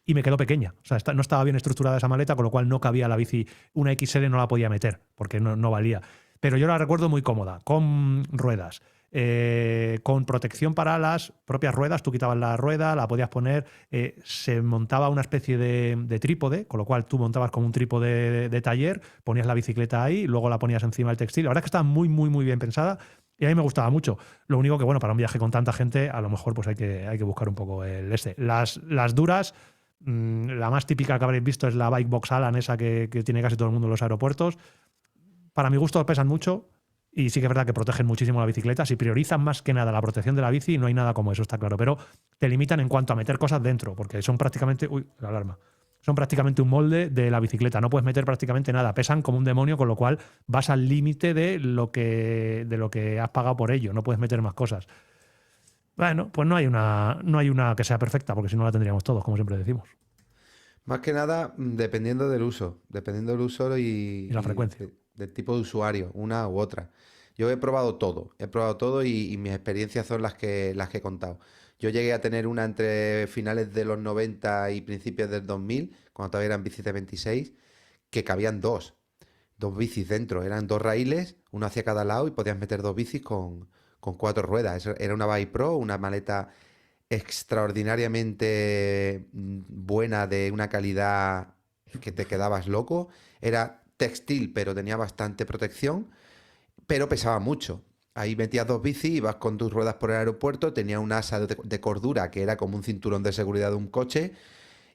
Speaker 1: y me quedó pequeña. O sea, no estaba bien estructurada esa maleta, con lo cual no cabía la bici. Una XL no la podía meter porque no valía. Pero yo la recuerdo muy cómoda, con ruedas. Con protección para las propias ruedas. Tú quitabas la rueda, la podías poner, se montaba una especie de trípode, con lo cual tú montabas como un trípode de taller, ponías la bicicleta ahí, luego la ponías encima del textil. La verdad es que estaba muy, muy, muy bien pensada y a mí me gustaba mucho. Lo único que, bueno, para un viaje con tanta gente, a lo mejor pues hay que buscar un poco el este. Las duras, la más típica que habréis visto es la Bike Box Alan, esa que tiene casi todo el mundo en los aeropuertos. Para mi gusto pesan mucho. Y sí que es verdad que protegen muchísimo la bicicleta. Si priorizan más que nada la protección de la bici, no hay nada como eso, está claro. Pero te limitan en cuanto a meter cosas dentro, porque son prácticamente... Uy, la alarma. Son prácticamente un molde de la bicicleta. No puedes meter prácticamente nada. Pesan como un demonio, con lo cual vas al límite de lo que has pagado por ello. No puedes meter más cosas. Bueno, pues no hay una que sea perfecta, porque si no la tendríamos todos, como siempre decimos.
Speaker 3: Más que nada, dependiendo del uso. Dependiendo del uso y
Speaker 1: la frecuencia.
Speaker 3: Del tipo de usuario, una u otra. Yo he probado todo y mis experiencias son las que he contado. Yo llegué a tener una entre finales de los 90 y principios del 2000, cuando todavía eran bicis de 26, que cabían dos bicis dentro. Eran 2 raíles, uno hacia cada lado, y podías meter 2 bicis con 4 ruedas. Era una Bike Pro, una maleta extraordinariamente buena, de una calidad que te quedabas loco. Era textil, pero tenía bastante protección, pero pesaba mucho. Ahí metías 2 bicis, ibas con tus ruedas por el aeropuerto, tenía un asa de cordura que era como un cinturón de seguridad de un coche,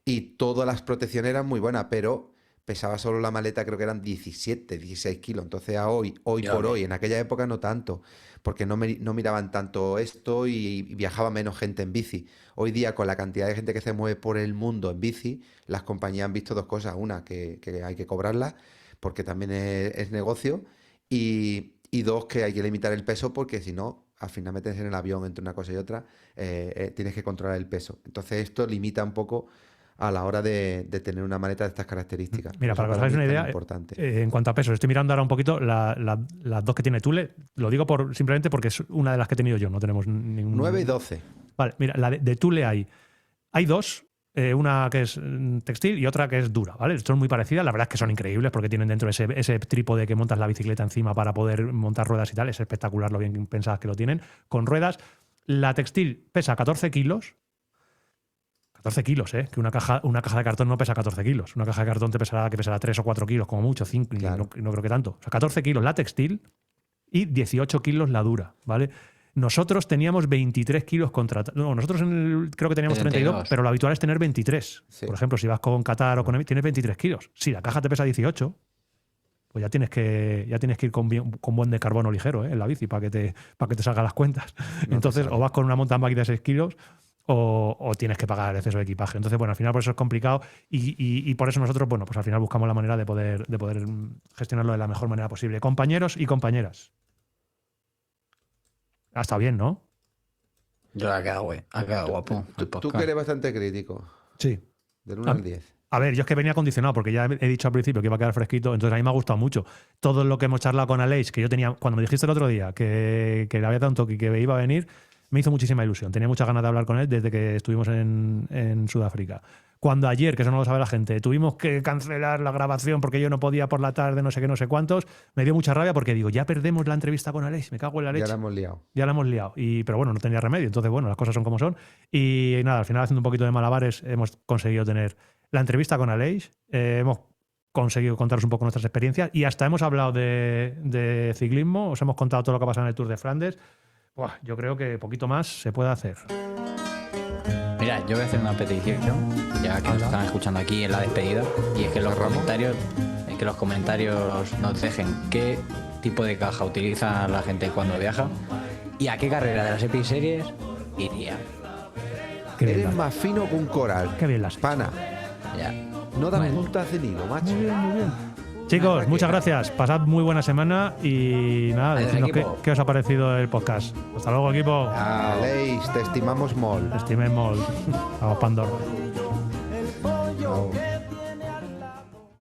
Speaker 3: y todas las protecciones eran muy buenas, pero pesaba solo la maleta, creo que eran 17, 16 kilos. Entonces hoy por hoy, en aquella época no tanto, porque no miraban tanto esto y viajaba menos gente en bici. Hoy día, con la cantidad de gente que se mueve por el mundo en bici, las compañías han visto 2 cosas. Una, que hay que cobrarlas, porque también es negocio, y 2, que hay que limitar el peso, porque si no, al final metes en el avión entre una cosa y otra, tienes que controlar el peso. Entonces esto limita un poco a la hora de tener una maleta de estas características.
Speaker 1: Mira, para que os hagáis una idea, en cuanto a peso, estoy mirando ahora un poquito las 2 que tiene Thule. Lo digo simplemente porque es una de las que he tenido yo, no tenemos ningún...
Speaker 3: 9 y 12.
Speaker 1: Vale, mira, la de Thule hay 2, una que es textil y otra que es dura, ¿vale? Son muy parecidas, la verdad es que son increíbles porque tienen dentro ese trípode que montas la bicicleta encima para poder montar ruedas y tal. Es espectacular lo bien pensadas que lo tienen. Con ruedas, la textil pesa 14 kilos. 14 kilos, ¿eh? Que una caja de cartón no pesa 14 kilos. Una caja de cartón pesará 3 o 4 kilos, como mucho, 5, claro. No creo que tanto. O sea, 14 kilos la textil y 18 kilos la dura, ¿vale? Nosotros teníamos 23 kilos nosotros creo que teníamos 32, pero lo habitual es tener 23. Sí. Por ejemplo, si vas con Qatar o con tienes 23 kilos. Si la caja te pesa 18, pues ya tienes que ir con buen de carbono ligero, en la bici para que te salgan las cuentas. No. Entonces, o vas con una mountain bike de 6 kilos o tienes que pagar el exceso de equipaje. Entonces, bueno, al final por eso es complicado y por eso nosotros, bueno, pues al final buscamos la manera de poder gestionarlo de la mejor manera posible. Compañeros y compañeras. Ha estado bien, ¿no?
Speaker 5: Yo ha quedado guapo.
Speaker 3: Tú que eres bastante crítico.
Speaker 1: Sí.
Speaker 3: Del 1 al 10.
Speaker 1: A ver, yo es que venía acondicionado porque ya he dicho al principio que iba a quedar fresquito, entonces a mí me ha gustado mucho. Todo lo que hemos charlado con Aleix, que yo tenía, cuando me dijiste el otro día que le había dado un toque y que iba a venir, me hizo muchísima ilusión. Tenía muchas ganas de hablar con él desde que estuvimos en Sudáfrica. Cuando ayer, que eso no lo sabe la gente, tuvimos que cancelar la grabación porque yo no podía por la tarde, no sé qué, no sé cuántos, me dio mucha rabia porque digo, ya perdemos la entrevista con Aleix, me cago en la leche.
Speaker 3: Ya la hemos liado.
Speaker 1: Ya la hemos liado. Pero bueno, no tenía remedio. Entonces, bueno, las cosas son como son. Y nada, al final, haciendo un poquito de malabares, hemos conseguido tener la entrevista con Aleix. Hemos conseguido contaros un poco nuestras experiencias. Y hasta hemos hablado de ciclismo. Os hemos contado todo lo que ha pasado en el Tour de Flandes. Buah, yo creo que poquito más se puede hacer.
Speaker 5: Mira, yo voy a hacer una petición, ya que nos están escuchando aquí en la despedida, y es que los comentarios nos dejen qué tipo de caja utiliza la gente cuando viaja y a qué carrera de las Episeries iría.
Speaker 1: Qué bien,
Speaker 3: Eres más fino que un coral.
Speaker 1: Qué bien las.
Speaker 3: Pana.
Speaker 5: Ya.
Speaker 3: No das
Speaker 5: Bueno.
Speaker 3: puntas de hilo, macho.
Speaker 1: Muy bien, muy bien. Chicos, muchas gracias. Pasad muy buena semana y nada,
Speaker 5: Adiós,
Speaker 1: decidnos
Speaker 5: equipo.
Speaker 1: qué os ha parecido el podcast. Hasta luego, equipo.
Speaker 3: Aleix, te estimamos molt.
Speaker 1: Estimemos. Vamos, Pandora.
Speaker 3: Chao.